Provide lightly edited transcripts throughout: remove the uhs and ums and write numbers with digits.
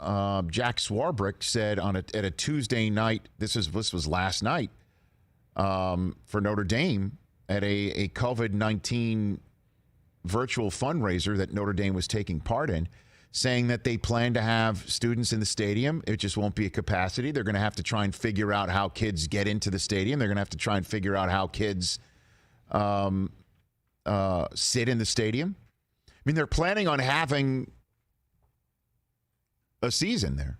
Jack Swarbrick said at a Tuesday night, this was last night, for Notre Dame at a COVID-19 virtual fundraiser that Notre Dame was taking part in, saying that they plan to have students in the stadium. It just won't be a capacity. They're going to have to try and figure out how kids get into the stadium. They're going to have to try and figure out how kids sit in the stadium. I mean, they're planning on having a season there.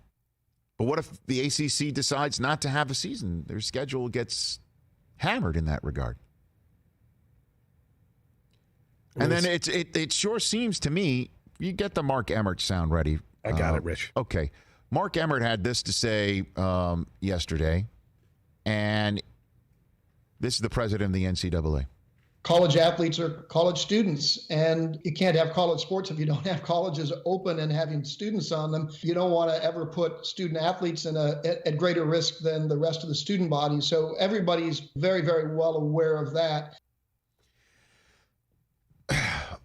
But what if the ACC decides not to have a season? Their schedule gets hammered in that regard. And then it sure seems to me, you get the Mark Emmert sound ready. I got it, Rich. Okay. Mark Emmert had this to say yesterday, and this is the president of the NCAA. College athletes are college students, and you can't have college sports if you don't have colleges open and having students on them. You don't want to ever put student athletes at greater risk than the rest of the student body. So everybody's very, very well aware of that.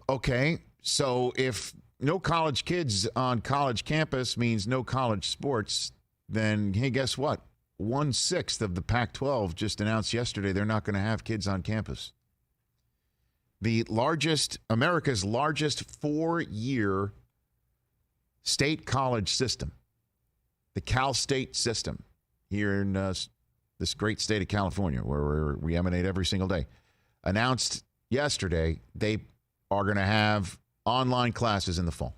Okay, so if no college kids on college campus means no college sports, then hey, guess what? 1/6 of the Pac-12 just announced yesterday they're not going to have kids on campus. America's largest 4-year state college system, the Cal State system here in this great state of California, where we emanate every single day, announced yesterday they are going to have online classes in the fall.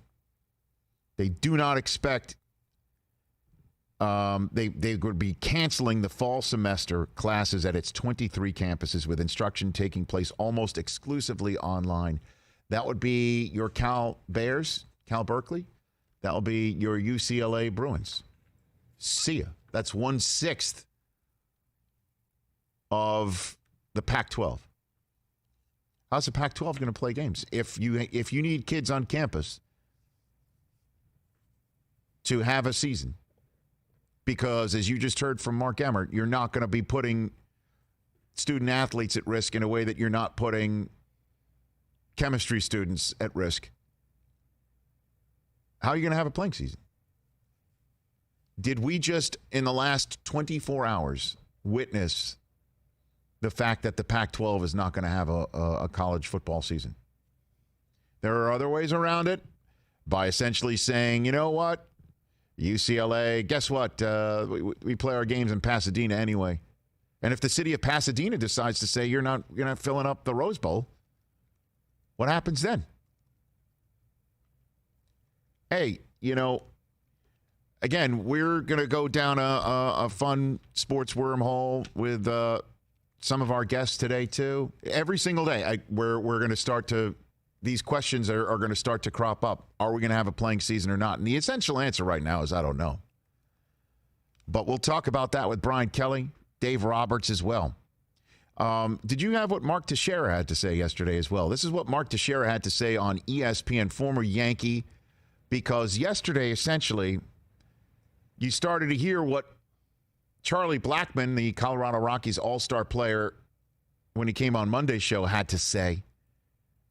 They do not expect they would be canceling the fall semester classes at its 23 campuses, with instruction taking place almost exclusively online. That would be your Cal Bears, Cal Berkeley. That will be your UCLA Bruins. See ya. That's 1/6 of the Pac-12. How's the Pac-12 going to play games? If you need kids on campus to have a season, because as you just heard from Mark Emmert, you're not going to be putting student athletes at risk in a way that you're not putting chemistry students at risk. How are you going to have a playing season? Did we just, in the last 24 hours, witness the fact that the Pac-12 is not going to have a college football season? There are other ways around it by essentially saying, you know what, UCLA, guess what? We play our games in Pasadena anyway. And if the city of Pasadena decides to say you're not filling up the Rose Bowl, what happens then? Hey, again, we're going to go down a fun sports wormhole with some of our guests today, too. Every single day, we're going to start to, these questions are going to start to crop up. Are we going to have a playing season or not? And the essential answer right now is I don't know. But we'll talk about that with Brian Kelly, Dave Roberts as well. Did you have what Mark Teixeira had to say yesterday as well? This is what Mark Teixeira had to say on ESPN, former Yankee, because yesterday, essentially, you started to hear what Charlie Blackmon, the Colorado Rockies all-star player, when he came on Monday's show, had to say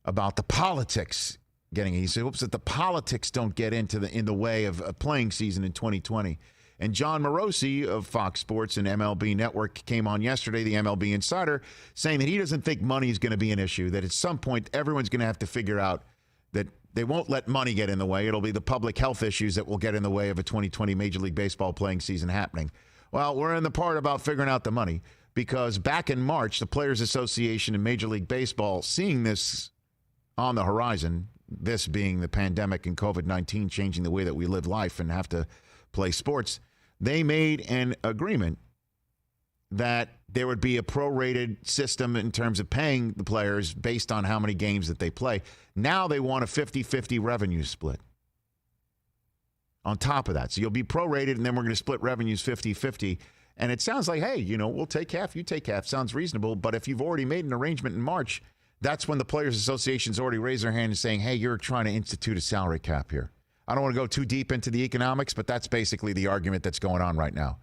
about the politics getting. He said, "Oops, that the politics don't get in the way of a playing season in 2020." And John Morosi of Fox Sports and MLB Network came on yesterday, the MLB Insider, saying that he doesn't think money is going to be an issue, that at some point everyone's going to have to figure out that they won't let money get in the way. It'll be the public health issues that will get in the way of a 2020 Major League Baseball playing season happening. Well, we're in the part about figuring out the money, because back in March, the Players Association and Major League Baseball, seeing this on the horizon, this being the pandemic and COVID-19 changing the way that we live life and have to play sports, they made an agreement that there would be a prorated system in terms of paying the players based on how many games that they play. Now they want a 50-50 revenue split on top of that. So you'll be prorated, and then we're going to split revenues 50-50. And it sounds like, hey, we'll take half, you take half. Sounds reasonable. But if you've already made an arrangement in March, that's when the Players Association's already raised their hand and saying, hey, you're trying to institute a salary cap here. I don't want to go too deep into the economics, but that's basically the argument that's going on right now.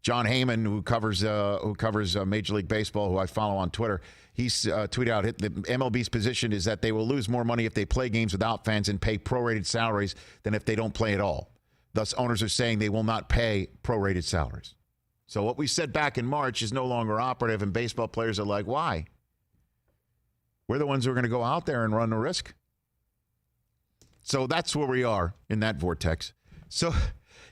John Heyman, who covers Major League Baseball, who I follow on Twitter, he's tweeted out the MLB's position is that they will lose more money if they play games without fans and pay prorated salaries than if they don't play at all. Thus, owners are saying they will not pay prorated salaries. So what we said back in March is no longer operative, and baseball players are like, why? We're the ones who are going to go out there and run the risk. So that's where we are in that vortex. So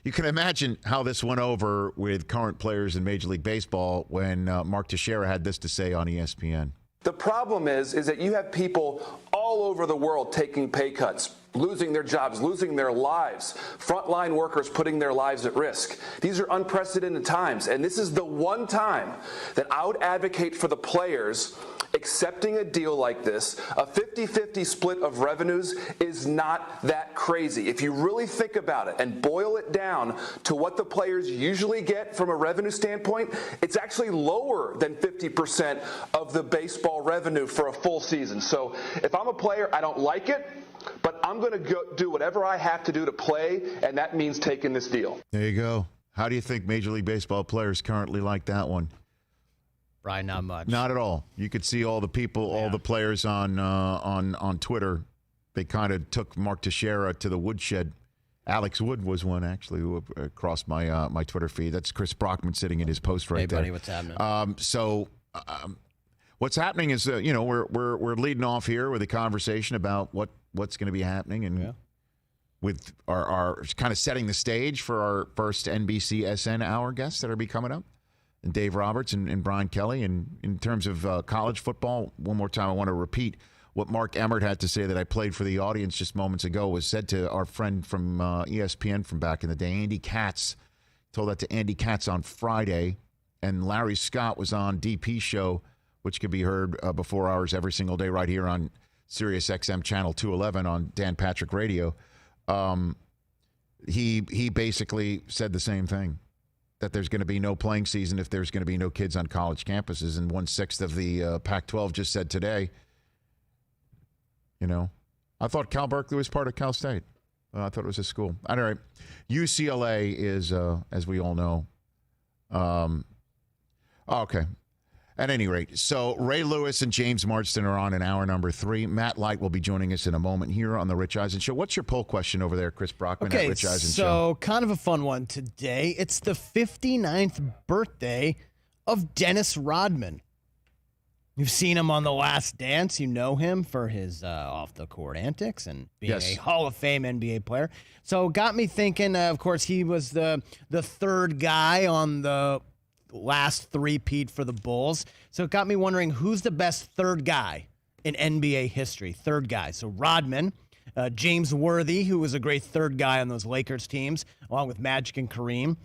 you can imagine how this went over with current players in Major League Baseball when Mark Teixeira had this to say on ESPN. The problem is that you have people all over the world taking pay cuts, losing their jobs, losing their lives, frontline workers putting their lives at risk. These are unprecedented times, and this is the one time that I would advocate for the players accepting a deal like this. A 50-50 split of revenues is not that crazy. If you really think about it and boil it down to what the players usually get from a revenue standpoint, it's actually lower than 50% of the baseball revenue for a full season. So if I'm a player, I don't like it, but I'm going to go do whatever I have to do to play, and that means taking this deal. There you go. How do you think Major League Baseball players currently like that one? Probably not much. Not at all. You could see all the people, all the players on Twitter. They kind of took Mark Teixeira to the woodshed. Alex Wood was one actually who crossed my my Twitter feed. That's Chris Brockman sitting in his post right there. Hey buddy, what's happening? What's happening is we're leading off here with a conversation about what's going to be happening and with our kind of setting the stage for our first NBC SN hour guests that are be coming up. And Dave Roberts and Brian Kelly. And in terms of college football, one more time, I want to repeat what Mark Emmert had to say that I played for the audience just moments ago was said to our friend from ESPN from back in the day, Andy Katz. Told that to Andy Katz on Friday. And Larry Scott was on DP show, which could be heard before hours every single day right here on Sirius XM Channel 211 on Dan Patrick Radio. He basically said the same thing. That there's going to be no playing season if there's going to be no kids on college campuses. And 1/6 of the Pac-12 just said today, I thought Cal Berkeley was part of Cal State. I thought it was a school. All right. UCLA is, as we all know. Okay. At any rate, so Ray Lewis and James Marsden are on in hour number 3. Matt Light will be joining us in a moment here on the Rich Eisen Show. What's your poll question over there, Chris Brockman at Rich Eisen Show? So kind of a fun one today. It's the 59th birthday of Dennis Rodman. You've seen him on The Last Dance. You know him for his off-the-court antics and being a Hall of Fame NBA player. So got me thinking, of course, he was the third guy on the last three-peat for the Bulls. So it got me wondering, who's the best third guy in NBA history? Third guy. So Rodman, James Worthy, who was a great third guy on those Lakers teams, along with Magic and Kareem.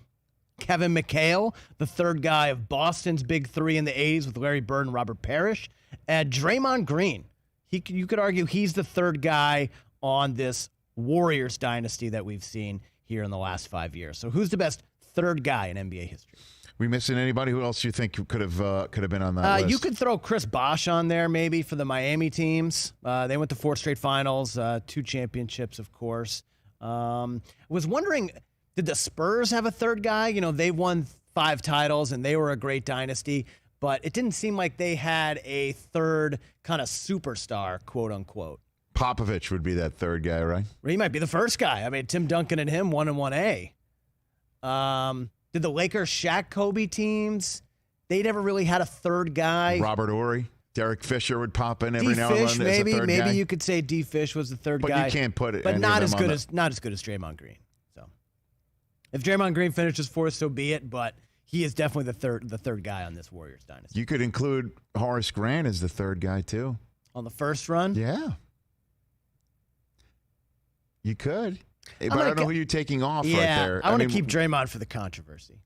Kevin McHale, the third guy of Boston's big three in the 80s with Larry Bird and Robert Parrish. And Draymond Green. You could argue he's the third guy on this Warriors dynasty that we've seen here in the last 5 years. So who's the best third guy in NBA history? We missing anybody? Who else you think could have been on that list? You could throw Chris Bosh on there maybe for the Miami teams. They went to 4 straight finals, 2 championships, of course. Was wondering, did the Spurs have a third guy? They won 5 titles and they were a great dynasty, but it didn't seem like they had a third kind of superstar, quote unquote. Popovich would be that third guy, right? He might be the first guy. I mean, Tim Duncan and him 1 and 1A. Did the Lakers, Shaq, Kobe teams, they never really had a third guy. Robert Horry, Derek Fisher would pop in every now and then as a third guy. Maybe you could say D. Fish was the third guy. But you can't put it. But not as good as Draymond Green. So if Draymond Green finishes 4th, so be it. But he is definitely the third guy on this Warriors dynasty. You could include Horace Grant as the third guy too. On the first run? Yeah. You could. But I don't know who you're taking off right there. I want to keep Draymond for the controversy.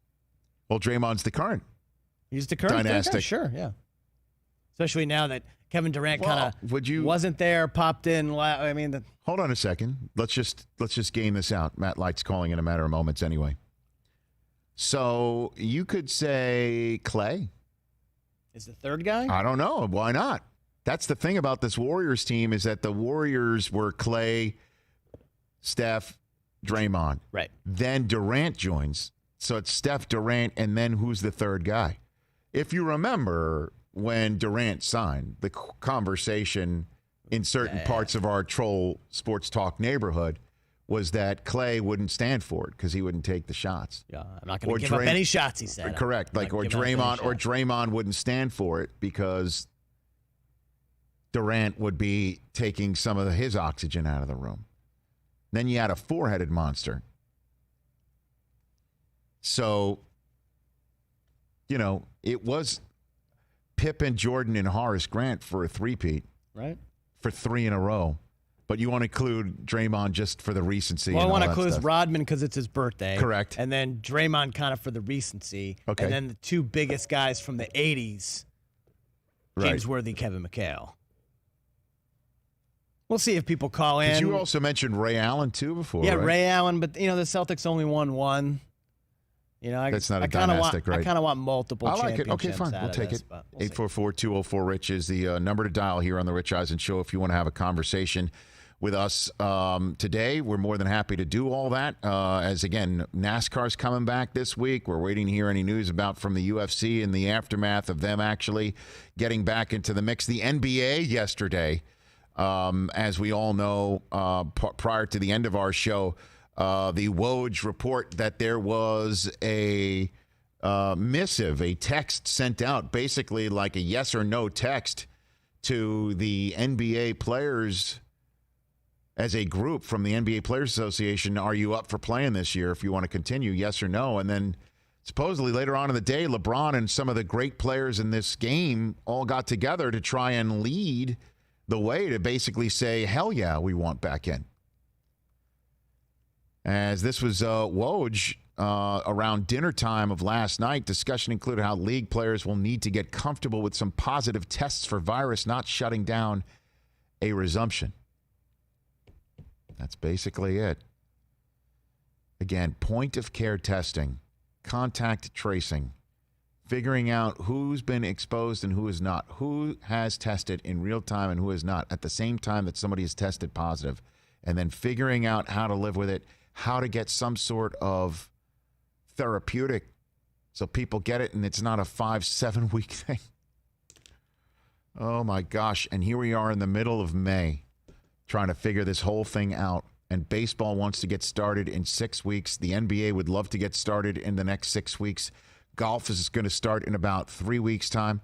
Well, Draymond's the current. He's the current dynastic. Sure, yeah. Especially now that Kevin Durant kind of wasn't there, popped in. Hold on a second. Let's just game this out. Matt Light's calling in a matter of moments anyway. So you could say Clay is the third guy? I don't know. Why not? That's the thing about this Warriors team is that the Warriors were Clay, Steph, Draymond. Right. Then Durant joins. So it's Steph, Durant, and then who's the third guy? If you remember when Durant signed, the conversation in certain parts of our troll sports talk neighborhood was that Clay wouldn't stand for it because he wouldn't take the shots. Yeah, I'm not going to give up any shots, he said. Correct. Draymond wouldn't stand for it because Durant would be taking some of his oxygen out of the room. Then you had a four-headed monster. So, it was Pippen, Jordan, and Horace Grant for a three-peat. Right. For 3 in a row. But you want to include Draymond just for the recency. Well, I want to include stuff. Rodman because it's his birthday. Correct. And then Draymond kind of for the recency. Okay. And then the two biggest guys from the 80s, James Worthy, Kevin McHale. We'll see if people call in. You also mentioned Ray Allen, too, before, Yeah, right? Ray Allen, but, the Celtics only won one. That's not a dynastic, right? I kind of want multiple championships. Okay, fine. We'll take it. 844-204-RICH is the number to dial here on the Rich Eisen Show if you want to have a conversation with us today. We're more than happy to do all that. As, again, NASCAR's coming back this week. We're waiting to hear any news from the UFC in the aftermath of them actually getting back into the mix. The NBA yesterday, as we all know, prior to the end of our show, the Woj report that there was a missive, a text sent out, basically like a yes or no text to the NBA players as a group from the NBA Players Association. Are you up for playing this year if you want to continue, yes or no? And then supposedly later on in the day, LeBron and some of the great players in this game all got together to try and lead the way to basically say, hell yeah, we want back in. As this was Woj around dinner time of last night, discussion included how league players will need to get comfortable with some positive tests for virus, not shutting down a resumption. That's basically it. Again, point of care testing, contact tracing, figuring out who's been exposed and who is not, who has tested in real time and who is not at the same time that somebody is tested positive, and then figuring out how to live with it, how to get some sort of therapeutic so people get it and it's not a 5-7 week thing. Oh my gosh. And here we are in the middle of May trying to figure this whole thing out. And baseball wants to get started in 6 weeks. The NBA would love to get started in the next 6 weeks. Golf is going to start in about 3 weeks' time.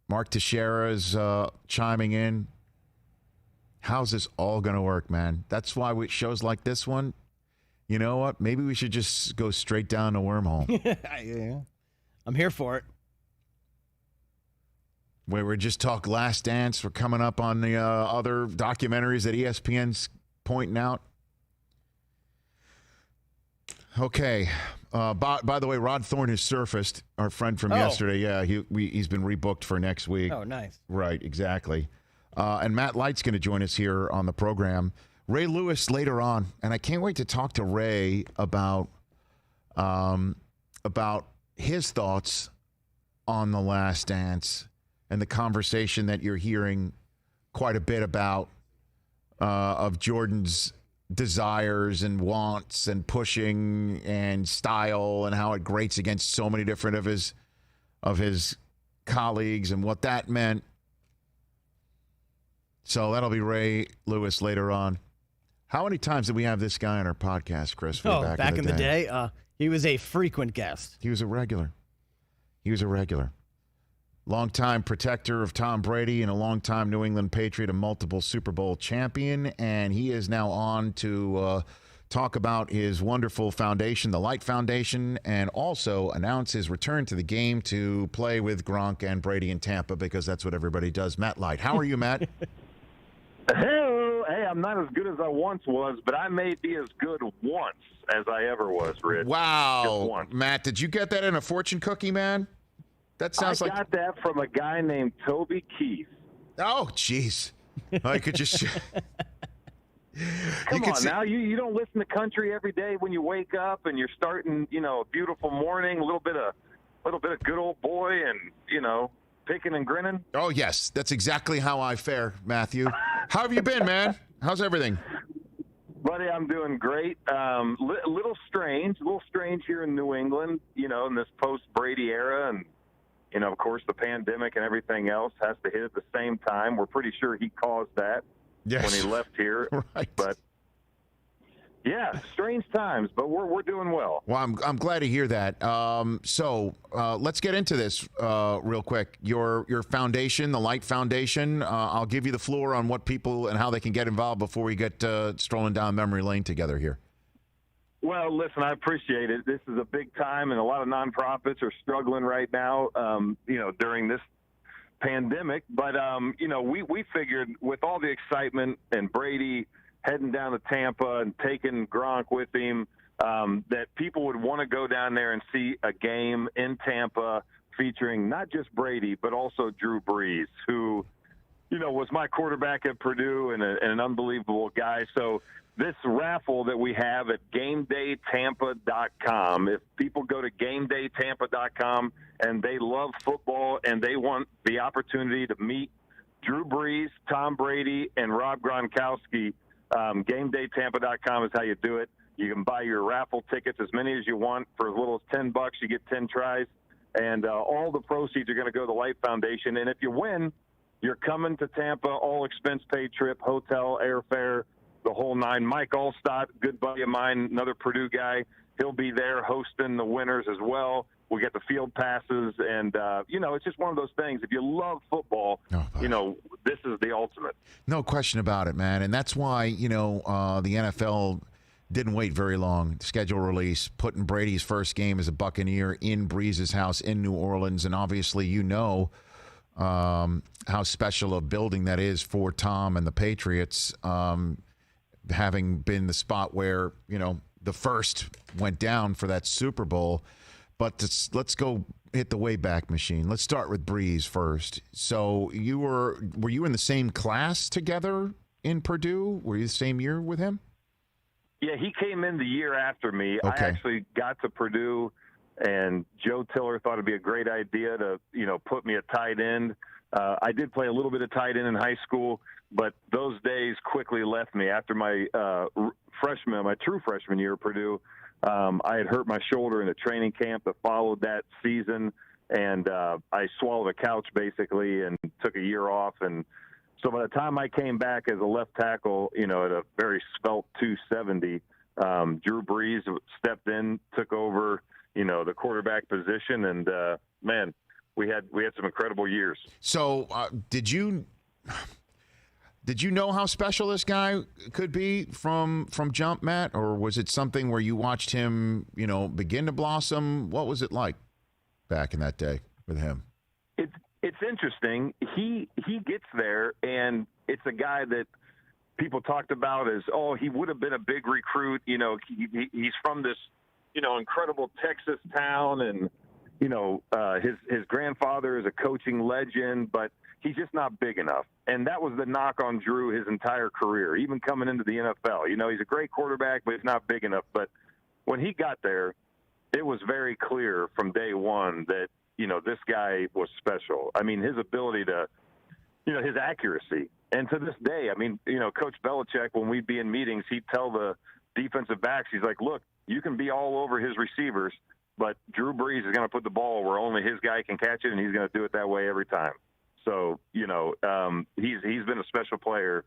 Mark Teixeira is chiming in. How's this all going to work, man? That's why with shows like this one, you know what? Maybe we should just go straight down the wormhole. Yeah. I'm here for it. Where we just talk Last Dance. We're coming up on the other documentaries that ESPN's pointing out. Okay. By the way, Rod Thorne has surfaced, our friend from yesterday. Yeah, he's been rebooked for next week. Oh, nice. Right, exactly. And Matt Light's going to join us here on the program. Ray Lewis later on, and I can't wait to talk to Ray about his thoughts on The Last Dance and the conversation that you're hearing quite a bit about of Jordan's desires and wants and pushing and style and how it grates against so many different of his colleagues and what that meant. So that'll be Ray Lewis later on. How many times did we have this guy on our podcast, Chris? Back in the day, he was a frequent guest. He was a regular. Longtime protector of Tom Brady and a longtime New England Patriot, a multiple Super Bowl champion. And he is now on to talk about his wonderful foundation, the Light Foundation, and also announce his return to the game to play with Gronk and Brady in Tampa, because that's what everybody does. Matt Light. How are you, Matt? Hey, I'm not as good as I once was, but I may be as good once as I ever was, Rich. Wow. Matt, did you get that in a fortune cookie, man? That sounds I got that from a guy named Toby Keith. Oh, jeez. I could just... Come on now, you don't listen to country every day when you wake up and you're starting, a beautiful morning, a little bit of good old boy and, picking and grinning. Oh, yes. That's exactly how I fare, Matthew. How have you been, man? How's everything? Buddy, I'm doing great. A little strange here in New England, in this post-Brady era. And, Of course, the pandemic and everything else has to hit at the same time. We're pretty sure he caused that when he left here. Right. But yeah, strange times, but we're doing well. Well, I'm glad to hear that. So let's get into this real quick. Your foundation, the Light Foundation. I'll give you the floor on what people and how they can get involved before we get strolling down memory lane together here. Well, listen, I appreciate it. This is a big time, and a lot of nonprofits are struggling right now, during this pandemic. But, we figured with all the excitement and Brady heading down to Tampa and taking Gronk with him, that people would want to go down there and see a game in Tampa featuring not just Brady, but also Drew Brees, who, was my quarterback at Purdue and an unbelievable guy. So this raffle that we have at GameDayTampa.com, if people go to GameDayTampa.com and they love football and they want the opportunity to meet Drew Brees, Tom Brady, and Rob Gronkowski, GameDayTampa.com is how you do it. You can buy your raffle tickets, as many as you want, for as little as $10. You get 10 tries, and all the proceeds are going to go to the Light Foundation. And if you win, you're coming to Tampa, all expense paid trip, hotel, airfare, the whole nine. Mike Allstott, good buddy of mine, another Purdue guy, he'll be there hosting the winners as well. We get the field passes, and, it's just one of those things. If you love football, this is the ultimate. No question about it, man. And that's why, the NFL didn't wait very long. Schedule release, putting Brady's first game as a Buccaneer in Brees' house in New Orleans. And obviously, how special a building that is for Tom and the Patriots, having been the spot where, the first went down for that Super Bowl. But let's go hit the Wayback Machine. Let's start with Brees first. So were you in the same class together in Purdue? Were you the same year with him? Yeah, he came in the year after me. Okay. I actually got to Purdue, and Joe Tiller thought it'd be a great idea to, put me at tight end. I did play a little bit of tight end in high school, but those days quickly left me after my true freshman year at Purdue. I had hurt my shoulder in a training camp that followed that season, and I swallowed a couch basically and took a year off. And so by the time I came back as a left tackle, at a very svelte 270, Drew Brees stepped in, took over, the quarterback position, and man, we had some incredible years. So did you know how special this guy could be from jump, Matt, or was it something where you watched him, begin to blossom? What was it like back in that day with him? It's interesting. He gets there, and it's a guy that people talked about as, he would have been a big recruit. He's from this, incredible Texas town, and his grandfather is a coaching legend, but he's just not big enough. And that was the knock on Drew his entire career, even coming into the NFL. He's a great quarterback, but he's not big enough. But when he got there, it was very clear from day one that, this guy was special. I mean, his ability to, his accuracy. And to this day, Coach Belichick, when we'd be in meetings, he'd tell the defensive backs, he's like, look, you can be all over his receivers, but Drew Brees is going to put the ball where only his guy can catch it, and he's going to do it that way every time. So, he's been a special player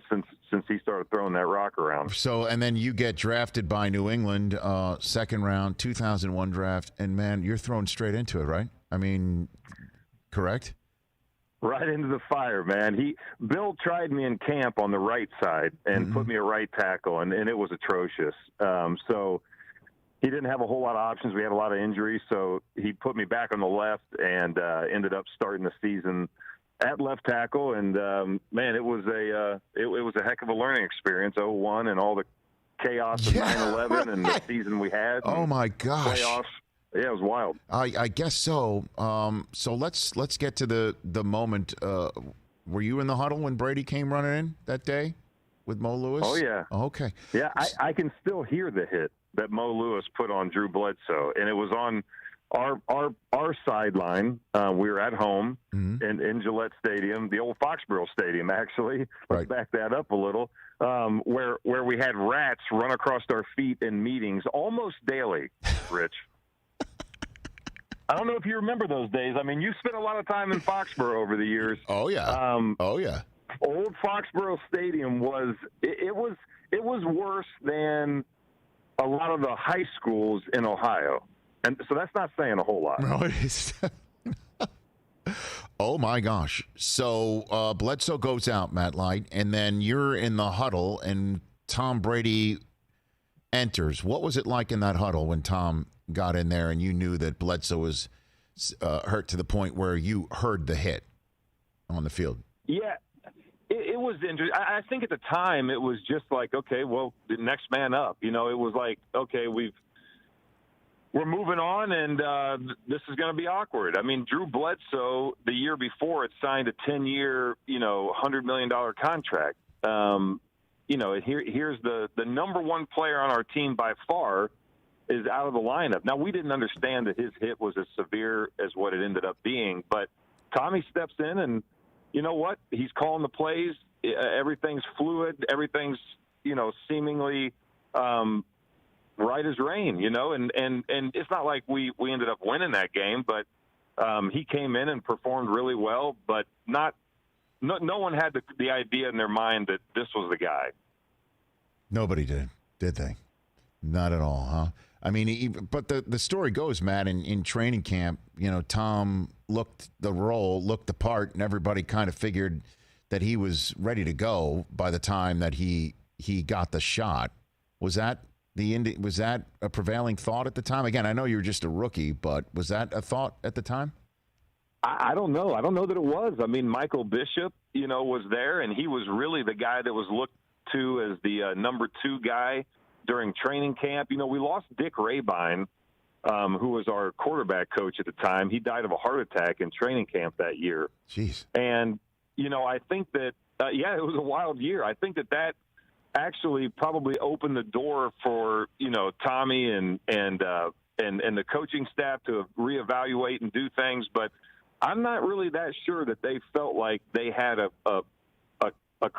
since he started throwing that rock around. So, and then you get drafted by New England, second round, 2001 draft, and, man, you're thrown straight into it, right? I mean, correct? Right into the fire, man. Bill tried me in camp on the right side and put me a right tackle, and it was atrocious. So he didn't have a whole lot of options. We had a lot of injuries, so he put me back on the left and ended up starting the season at left tackle. And man, it was a heck of a learning experience. 01 and all the chaos of 9/11 and the season we had. Oh my gosh! Playoffs. Yeah, it was wild. I guess so. So let's get to the moment. Were you in the huddle when Brady came running in that day with Mo Lewis? Oh yeah. Oh, okay. Yeah, I can still hear the hit that Mo Lewis put on Drew Bledsoe, and it was on our sideline. We were at home in Gillette Stadium, the old Foxborough Stadium, actually. Let's back that up a little. Where we had rats run across our feet in meetings almost daily, Rich. I don't know if you remember those days. I mean, you spent a lot of time in Foxborough over the years. Oh yeah. Old Foxborough Stadium was worse than a lot of the high schools in Ohio, and so that's not saying a whole lot. No, it is. Oh my gosh! So Bledsoe goes out, Matt Light, and then you're in the huddle, and Tom Brady enters. What was it like in that huddle when Tom got in there and you knew that Bledsoe was hurt to the point where you heard the hit on the field? Yeah, it was interesting. I think at the time it was just like, okay, well, the next man up. You know, it was like, okay, we're moving on, and this is going to be awkward. I mean, Drew Bledsoe, the year before, had signed a 10-year, $100 million contract. Here's the number one player on our team by far is out of the lineup. Now, we didn't understand that his hit was as severe as what it ended up being, but Tommy steps in, and you know what? He's calling the plays. Everything's fluid. Everything's, seemingly right as rain, and it's not like we ended up winning that game, but he came in and performed really well, but no one had the idea in their mind that this was the guy. Nobody did they? Not at all, huh? I mean, but the story goes, Matt, in training camp, Tom looked the part, and everybody kind of figured that he was ready to go by the time that he got the shot. Was that a prevailing thought at the time? Again, I know you were just a rookie, but was that a thought at the time? I don't know. I don't know that it was. I mean, Michael Bishop, was there, and he was really the guy that was looked to as the number 2 guy during training camp. We lost Dick Rabine, who was our quarterback coach at the time. He died of a heart attack in training camp that year. Jeez. And, I think that, it was a wild year. I think that actually probably opened the door for, Tommy and the coaching staff to reevaluate and do things. But I'm not really that sure that they felt like they had a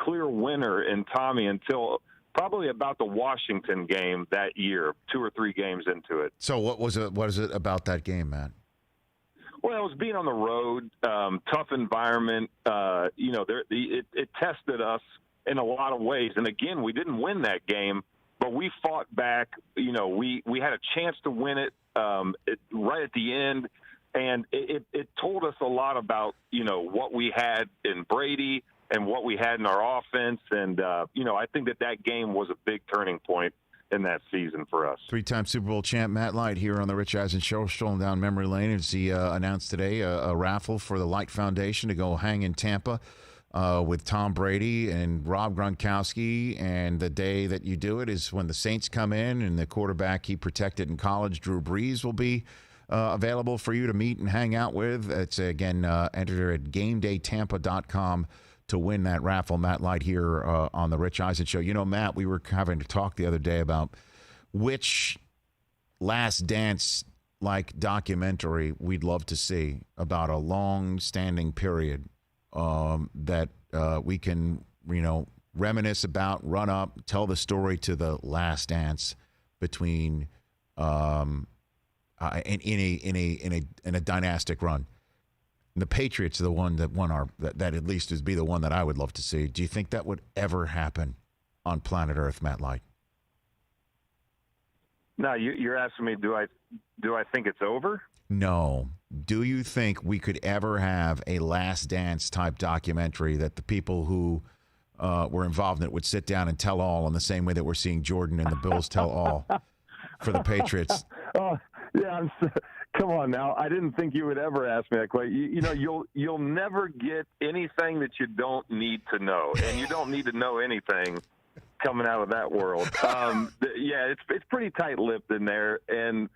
clear winner in Tommy until probably about the Washington game that year, 2 or 3 games into it. So what is it about that game, Matt? Well, it was being on the road, tough environment. It tested us in a lot of ways. And again, we didn't win that game, but we fought back. We had a chance to win it right at the end. And it told us a lot about, what we had in Brady and what we had in our offense. And, I think that game was a big turning point in that season for us. 3-time Super Bowl champ Matt Light here on the Rich Eisen Show, strolling down memory lane as he announced today a raffle for the Light Foundation to go hang in Tampa with Tom Brady and Rob Gronkowski. And the day that you do it is when the Saints come in, and the quarterback he protected in college, Drew Brees, will be available for you to meet and hang out with. It's, again, enter at GameDayTampa.com to win that raffle. Matt Light here on the Rich Eisen Show. Matt, we were having to talk the other day about which Last Dance-like documentary we'd love to see about a long-standing period that we can, reminisce about, run up, tell the story to the Last Dance between in a dynastic run. And the Patriots are the one that won that at least is be the one that I would love to see. Do you think that would ever happen on planet Earth, Matt Light? No, you're asking me, do I think it's over? No. Do you think we could ever have a Last Dance type documentary that the people who were involved in it would sit down and tell all in the same way that we're seeing Jordan and the Bills tell all for the Patriots? Oh, yeah, come on now. I didn't think you would ever ask me that question. You'll never get anything that you don't need to know, and you don't need to know anything coming out of that world. It's pretty tight-lipped in there, and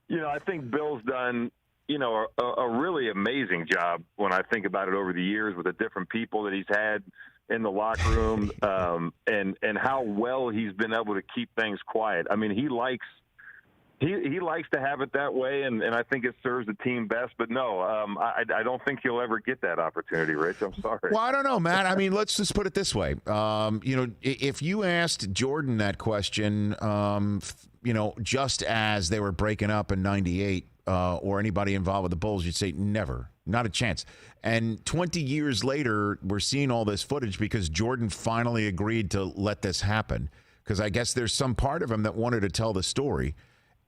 I think Bill's done a really amazing job when I think about it over the years with the different people that he's had in the locker room, and how well he's been able to keep things quiet. I mean, he likes to have it that way, and I think it serves the team best. But no, I don't think he'll ever get that opportunity, Rich. I'm sorry. Well, I don't know, Matt. I mean, let's just put it this way. If you asked Jordan that question, just as they were breaking up in '98, or anybody involved with the Bulls, you'd say never, not a chance. And 20 years later, we're seeing all this footage because Jordan finally agreed to let this happen, because I guess there's some part of him that wanted to tell the story.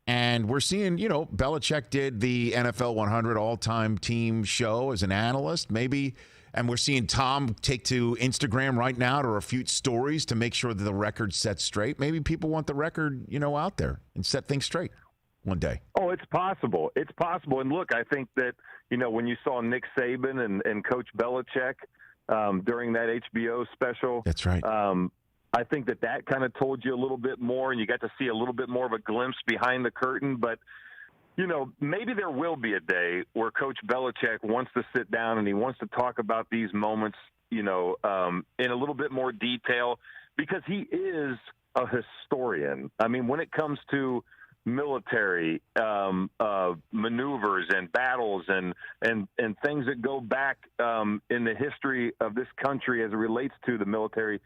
And we're seeing, Belichick did the NFL 100 all-time team show as an analyst, maybe. And we're seeing Tom take to Instagram right now to refute stories to make sure that the record's set straight. Maybe people want the record, out there and set things straight one day. Oh, it's possible. It's possible. And look, I think that, when you saw Nick Saban and Coach Belichick during that HBO special. That's right. I think that kind of told you a little bit more, and you got to see a little bit more of a glimpse behind the curtain. But, maybe there will be a day where Coach Belichick wants to sit down and he wants to talk about these moments, in a little bit more detail, because he is a historian. I mean, when it comes to military maneuvers and battles and things that go back in the history of this country as it relates to the military,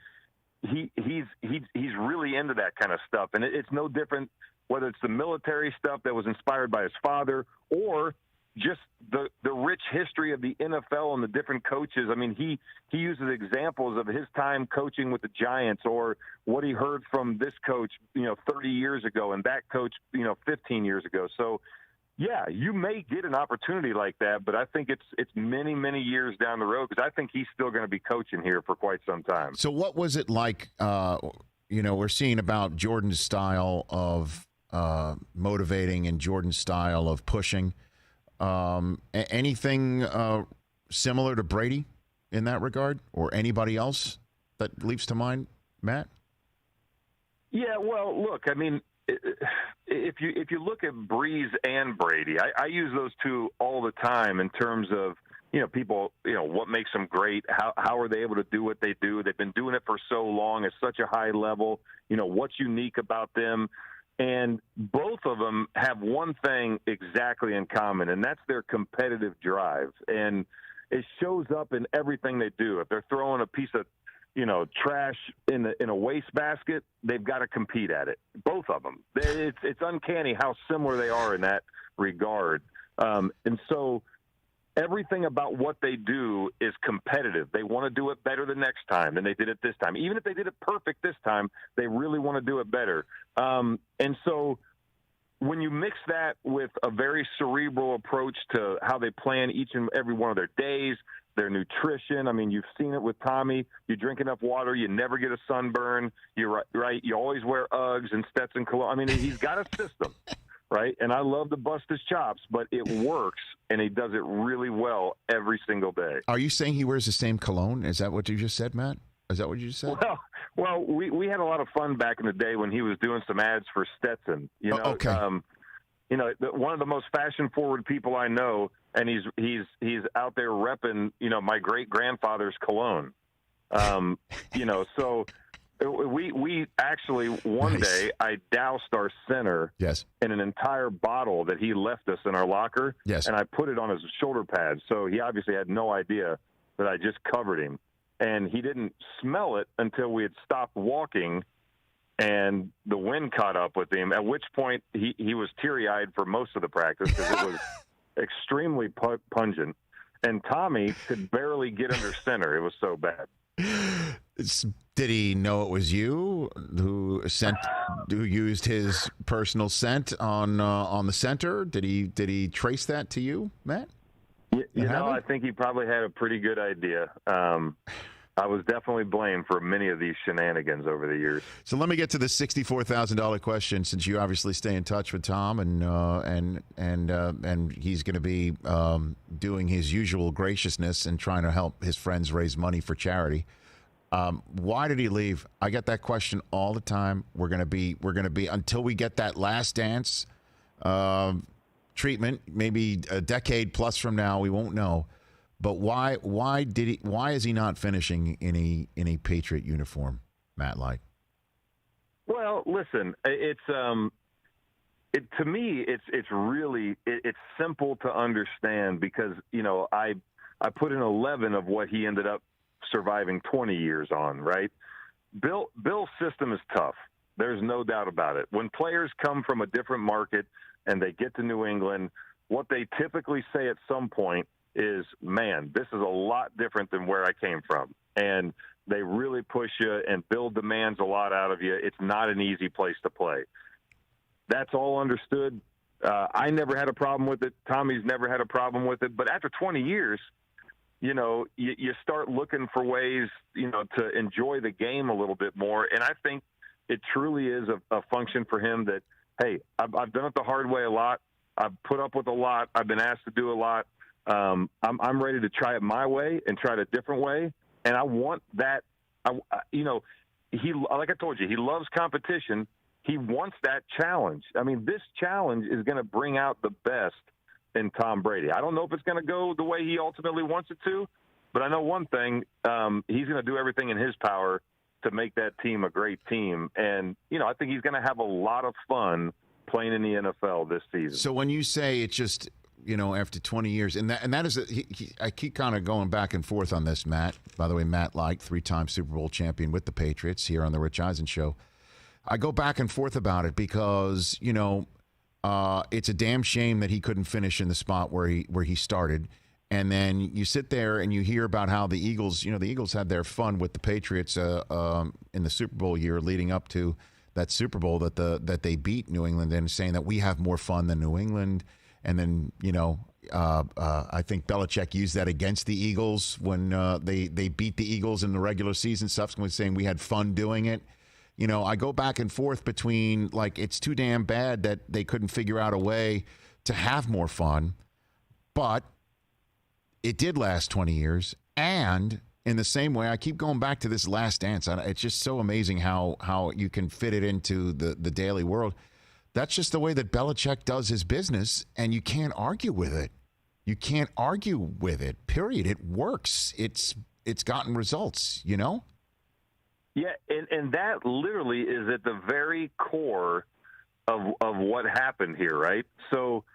he's really into that kind of stuff. And it's no different whether it's the military stuff that was inspired by his father or just the rich history of the NFL and the different coaches. I mean, he uses examples of his time coaching with the Giants or what he heard from this coach, 30 years ago and that coach, 15 years ago. So, yeah, you may get an opportunity like that, but I think it's many, many years down the road, because I think he's still going to be coaching here for quite some time. So what was it like, we're seeing about Jordan's style of motivating and Jordan's style of pushing. Anything similar to Brady in that regard, or anybody else that leaps to mind, Matt? Yeah, well, look, I mean, if you look at Brees and Brady, I use those two all the time in terms of, people, what makes them great? How are they able to do what they do? They've been doing it for so long at such a high level. What's unique about them? And both of them have one thing exactly in common, and that's their competitive drive. And it shows up in everything they do. If they're throwing a piece of, trash in a wastebasket, they've got to compete at it. Both of them. It's uncanny how similar they are in that regard. And so everything about what they do is competitive. They want to do it better the next time than they did it this time. Even if they did it perfect this time, they really want to do it better. And so when you mix that with a very cerebral approach to how they plan each and every one of their days, their nutrition. I mean, you've seen it with Tommy. You drink enough water, you never get a sunburn. You're right. You always wear Uggs and Stetson cologne. I mean, he's got a system, right? And I love to bust his chops, but it works, and he does it really well every single day. Are you saying he wears the same cologne? Is that what you just said, Matt? Is that what you just said? Well, we had a lot of fun back in the day when he was doing some ads for Stetson. Okay. One of the most fashion-forward people I know, and he's out there repping, my great-grandfather's cologne. So we actually one day I doused our center in an entire bottle that he left us in our locker, and I put it on his shoulder pads. So he obviously had no idea that I just covered him. And he didn't smell it until we had stopped walking and the wind caught up with him, at which point he was teary-eyed for most of the practice because it was extremely pungent. And Tommy could barely get under center. It was so bad. Did he know it was you who used his personal scent on the center? Did he trace that to you, Matt? I think he probably had a pretty good idea. I was definitely blamed for many of these shenanigans over the years. So let me get to the $64,000 question, since you obviously stay in touch with Tom, and he's going to be doing his usual graciousness and trying to help his friends raise money for charity. Why did he leave? I get that question all the time. We're going to be until we get that Last Dance treatment, maybe a decade plus from now, we won't know. But why is he not finishing in a Patriot uniform, Matt Light? Well, listen, to me it's really simple to understand, because I put in 11 of what he ended up surviving 20 years on, right? Bill's system is tough. There's no doubt about it. When players come from a different market and they get to New England, what they typically say at some point is, man, this is a lot different than where I came from. And they really push you, and Bill demands a lot out of you. It's not an easy place to play. That's all understood. I never had a problem with it. Tommy's never had a problem with it. But after 20 years, you know, you start looking for ways, you know, to enjoy the game a little bit more. And I think it truly is a function for him that, hey, I've done it the hard way a lot. I've put up with a lot. I've been asked to do a lot. I'm ready to try it my way and try it a different way. And I want that. You know, like I told you, he loves competition. He wants that challenge. I mean, this challenge is going to bring out the best in Tom Brady. I don't know if it's going to go the way he ultimately wants it to, but I know one thing, he's going to do everything in his power to make that team a great team. And, you know, I think he's going to have a lot of fun playing in the NFL this season. So when you say it's just, you know, after 20 years, and that is, I keep kind of going back and forth on this, Matt. By the way, Matt Light, 3-time Super Bowl champion with the Patriots here on the Rich Eisen Show. I go back and forth about it because, you know, it's a damn shame that he couldn't finish in the spot where he started. And then you sit there and you hear about how the Eagles, you know, the Eagles had their fun with the Patriots in the Super Bowl year leading up to that Super Bowl that they beat New England, and saying that we have more fun than New England. And then, you know, I think Belichick used that against the Eagles when they beat the Eagles in the regular season, subsequently saying we had fun doing it. You know, I go back and forth between, like, it's too damn bad that they couldn't figure out a way to have more fun, but it did last 20 years. And in the same way, I keep going back to this Last Dance. It's just so amazing how you can fit it into the daily world. That's just the way that Belichick does his business, and you can't argue with it. You can't argue with it, period. It works. It's gotten results, you know? Yeah, and that literally is at the very core of what happened here, right? So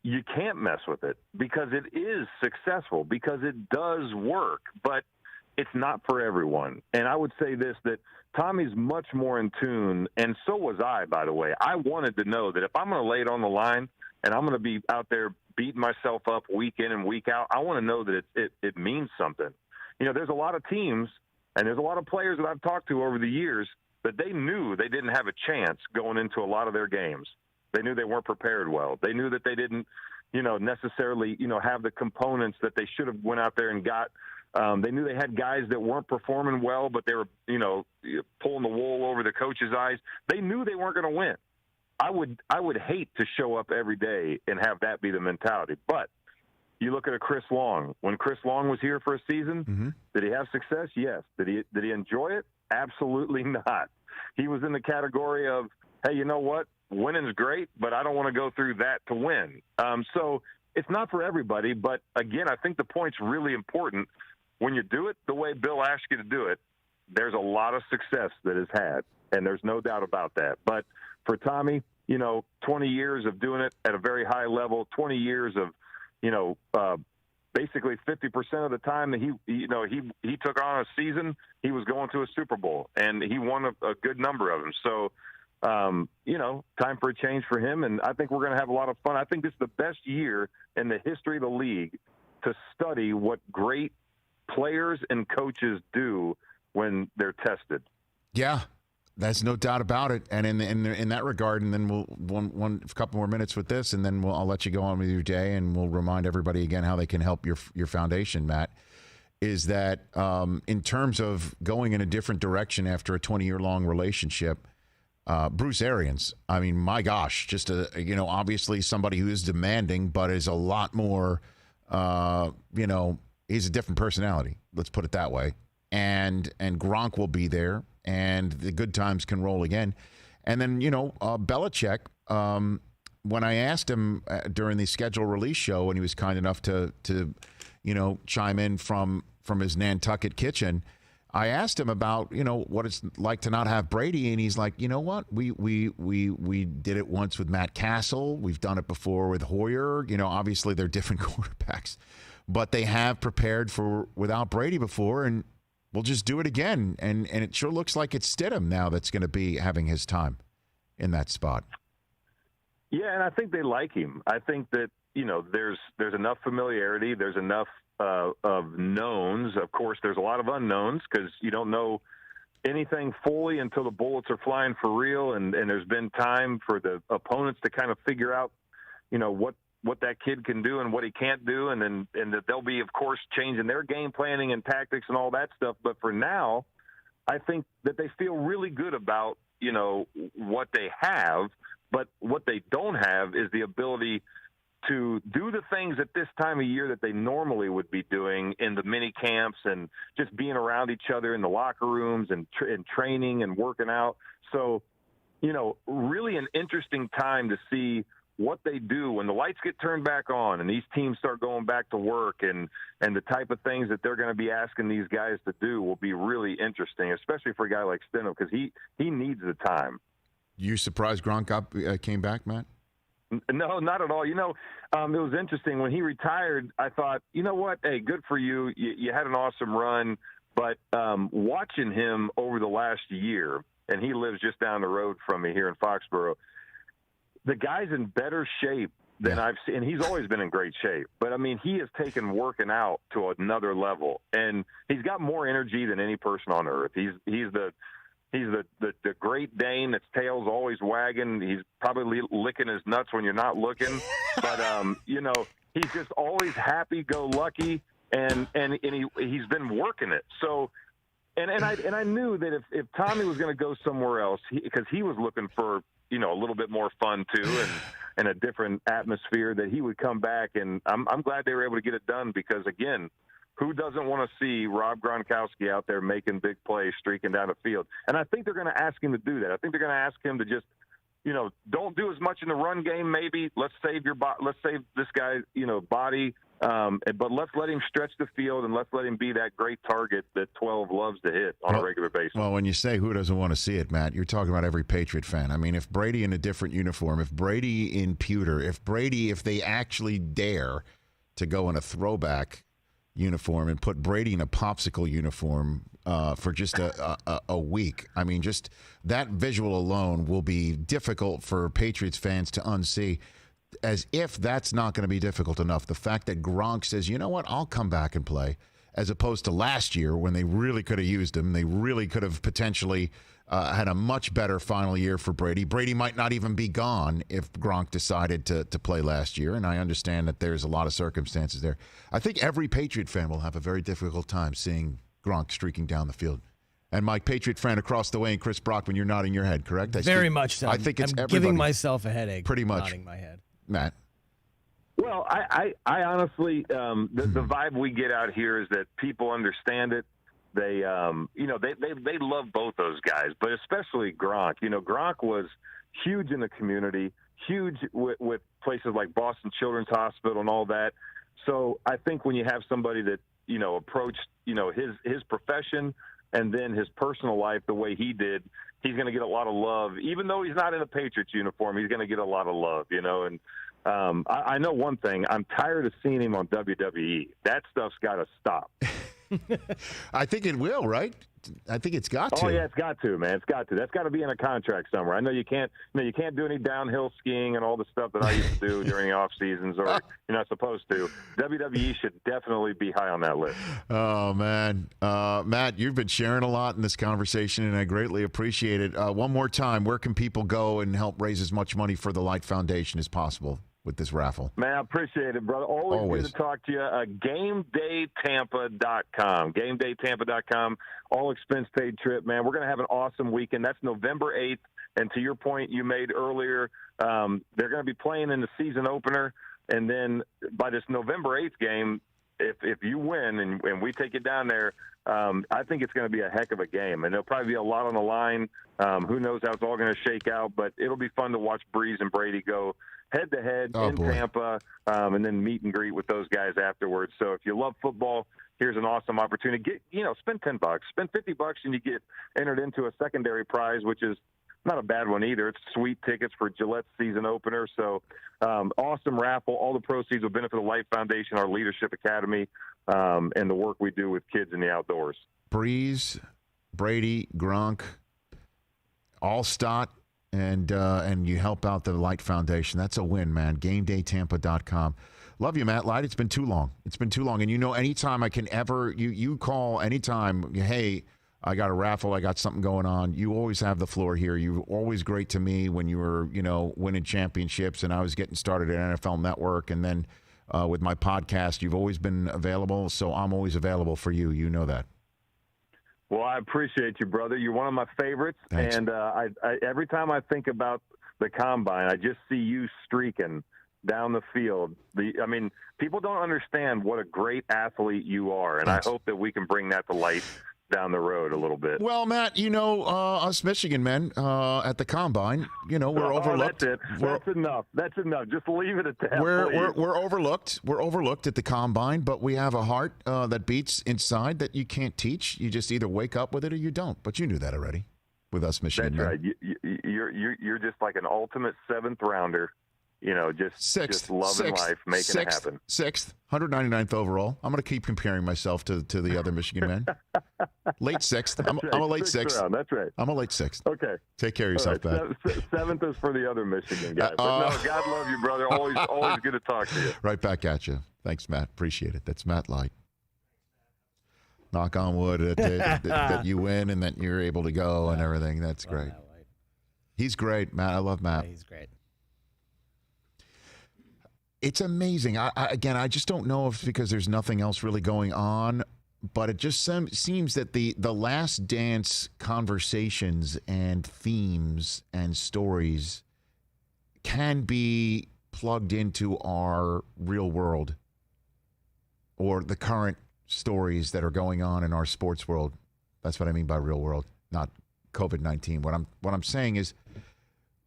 you can't mess with it because it is successful, because it does work, but it's not for everyone. And I would say this, that Tommy's much more in tune, and so was I, by the way. I wanted to know that if I'm going to lay it on the line and I'm going to be out there beating myself up week in and week out, I want to know that it means something. You know, there's a lot of teams and there's a lot of players that I've talked to over the years that they knew they didn't have a chance going into a lot of their games. They knew they weren't prepared well. They knew that they didn't, you know, necessarily, you know, have the components that they should have went out there and got. They knew they had guys that weren't performing well, but they were, you know, pulling the wool over the coach's eyes. They knew they weren't going to win. I would hate to show up every day and have that be the mentality. But you look at a Chris Long. When Chris Long was here for a season, did he have success? Yes. Did he enjoy it? Absolutely not. He was in the category of, hey, you know what? Winning's great, but I don't want to go through that to win. So it's not for everybody. But, again, I think the point's really important. When you do it the way Bill asked you to do it, there's a lot of success that is had, and there's no doubt about that. But for Tommy, you know, 20 years of doing it at a very high level, 20 years of, you know, basically 50% of the time that he took on a season, he was going to a Super Bowl, and he won a good number of them. So, you know, time for a change for him, and I think we're going to have a lot of fun. I think this is the best year in the history of the league to study what great players and coaches do when they're tested. Yeah, that's no doubt about it. And in that regard, and then we'll one couple more minutes with this, and then I'll let you go on with your day, and we'll remind everybody again how they can help your foundation, Matt. Is that in terms of going in a different direction after a 20-year-long relationship, Bruce Arians, I mean, my gosh, just obviously somebody who is demanding, but is a lot more, he's a different personality. Let's put it that way. And Gronk will be there, and the good times can roll again. And then, Belichick, when I asked him during the schedule release show, and he was kind enough to chime in from his Nantucket kitchen, I asked him about, what it's like to not have Brady, and he's like, you know what? We did it once with Matt Castle. We've done it before with Hoyer. Obviously they're different quarterbacks, but they have prepared for without Brady before, and we'll just do it again. And it sure looks like it's Stidham now that's going to be having his time in that spot. Yeah, and I think they like him. I think that, there's enough familiarity. There's enough of knowns. Of course, there's a lot of unknowns because you don't know anything fully until the bullets are flying for real. And there's been time for the opponents to kind of figure out, what that kid can do and what he can't do. And that they'll be, of course, changing their game planning and tactics and all that stuff. But for now, I think that they feel really good about, what they have. But what they don't have is the ability to do the things at this time of year that they normally would be doing in the mini camps and just being around each other in the locker rooms and training and working out. So, really an interesting time to see what they do when the lights get turned back on and these teams start going back to work, and the type of things that they're going to be asking these guys to do will be really interesting, especially for a guy like Stidham, because he needs the time. You surprised Gronk came back, Matt? No, not at all. It was interesting. When he retired, I thought, you know what? Hey, good for you. You had an awesome run. But watching him over the last year, and he lives just down the road from me here in Foxborough, the guy's in better shape than I've seen. And he's always been in great shape. But, he has taken working out to another level. And he's got more energy than any person on earth. He's the Great Dane that's tail's always wagging. He's probably licking his nuts when you're not looking. But, he's just always happy-go-lucky, and he's been working it. So, and I knew that if Tommy was going to go somewhere else, because he was looking for, a little bit more fun too and a different atmosphere, that he would come back. And I'm glad they were able to get it done because, again, who doesn't want to see Rob Gronkowski out there making big plays, streaking down the field? And I think they're going to ask him to do that. I think they're going to ask him to just, don't do as much in the run game. Maybe let's save this guy's, body, but let's let him stretch the field and let's let him be that great target that 12 loves to hit on a regular basis. Well, when you say who doesn't want to see it, Matt, you're talking about every Patriot fan. If Brady in a different uniform, if Brady in pewter, if they actually dare to go in a throwback uniform and put Brady in a popsicle uniform for just a week. Just that visual alone will be difficult for Patriots fans to unsee. As if that's not going to be difficult enough. The fact that Gronk says, you know what, I'll come back and play, as opposed to last year when they really could have used him. They really could have potentially had a much better final year for Brady. Brady might not even be gone if Gronk decided to play last year, and I understand that there's a lot of circumstances there. I think every Patriot fan will have a very difficult time seeing Gronk streaking down the field. And my Patriot friend across the way, and Chris Brockman, you're nodding your head, correct? Very much so. I think it's I'm giving myself a headache. Pretty much. Nodding my head. Matt? Well, I honestly, the vibe we get out here is that people understand it. They, they love both those guys, but especially Gronk. Gronk was huge in the community, huge with places like Boston Children's Hospital and all that. So I think when you have somebody that, approached, his profession and then his personal life the way he did, he's going to get a lot of love. Even though he's not in a Patriots uniform, he's going to get a lot of love, and I know one thing. I'm tired of seeing him on WWE. That stuff's got to stop. I think it will, right? I think it's got to. Oh yeah, it's got to, man. It's got to. That's got to be in a contract somewhere. I know you can't. You can't do any downhill skiing and all the stuff that I used to do during off seasons, or you're not supposed to. WWE should definitely be high on that list. Oh man, Matt, you've been sharing a lot in this conversation, and I greatly appreciate it. One more time, where can people go and help raise as much money for the Light Foundation as possible with this raffle? Man, I appreciate it, brother. Always good to talk to you. GameDayTampa.com. GameDayTampa.com. All expense paid trip, man. We're going to have an awesome weekend. That's November 8th. And to your point you made earlier, they're going to be playing in the season opener. And then by this November 8th game, if you win and we take it down there, I think it's going to be a heck of a game. And there'll probably be a lot on the line. Who knows how it's all going to shake out. But it'll be fun to watch Brees and Brady go head-to-head in Tampa, and then meet and greet with those guys afterwards. So if you love football, here's an awesome opportunity. Spend $10, spend $50, and you get entered into a secondary prize, which is not a bad one either. It's sweet tickets for Gillette's season opener. So awesome raffle. All the proceeds will benefit the Light Foundation, our Leadership Academy, and the work we do with kids in the outdoors. Brees, Brady, Gronk, Allstott, and you help out the Light Foundation. That's a win, man. GameDayTampa.com. Love you, Matt Light. It's been too long. And anytime I can ever, you call anytime, hey, I got a raffle, I got something going on. You always have the floor here. You were always great to me when you were, winning championships and I was getting started at NFL Network. And then with my podcast, you've always been available. So I'm always available for you. You know that. Well, I appreciate you, brother. You're one of my favorites. Thanks. And I every time I think about the combine, I just see you streaking down the field. People don't understand what a great athlete you are. And Thanks. I hope that we can bring that to light down the road a little bit. Well, Matt, us Michigan men at the combine, we're overlooked. That's it. That's enough. Just leave it at that. We're overlooked. We're overlooked at the combine, but we have a heart that beats inside that you can't teach. You just either wake up with it or you don't. But you knew that already with us Michigan men. That's right. You're just like an ultimate seventh rounder. Just loving life, making it happen. Sixth, 199th overall. I'm going to keep comparing myself to the other Michigan men. Late sixth. I'm a late sixth. Round. That's right. I'm a late sixth. Okay. Take care of yourself, right. Matt. Seventh is for the other Michigan guys. But God love you, brother. Always good to talk to you. Right back at you. Thanks, Matt. Appreciate it. That's Matt Light. Knock on wood that you win and that you're able to go and everything. That's great. He's great, Matt. I love Matt. Yeah, he's great. It's amazing. I just don't know if it's because there's nothing else really going on, but it just seems that the Last Dance conversations and themes and stories can be plugged into our real world or the current stories that are going on in our sports world. That's what I mean by real world, not COVID-19. What I'm saying is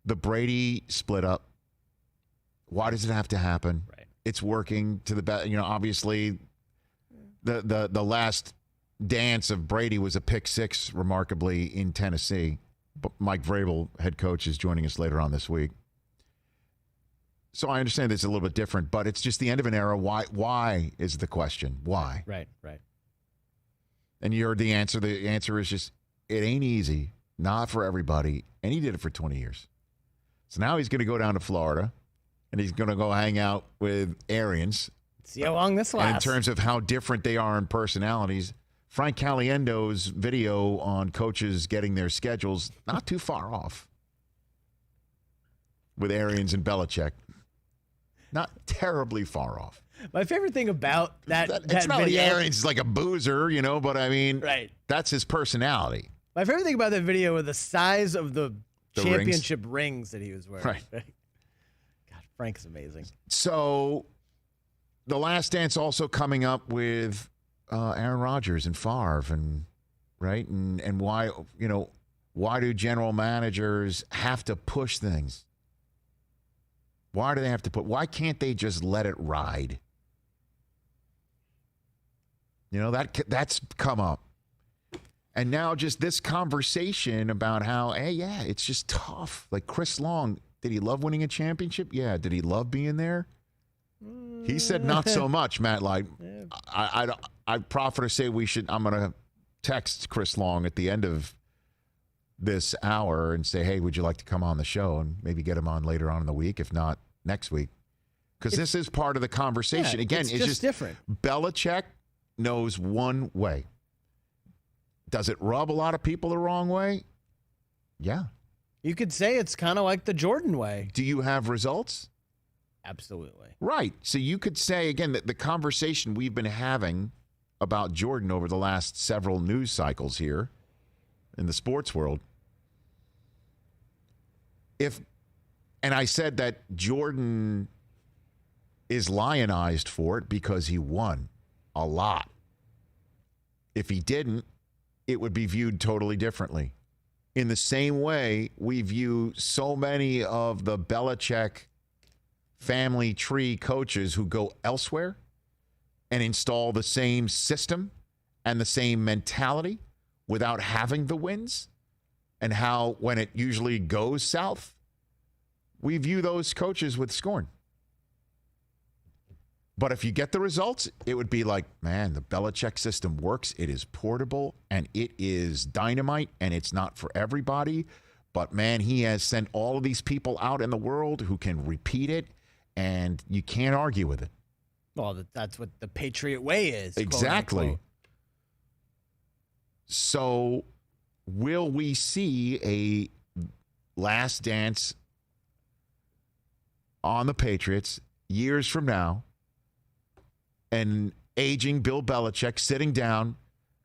the Brady split up. Why does it have to happen? Right. It's working to the best. Obviously, the last dance of Brady was a pick six, remarkably, in Tennessee. But Mike Vrabel, head coach, is joining us later on this week. So I understand it's a little bit different, but it's just the end of an era. Why is the question? Why? Right. And you heard the answer. The answer is just, it ain't easy. Not for everybody. And he did it for 20 years. So now he's going to go down to Florida. And he's going to go hang out with Arians. See how long this lasts. And in terms of how different they are in personalities, Frank Caliendo's video on coaches getting their schedules, not too far off. With Arians and Belichick. Not terribly far off. My favorite thing about that it's not video, like Arians is like a boozer, but I mean, right. That's his personality. My favorite thing about that video was the size of the championship rings that he was wearing. Right. Frank's amazing. So, the Last Dance also coming up with Aaron Rodgers and Favre, and why do general managers have to push things? Why do they have to why can't they just let it ride? That's come up. And now just this conversation about how, hey, yeah, it's just tough. Like Chris Long, did he love winning a championship? Yeah. Did he love being there? He said not so much, Matt Light. I proffer to say I'm going to text Chris Long at the end of this hour and say, hey, would you like to come on the show? And maybe get him on later on in the week, if not next week. Because this is part of the conversation. Yeah, Again, it's just different. Belichick knows one way. Does it rub a lot of people the wrong way? Yeah. You could say it's kind of like the Jordan way. Do you have results? Absolutely. Right. So you could say, again, that the conversation we've been having about Jordan over the last several news cycles here in the sports world, and I said that Jordan is lionized for it because he won a lot. If he didn't, it would be viewed totally differently. In the same way, we view so many of the Belichick family tree coaches who go elsewhere and install the same system and the same mentality without having the wins, and how when it usually goes south, we view those coaches with scorn. But if you get the results, it would be like, man, the Belichick system works. It is portable and it is dynamite and it's not for everybody. But, man, he has sent all of these people out in the world who can repeat it, and you can't argue with it. Well, that's what the Patriot Way is. Exactly. Quote unquote. So will we see a last dance on the Patriots years from now, and aging Bill Belichick sitting down,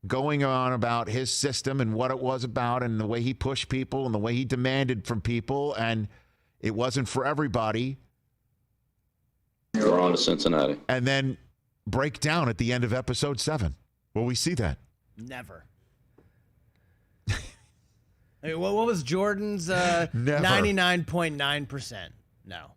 going on about his system and what it was about and the way he pushed people and the way he demanded from people, and it wasn't for everybody? You're on to Cincinnati. And then break down at the end of episode 7. Will we see that? Never. I mean, what was Jordan's Never. 99.9%? No.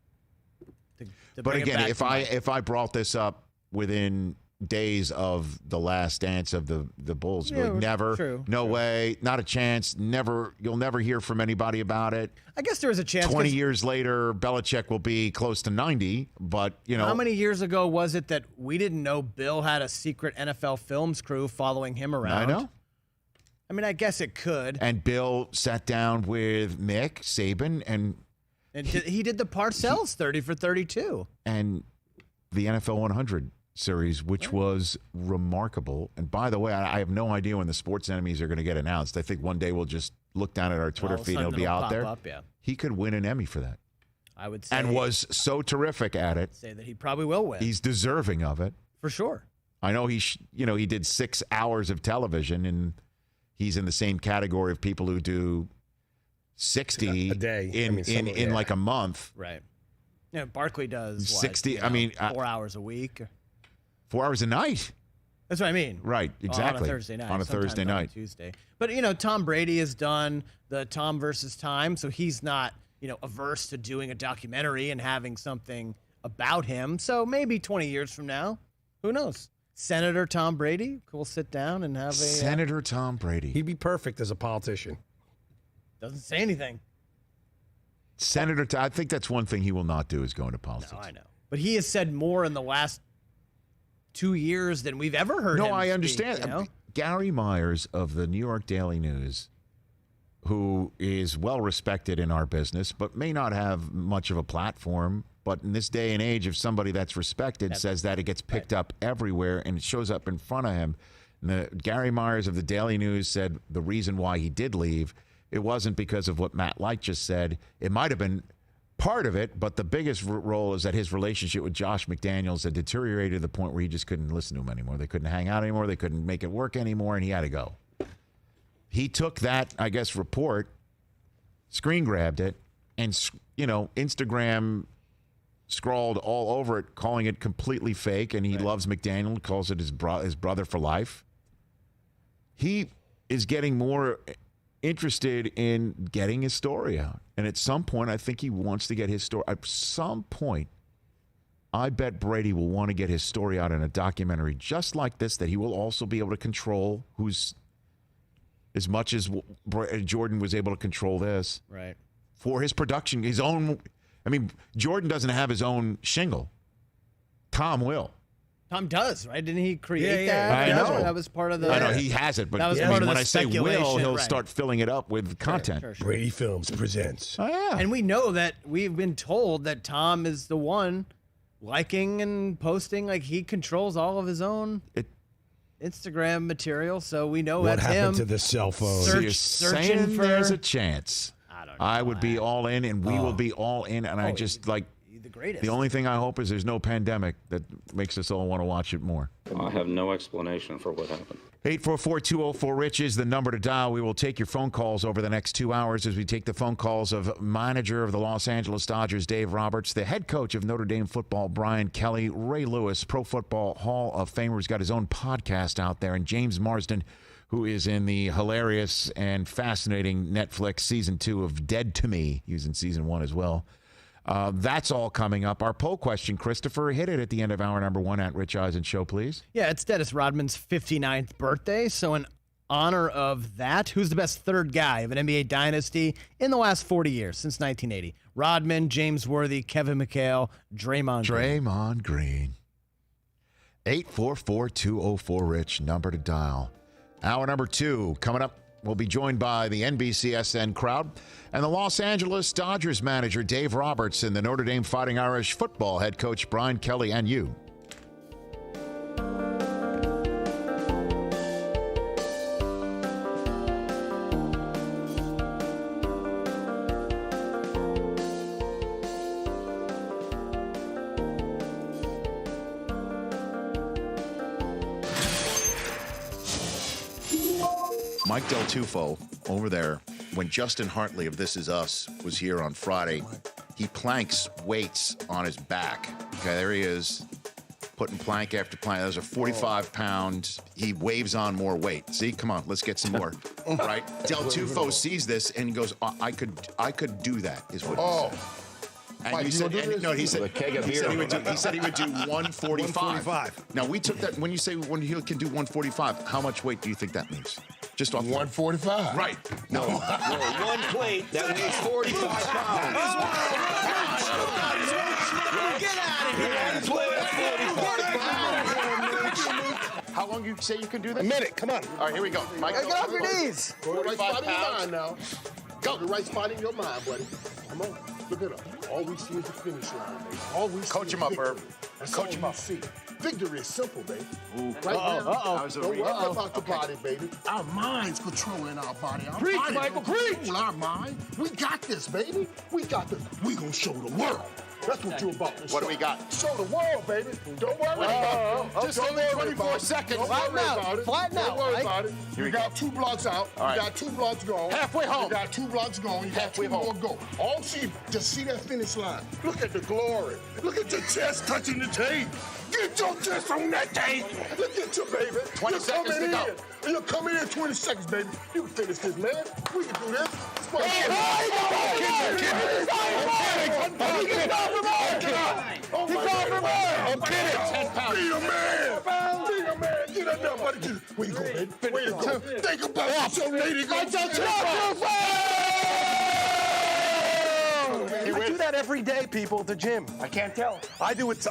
To But bring it again, back if to if I brought this up within days of the last dance of the Bulls, Yeah, like, never, true, no true. way, not a chance, never, you'll never hear from anybody about it. I guess there was a chance. 20 'cause years later, Belichick will be close to 90, but, you know. How many years ago was it that we didn't know Bill had a secret NFL Films crew following him around? I know. I mean, I guess it could. And Bill sat down with Mick Saban and He did the Parcells 30 for 32. the NFL 100 series, which was remarkable. And by the way, I have no idea when the sports enemies are going to get announced. I think one day we'll just look down at our Twitter All of a feed and sudden it'll be it'll out there. pop up, yeah. He could win an Emmy for that. I would say. And was so terrific at it. Say that he probably will win. He's deserving of it. For sure. I know he did 6 hours of television, and he's in the same category of people who do 60 a day in like a month. Right. Yeah, Barkley does 60. I mean, 4 hours a week. 4 hours a night. That's what I mean. Right, exactly. On a Thursday night. On a sometimes Thursday on night. a Tuesday. But, Tom Brady has done the Tom versus Time, so he's not, averse to doing a documentary and having something about him. So maybe 20 years from now, who knows? Senator Tom Brady, we'll sit down and have a... Senator Tom Brady. He'd be perfect as a politician. doesn't say anything. I think that's one thing he will not do is go into politics. No, I know. But he has said more in the last 2 years than we've ever heard him No, I speak, understand. Gary Myers of the New York Daily News, who is well respected in our business, but may not have much of a platform. But in this day and age, if somebody that's respected says that, it gets picked up everywhere and it shows up in front of him. And Gary Myers of the Daily News said the reason why he did leave, it wasn't because of what Matt Light just said. It might have been part of it, but the biggest role is that his relationship with Josh McDaniels had deteriorated to the point where he just couldn't listen to him anymore. They couldn't hang out anymore. They couldn't make it work anymore, and he had to go. He took that, I guess, report, screen grabbed it, and, Instagram scrawled all over it, calling it completely fake, and he loves McDaniel, calls it his brother for life. He is getting more interested in getting his story out. And at some point, I think he wants to get his story. At some point, I bet Brady will want to get his story out in a documentary just like this, that he will also be able to control, who's as much as Jordan was able to control this. Right. For his production, his own. I mean, Jordan doesn't have his own shingle. Tom will. Tom does, right? Didn't he create Yeah, that? I know. That was part of the... I know he has it, but That was I part mean, of when the I say will, speculation, he'll right. start filling it up with content. Sure. Brady Films presents. Oh, yeah. And we know that we've been told that Tom is the one liking and posting. Like, he controls all of his own Instagram material, so we know What that's happened him. to the cell phone? So you're searching saying for- there's a chance. I don't know. I would be all in, and we will be all in. And I just like the greatest. the only thing I hope is there's no pandemic that makes us all want to watch it more. I have no explanation for what happened. 844-204-RICH is the number to dial. We will take your phone calls over the next 2 hours as we take the phone calls of manager of the Los Angeles Dodgers, Dave Roberts, the head coach of Notre Dame football, Brian Kelly, Ray Lewis, Pro Football Hall of Famer, who's got his own podcast out there, and James Marsden, who is in the hilarious and fascinating Netflix season 2 of Dead to Me. He was in season 1 as well. That's all coming up. Our poll question, Christopher, hit it at the end of hour number 1 at Rich Eisen Show, please. Yeah, it's Dennis Rodman's 59th birthday. So in honor of that, who's the best third guy of an NBA dynasty in the last 40 years, since 1980? Rodman, James Worthy, Kevin McHale, Draymond Green. Draymond Green. 844-204-RICH, number to dial. Hour number 2 coming up We'll be joined by the NBCSN crowd and the Los Angeles Dodgers manager Dave Roberts and the Notre Dame Fighting Irish football head coach Brian Kelly and you. Mike Del Tufo over there, when Justin Hartley of This Is Us was here on Friday, he planks weights on his back. Okay, there he is, putting plank after plank. Those are 45 pounds. He waves on more weight. See, come on, let's get some more. Right? Del Tufo sees this and he goes, I could do that, is what he said. And Mike, he said, he said he would do 145. 145. Now we took that. When you say when he can do 145, how much weight do you think that means? Just off 145. Right. No. One plate that weighs 45 pounds. Get out of here. One plate, 45 pounds. How long you say you can do this? A minute. Come on. All right, here we go. Mike, Get off your knees. Go to the right spot in your 45 mind now. Go to the right spot in your mind, buddy. Come on. Look at him. All we see is the finish line, baby. All we see Coach is him up, victory. Herb. That's Coach all him we up. see. Victory is simple, baby. Right Uh-oh. now, Uh-oh. don't worry about the body, baby. Our mind's controlling our body. Our Preach, body Michael, don't preach. control our mind. We got this, baby. We got this. We gonna show the world. That's what you're about to show. What do we got? Show the world, baby. Don't worry about it. Just only 24 seconds. Don't Flatten worry out. about it. Flatten Don't out, worry right? about it. You got 2 blocks out. All right. You got 2 blocks gone. Halfway home. You got 2 blocks gone. You got Halfway 2 more home. go. All see, just see that finish line. Look at the glory. Look at your chest touching the tape. Get your chest on that tape. Look at your baby. 20 seconds to go. You're coming in 20 seconds, baby. You can finish this, man. We can do this. I'm kidding. 10 pounds. Be a man. Be a man. Get up there, buddy. Way to go, baby. Way to go. Think about what your lady goes to I do that every day, people, at the gym. I can't tell. I do it.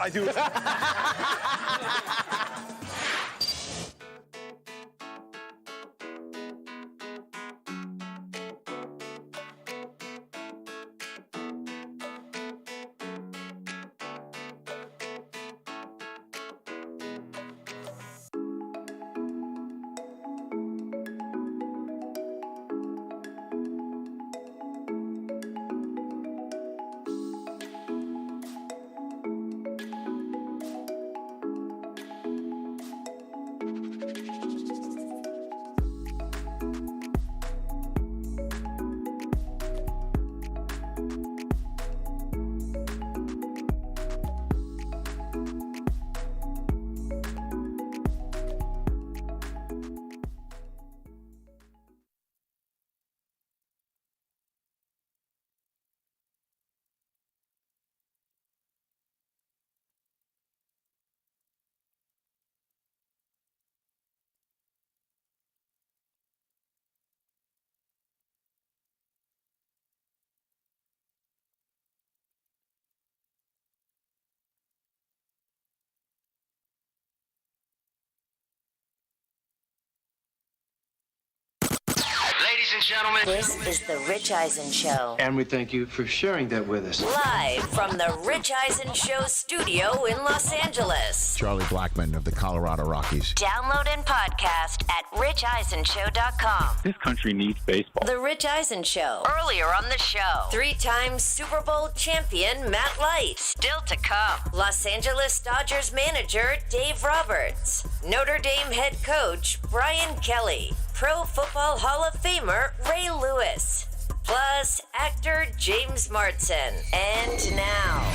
Ladies and gentlemen, This is the Rich Eisen Show. And we thank you for sharing that with us. Live from the Rich Eisen Show studio in Los Angeles. Charlie Blackmon of the Colorado Rockies. Download and podcast at richeisenshow.com. This country needs baseball. The Rich Eisen Show. Earlier on the show, 3-time Super Bowl champion Matt Light. Still to come, Los Angeles Dodgers manager Dave Roberts. Notre Dame head coach Brian Kelly. Pro Football Hall of Famer Ray Lewis. Plus actor James Marsden. And now,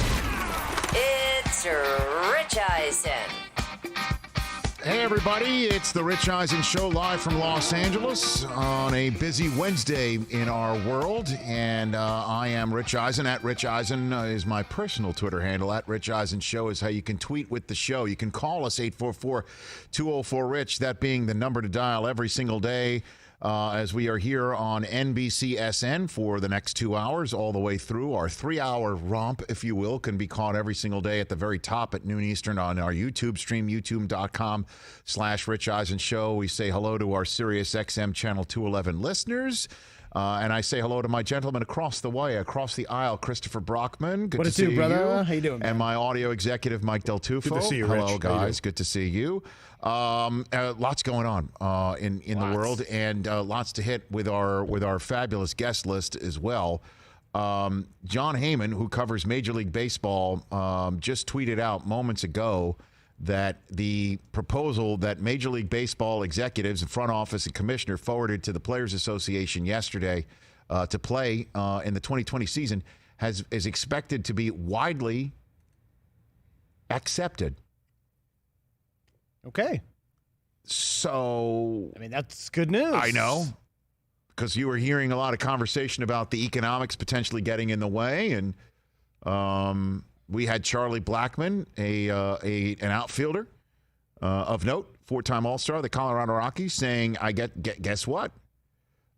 it's Rich Eisen. Hey, everybody. It's the Rich Eisen Show live from Los Angeles on a busy Wednesday in our world. And I am Rich Eisen. At Rich Eisen is my personal Twitter handle. At Rich Eisen Show is how you can tweet with the show. You can call us 844-204-RICH, that being the number to dial every single day. as we are here on NBCSN for the next 2 hours, all the way through. Our 3-hour romp, if you will, can be caught every single day at the very top at noon Eastern on our YouTube stream, youtube.com/Rich Eisen Show. We say hello to our Sirius XM Channel 211 listeners. And I say hello to my gentleman across the way, across the aisle, Christopher Brockman. Good to see you, brother. How you doing, man? And my audio executive, Mike Del Tufo. Good to see you, Rich. Hello, guys. Good to see you. Lots going on in the world, and lots to hit with our fabulous guest list as well. John Heyman, who covers Major League Baseball, just tweeted out moments ago that the proposal that Major League Baseball executives and front office and commissioner forwarded to the Players Association yesterday to play in the 2020 season is expected to be widely accepted. Okay. So, I mean, that's good news. I know, because you were hearing a lot of conversation about the economics potentially getting in the way, and we had Charlie Blackmon, an outfielder of note, 4-time All-Star, the Colorado Rockies, saying, guess what?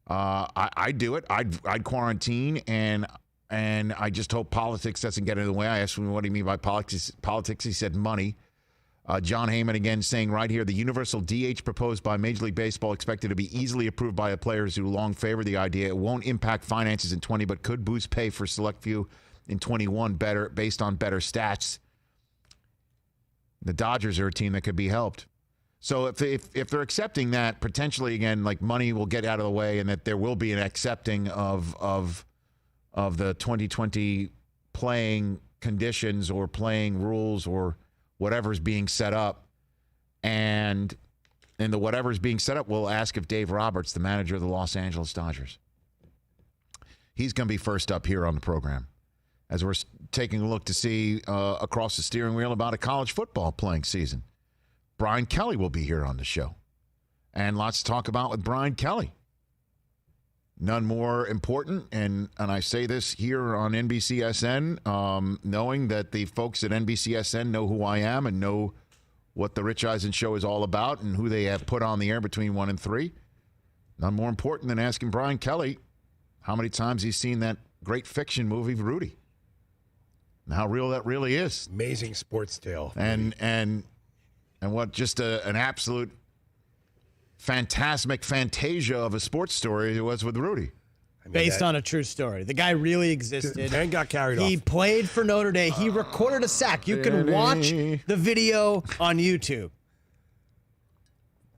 I'd do it. I'd quarantine, and I just hope politics doesn't get in the way. I asked him, what do you mean by politics? He said money. John Heyman again saying right here, the universal DH proposed by Major League Baseball expected to be easily approved by the players who long favor the idea. It won't impact finances in 20, but could boost pay for select few in 21 based on better stats. The Dodgers are a team that could be helped. So if they're accepting that, potentially, again, like money will get out of the way and that there will be an accepting of the 2020 playing conditions or playing rules or whatever's being set up. And the whatever's being set up, we'll ask if Dave Roberts, the manager of the Los Angeles Dodgers, he's going to be first up here on the program as we're taking a look to see across the steering wheel about a college football playing season. Brian Kelly will be here on the show. And lots to talk about with Brian Kelly. None more important, and I say this here on NBCSN, knowing that the folks at NBCSN know who I am and know what the Rich Eisen Show is all about and who they have put on the air between 1 and 3. None more important than asking Brian Kelly how many times he's seen that great fiction movie, Rudy. And how real that really is. Amazing sports tale. And what just an absolute phantasmic fantasia of a sports story it was with Rudy. Based on a true story. The guy really existed. And got carried off. He played for Notre Dame. He recorded a sack. You can watch the video on YouTube.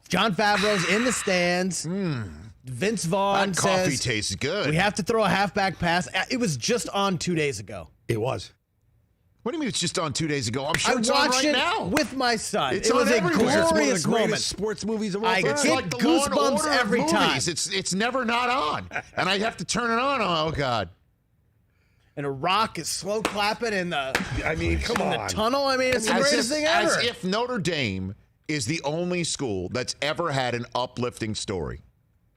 John Favreau's in the stands. Vince Vaughn that coffee says, tastes good. we have to throw a halfback pass. It was just on 2 days ago. It was. What do you mean it's just on 2 days ago? I'm sure I it's on watched right it now. with my son. It's it was on a everywhere. glorious It's one of the moment. greatest sports movies of all I time. It's get like the Law and goosebumps Order of every movies. time. It's never not on, and I have to turn it on. Oh God! And a rock is slow clapping in the. I mean, come on. The tunnel. I mean, it's the greatest thing ever. As if Notre Dame is the only school that's ever had an uplifting story,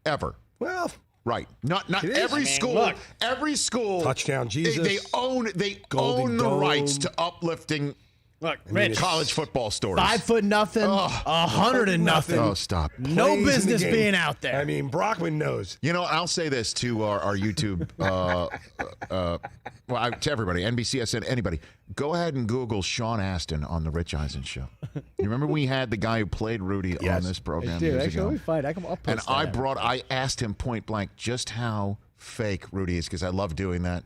ever. Well, right? Not it is. every school. Look. Every school. Touchdown Jesus. They own Golden the Dome. rights to uplifting. Look, Rich, College football stories. 5'0", 100 and nothing. Oh, stop. No Plays in the business game. being out there. I mean, Brockman knows. You know, I'll say this to our YouTube, to everybody, NBCSN, anybody. Go ahead and Google Sean Astin on the Rich Eisen Show. You remember we had the guy who played Rudy on this program years ago? And I asked him point blank just how fake Rudy is, because I love doing that.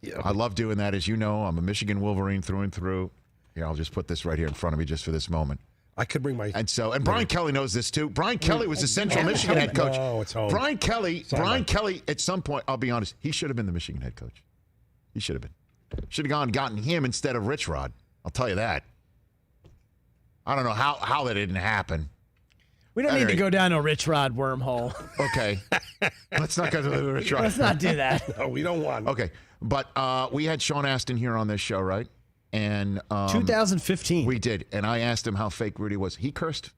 Yeah. I love doing that. As you know, I'm a Michigan Wolverine through and through. Here, I'll just put this right here in front of me just for this moment. I could bring my... And Brian Kelly knows this too. Brian Kelly was the Central Michigan head coach. No, it's home. Brian Kelly, at some point, I'll be honest, he should have been the Michigan head coach. He should have been. Should have gone and gotten him instead of Rich Rod. I'll tell you that. I don't know how that didn't happen. We don't need to go down a Rich Rod wormhole. Okay. Let's not go to the Rich Rod. Let's not do that. No, we don't want. Okay. But we had Sean Astin here on this show, right? And 2015. We did. And I asked him how fake Rudy was. He cursed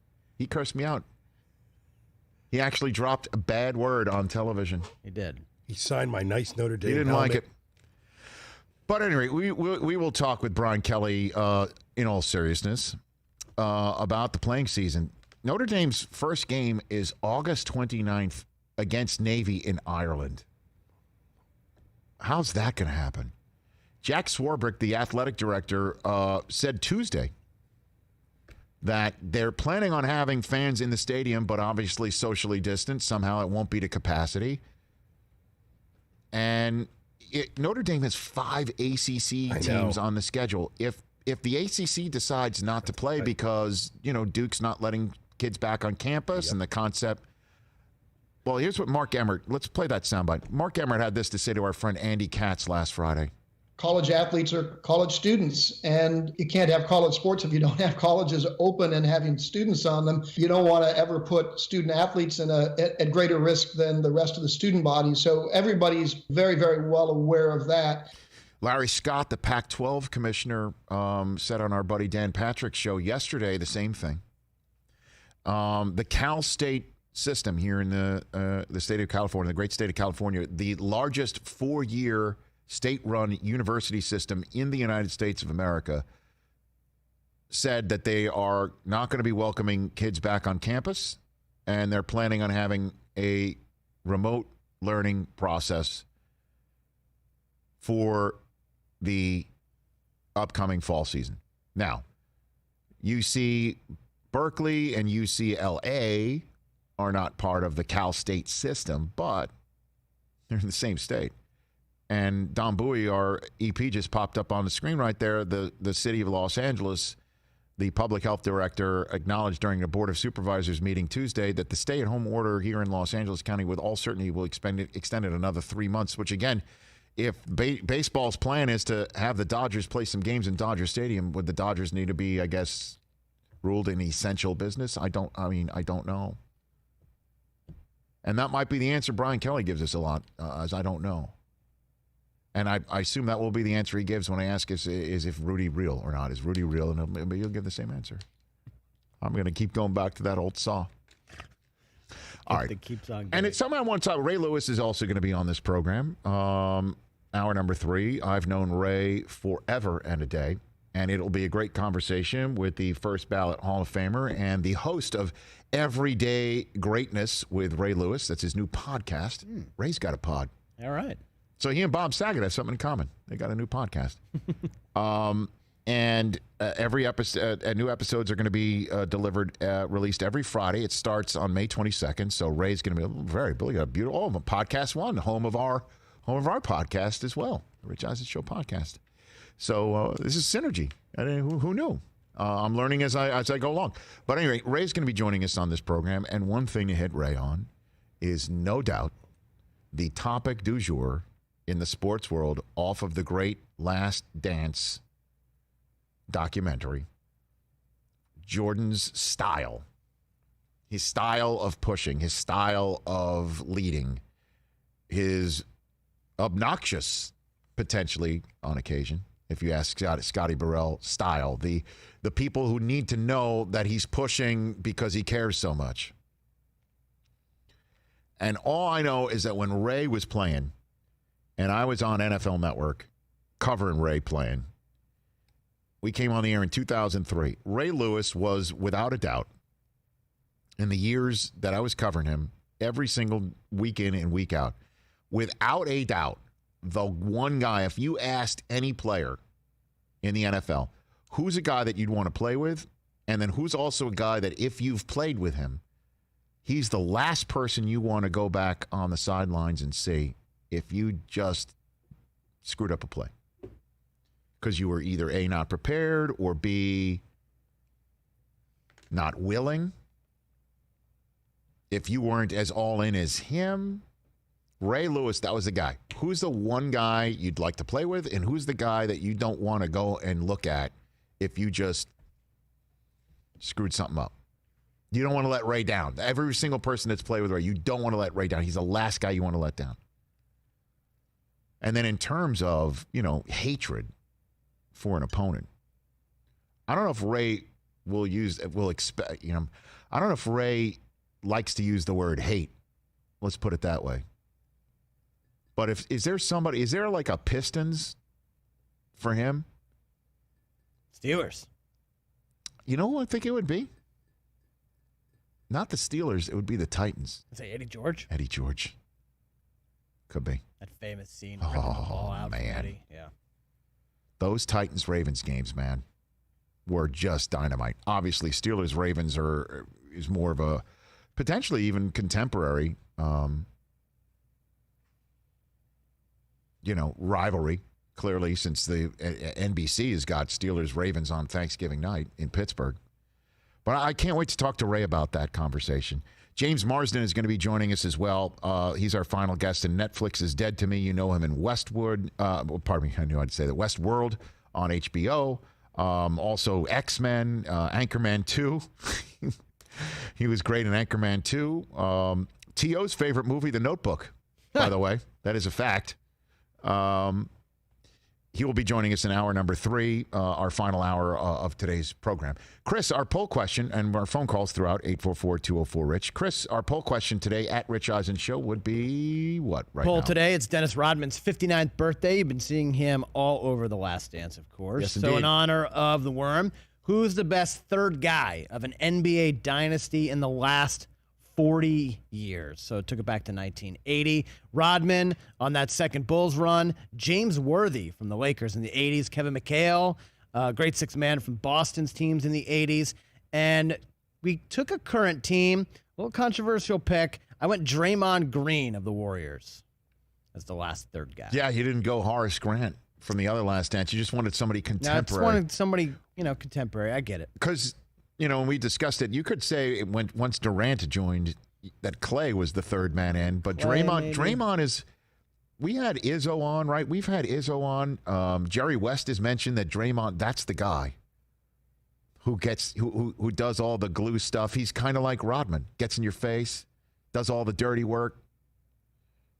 me out. He actually dropped a bad word on television. He did. He signed my nice Notre Dame He didn't helmet. like it. But anyway, we will talk with Brian Kelly in all seriousness about the playing season. Notre Dame's first game is August 29th against Navy in Ireland. How's that going to happen? Jack Swarbrick, the athletic director, said Tuesday that they're planning on having fans in the stadium, but obviously socially distanced. Somehow it won't be to capacity. And Notre Dame has 5 ACC teams on the schedule. If the ACC decides not to play because, Duke's not letting kids back on campus and the concept. Well, here's what Mark Emmert, let's play that soundbite. Mark Emmert had this to say to our friend Andy Katz last Friday. College athletes are college students, and you can't have college sports if you don't have colleges open and having students on them. You don't want to ever put student athletes at greater risk than the rest of the student body. So everybody's very, very well aware of that. Larry Scott, the Pac-12 commissioner, said on our buddy Dan Patrick's show yesterday the same thing. The Cal State system here in the state of California, the great state of California, the largest 4-year state-run university system in the United States of America, said that they are not going to be welcoming kids back on campus, and they're planning on having a remote learning process for the upcoming fall season. Now, UC Berkeley and UCLA are not part of the Cal State system, but they're in the same state. And Don Bowie, our EP, just popped up on the screen right there. The city of Los Angeles, the public health director, acknowledged during the Board of Supervisors meeting Tuesday that the stay-at-home order here in Los Angeles County with all certainty will extend it another 3 months, which, again, if baseball's plan is to have the Dodgers play some games in Dodger Stadium, would the Dodgers need to be, I guess, ruled an essential business? I don't know. And that might be the answer Brian Kelly gives us a lot, as I don't know. And I assume that will be the answer he gives when I ask is if Rudy real or not. Is Rudy real? And he'll give the same answer. I'm going to keep going back to that old saw. All right. And it's something I want to talk. Ray Lewis is also going to be on this program. Hour number 3. I've known Ray forever and a day. And it'll be a great conversation with the first ballot Hall of Famer and the host of Everyday Greatness with Ray Lewis. That's his new podcast. Ray's got a pod. All right. So he and Bob Saget have something in common. They got a new podcast. Every episode, new episodes are going to be released every Friday. It starts on May 22nd. So Ray's going to be very beautiful. Oh, Podcast One, home of our podcast as well, the Rich Eisen Show podcast. So this is synergy. Who knew? I'm learning as I go along. But anyway, Ray's going to be joining us on this program. And one thing to hit Ray on is no doubt the topic du jour in the sports world off of the great Last Dance documentary, Jordan's style. His style of pushing, his style of leading, his obnoxious, potentially on occasion, if you ask Scotty Burrell, style. The people who need to know that he's pushing because he cares so much. And all I know is that when Ray was playing, and I was on NFL Network covering Ray playing, we came on the air in 2003. Ray Lewis was, without a doubt, in the years that I was covering him, every single week in and week out, without a doubt, the one guy, if you asked any player in the NFL, who's a guy that you'd want to play with, and then who's also a guy that if you've played with him, he's the last person you want to go back on the sidelines and see if you just screwed up a play. Because you were either A, not prepared, or B, not willing. If you weren't as all in as him, Ray Lewis, that was the guy. Who's the one guy you'd like to play with, and who's the guy that you don't want to go and look at if you just screwed something up? You don't want to let Ray down. Every single person that's played with Ray, you don't want to let Ray down. He's the last guy you want to let down. And then in terms of, hatred for an opponent, I don't know if Ray I don't know if Ray likes to use the word hate. Let's put it that way. But is there like a Pistons for him? Steelers. You know who I think it would be? Not the Steelers. It would be the Titans. I'd say Eddie George. Eddie George. Could be. That famous scene. Ripping the ball out from man. Eddie. Yeah. Those Titans-Ravens games, man, were just dynamite. Obviously, Steelers-Ravens is more of a potentially even contemporary, rivalry. Clearly, since the NBC has got Steelers-Ravens on Thanksgiving night in Pittsburgh. But I can't wait to talk to Ray about that conversation. James Marsden is going to be joining us as well. He's our final guest in Netflix is Dead to Me. You know him in Westworld on HBO. Also X-Men, Anchorman 2. He was great in Anchorman 2. T.O.'s favorite movie, The Notebook, by the way. That is a fact. He will be joining us in hour number 3, our final hour of today's program. Chris, our poll question, and our phone calls throughout, 844-204-RICH. Chris, our poll question today at Rich Eisen Show would be what right poll now? Today, it's Dennis Rodman's 59th birthday. You've been seeing him all over The Last Dance, of course. Yes, so indeed. in honor of the Worm, who's the best third guy of an NBA dynasty in the last 40 years? So it took it back to 1980. Rodman on that second Bulls run. James Worthy from the Lakers in the 80s. Kevin McHale, great sixth man from Boston's teams in the 80s. And we took a current team, a little controversial pick. I went Draymond Green of the Warriors as the last third guy. Yeah, you didn't go Horace Grant from the other Last Dance. You just wanted somebody No, I contemporary. just wanted somebody, contemporary. I get it. Because, when we discussed it, you could say once Durant joined that Clay was the third man in, but Clay, Draymond is. We had Izzo on, right? We've had Izzo on. Jerry West has mentioned that Draymond, that's the guy who does all the glue stuff. He's kind of like Rodman, gets in your face, does all the dirty work,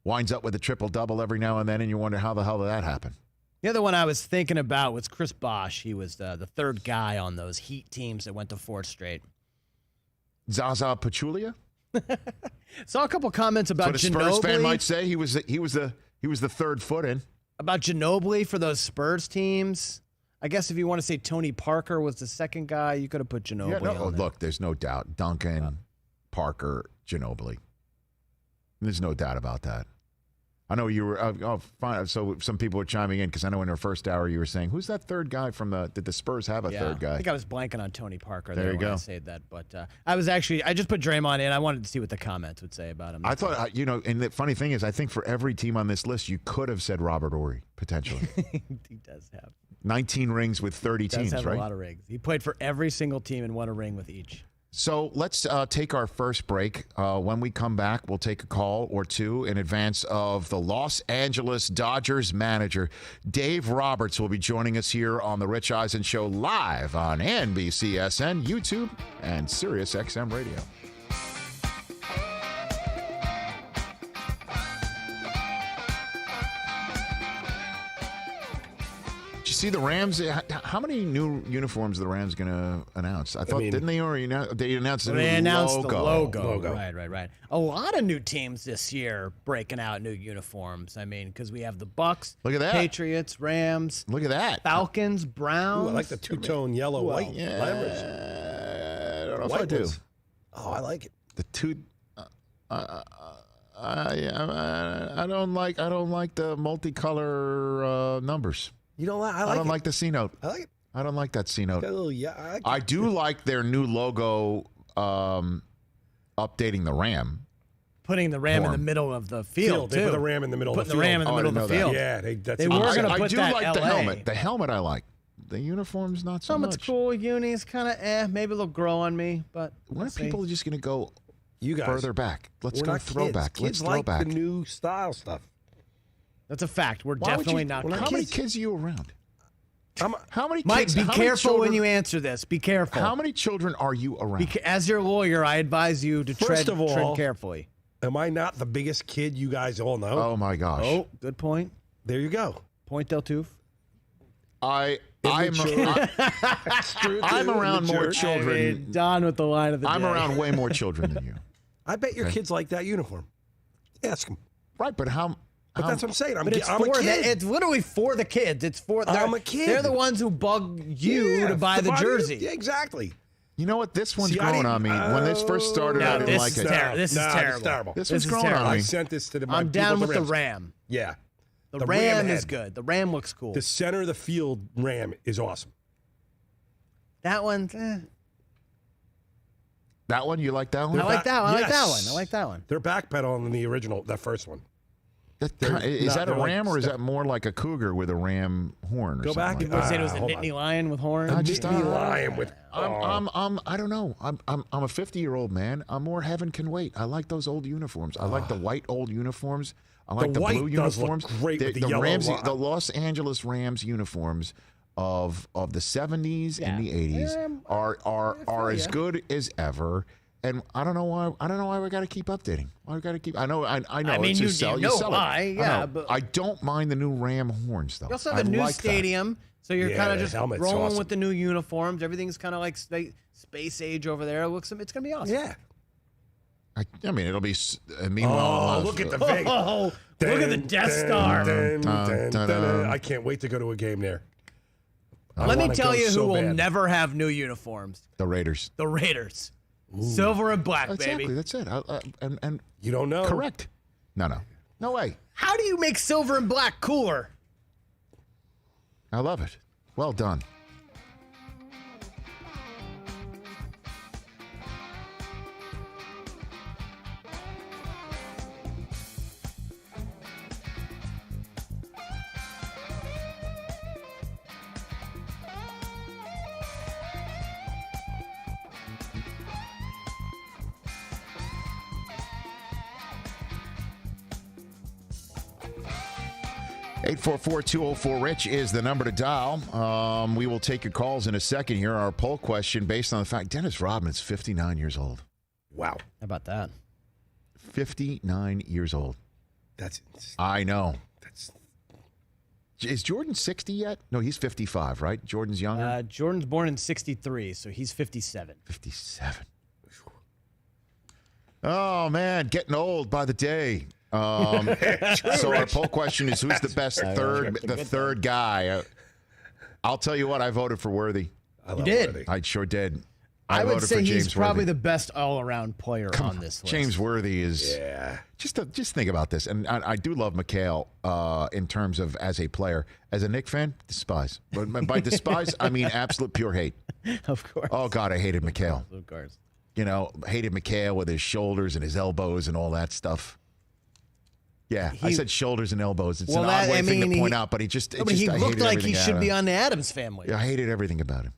winds up with a triple-double every now and then, and you wonder how the hell did that happen? The other one I was thinking about was Chris Bosh. He was the third guy on those Heat teams that went to 4th straight. Zaza Pachulia? Saw a couple comments about That's what a Spurs fan might say. He was the third foot in. About Ginobili for those Spurs teams. I guess if you want to say Tony Parker was the second guy, you could have put Ginobili on there. Look, there's no doubt. Duncan, Parker, Ginobili. There's no doubt about that. I know you were fine. So some people were chiming in because I know in our first hour you were saying, "Who's that third guy from the? Did the Spurs have a third guy?" I think I was blanking on Tony Parker. There you when go. I said that, but I just put Draymond in. I wanted to see what the comments would say about him. I thought, and the funny thing is, I think for every team on this list, you could have said Robert Horry potentially. He does have 19 rings with 30 teams, have right? a lot of rings. He played for every single team and won a ring with each. So let's take our first break. When we come back, we'll take a call or two in advance of the Los Angeles Dodgers manager. Dave Roberts will be joining us here on The Rich Eisen Show live on NBCSN, YouTube, and Sirius XM Radio. See the Rams. How many new uniforms are the Rams going to announce? Didn't they already announce? They announced the logo. Right. A lot of new teams this year breaking out new uniforms. Because we have the Bucks, look at that, Patriots, Rams. Look at that, Falcons, Browns. Ooh, I like the two-tone yellow white. Yeah, I don't know if I do. Oh, I like it. The two. I don't like the multicolor numbers. You don't like? I don't like the C note. I like it. I don't like that C note. Oh yeah, I do like their new logo, updating the Ram. Putting the Ram in the middle of the field, too. They put the Ram in the middle of the field. Putting the Ram in the middle of the field. Yeah, they were going to put that I do like LA. the helmet. The helmet I like. The uniform's not so Helmet's much. cool. Uni's kind of Maybe they'll grow on me, but when are people just going to go guys, further back? Let's go throwback. Kids Let's throw back. the new style stuff. That's a fact. We're definitely not. How many kids are you around? How many Mike, kids? be careful when you answer this. Be careful. How many children are you around? As your lawyer, I advise you to tread carefully. Am I not the biggest kid you guys all know? Oh my gosh. Oh, good point. There you go. Point del Tuf. I'm around more children. Don with the line of the day. I'm around way more children than you. I bet your kids like that uniform. Ask them. Right, but how? But that's what I'm saying. I'm a kid. It's literally for the kids. It's for. I'm a kid. They're the ones who bug you to buy the jersey. Yeah, exactly. You know what? This one's growing on me. When this first started, I didn't like it. This is terrible. It's terrible. This one's growing on me. I sent this to I'm down with the Ram. Yeah. The Ram is good. The Ram looks cool. The center of the field Ram is awesome. That one, That one? You like that one? I like that one. Yes. I like that one. They're backpedaling on the original, that first one. Is that a ram like or is that more like a cougar with a ram horn? Or Go back. something And like Say it was a Nittany lion with horns. A Nittany lion with. I don't know. I'm a 50-year-old man. I'm more heaven can wait. I like those old uniforms. I like the white old uniforms. I like the blue uniforms. Great with the yellow line. The Los Angeles Rams uniforms of the 70s and the 80s are as good as ever. And I don't know why we got to keep updating. Why we got to keep? I know. I mean, you sell why? it. Yeah, but I don't mind the new Ram horns though. You also have a new stadium, so you're kind of just rolling awesome. with the new uniforms. Everything's kind of like space age over there. It's going to be awesome. Yeah. I mean, it'll be. Meanwhile, look at the Vegas. Look at the Death Star. I can't wait to go to a game there. Let me tell you who will never have new uniforms. The Raiders. The Raiders. Ooh. Silver and black, exactly, baby. That's it. And you don't know. Correct. No way. How do you make silver and black cooler? I love it. Well done. Eight 844-204-RICH is the number to dial. We will take your calls in a second here. Our poll question based on the fact Dennis Rodman's 59 years old. Wow. How about that? 59 years old. I know. Is Jordan 60 yet? No, he's 55, right? Jordan's younger? Jordan's born in 63, so he's 57. 57. Oh, man, getting old by the day. So our poll question is, who's the best third guy? I'll tell you what, I voted for Worthy. You did? Worthy. I sure did. I would voted say for James he's probably Worthy. the best all-around player on this list. James Worthy is. Yeah. Just think about this, and I do love McHale in terms of as a player. As a Knicks fan, despise. But by despise, I mean absolute pure hate. Of course. Oh God, I hated McHale. Of course. You know, hated McHale with his shoulders and his elbows and all that stuff. Yeah, I said shoulders and elbows. It's an odd thing to point out, but he looked like he should be on the Addams Family. Yeah, I hated everything about him.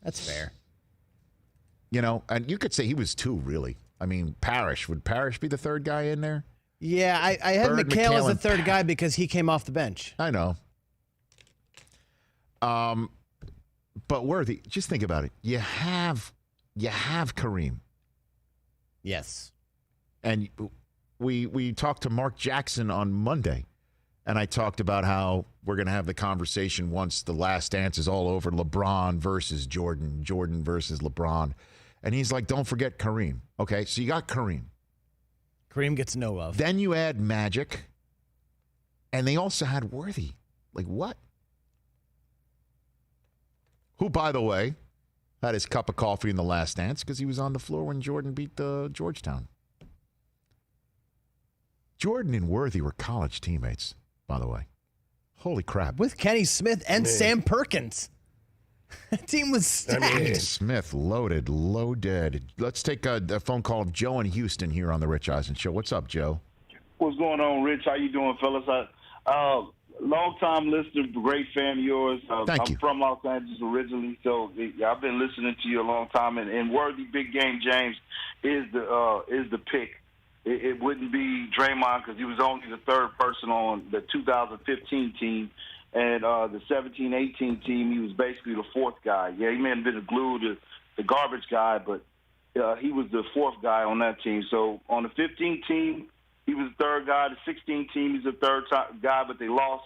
That's fair. You know, and you could say he was two, really. I mean, Parrish. Would Parrish be the third guy in there? Yeah, I had McHale as the third guy because he came off the bench. I know. But Worthy, just think about it. You have Kareem. Yes. And we talked to Mark Jackson on Monday, and I talked about how we're going to have the conversation once the last dance is all over, LeBron versus Jordan, Jordan versus LeBron. And he's like, don't forget Kareem. Okay, so you got Kareem. Kareem gets no love. Then you add Magic, and they also had Worthy. Like, what? Who, by the way, had his cup of coffee in the last dance because he was on the floor when Jordan beat Georgetown. Jordan and Worthy were college teammates, by the way. Holy crap. With Kenny Smith and Sam Perkins. That team was stacked. Smith, loaded. Let's take a phone call of Joe in Houston here on the Rich Eisen Show. What's up, Joe? What's going on, Rich? How you doing, fellas? Long-time listener, great fan of yours. Thank you. I'm from Los Angeles originally, so I've been listening to you a long time. And Worthy, big game, James, is the pick. It wouldn't be Draymond because he was only the third person on the 2015 team. And the 17-18 team, he was basically the fourth guy. Yeah, he may have been the glue, the garbage guy, but he was the fourth guy on that team. So on the 15 team, he was the third guy. The 16 team, he's the third guy, but they lost.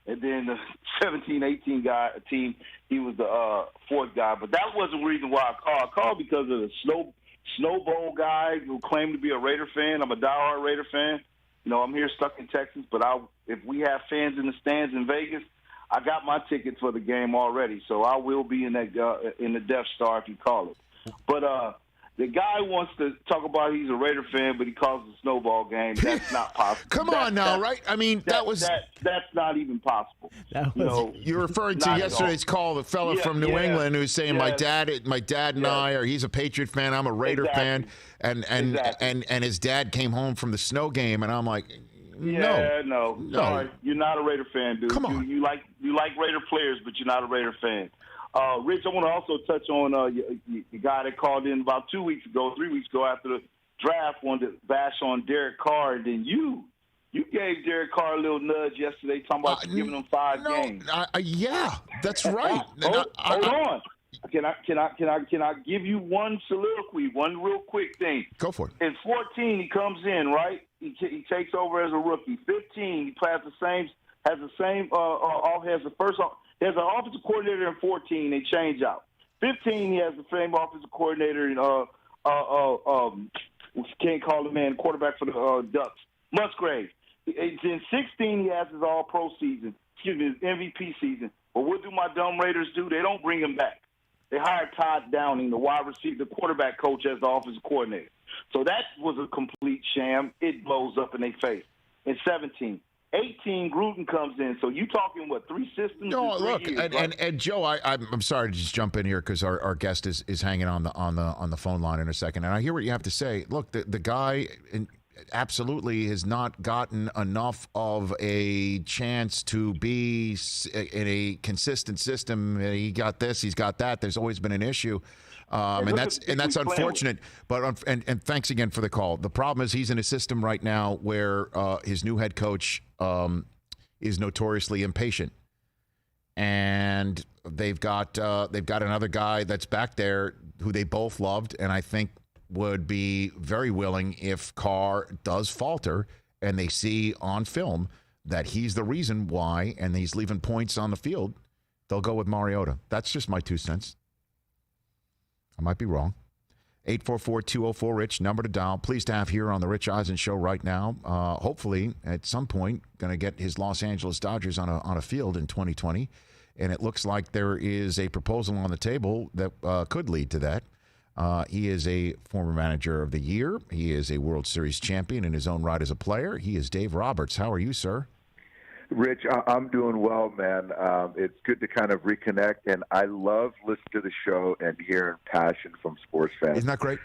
And then the 17-18 team, he was the fourth guy. But that wasn't the reason why I called. I called because of the Snowball guy who claimed to be a Raider fan. I'm a diehard Raider fan. You know, I'm here stuck in Texas, but if we have fans in the stands in Vegas, I got my tickets for the game already, so I will be in that in the Death Star if you call it. But the guy wants to talk about he's a Raider fan, but he calls it a snowball game. That's not possible. Come on now, right? I mean, that's not even possible. You're referring to yesterday's call, the fellow from New England who's saying my dad and I, or he's a Patriot fan, I'm a Raider fan, and his dad came home from the snow game, and I'm like, no. Sorry, you're not a Raider fan, dude. Come on. You like Raider players, but you're not a Raider fan. Rich, I want to also touch on the guy that called in about 3 weeks ago after the draft, wanted to bash on Derek Carr, and then you gave Derek Carr a little nudge yesterday, talking about giving him 5 games. Yeah, that's right. Hold on. Can I give you one soliloquy, one real quick thing? Go for it. In 14, he comes in, right? He takes over as a rookie. 15, he has an offensive coordinator in 14. They change out. 15, he has the same offensive coordinator in can't call the man quarterback for the Ducks, Musgrave. In 16, he has his All-Pro season. His MVP season. But what do my dumb Raiders do? They don't bring him back. They hired Todd Downing, the wide receiver, the quarterback coach, as the offensive coordinator. So that was a complete sham. It blows up in their face. In 17. 18, Gruden comes in. So you talking, 3 systems? No, in 3 look, years, right? and Joe, I'm sorry to just jump in here because our guest is hanging on the phone line in a second, and I hear what you have to say. Look, the guy absolutely has not gotten enough of a chance to be in a consistent system. He got this, he's got that. There's always been an issue. And that's unfortunate. But and thanks again for the call. The problem is he's in a system right now where his new head coach is notoriously impatient, and they've got another guy that's back there who they both loved, and I think would be very willing if Carr does falter and they see on film that he's the reason why, and he's leaving points on the field, they'll go with Mariota. That's just my 2 cents. I might be wrong. 844-204-RICH, number to dial. Pleased to have here on the Rich Eisen Show right now. Hopefully, at some point, going to get his Los Angeles Dodgers on a field in 2020. And it looks like there is a proposal on the table that could lead to that. He is a former manager of the year. He is a World Series champion in his own right as a player. He is Dave Roberts. How are you, sir? Rich, I'm doing well, man. It's good to kind of reconnect, and I love listening to the show and hearing passion from sports fans. Isn't that great?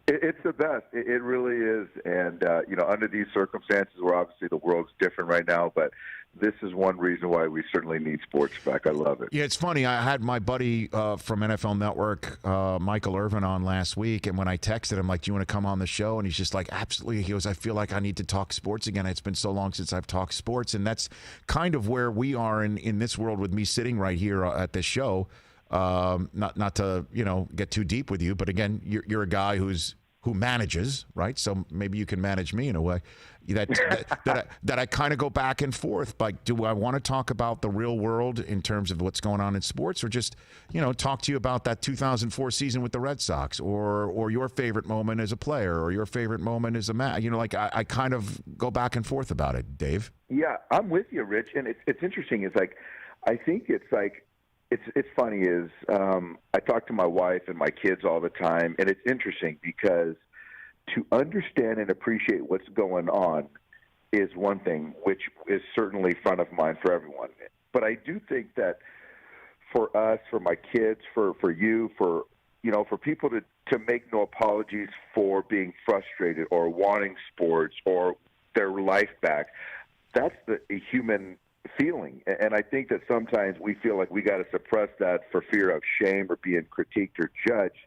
It's the best. It really is. And, under these circumstances where obviously the world's different right now, but this is one reason why we certainly need sports back. I love it. Yeah, it's funny. I had my buddy from NFL Network, Michael Irvin, on last week, and when I texted him, like, do you want to come on the show? And he's just like, absolutely. He goes, I feel like I need to talk sports again. It's been so long since I've talked sports, and that's kind of where we are in this world with me sitting right here at this show. Not to, get too deep with you, but again, you're a guy who manages, right? So maybe you can manage me in a way that I kind of go back and forth. Like, do I want to talk about the real world in terms of what's going on in sports, or just, talk to you about that 2004 season with the Red Sox, or your favorite moment as a player, or your favorite moment as a man? I kind of go back and forth about it, Dave. Yeah, I'm with you, Rich. And it's interesting. It's like, I think it's like, it's funny is I talk to my wife and my kids all the time, and it's interesting because to understand and appreciate what's going on is one thing, which is certainly front of mind for everyone. But I do think that for us, for my kids, for you, for people to make no apologies for being frustrated or wanting sports or their life back, that's a human feeling. And I think that sometimes we feel like we got to suppress that for fear of shame or being critiqued or judged,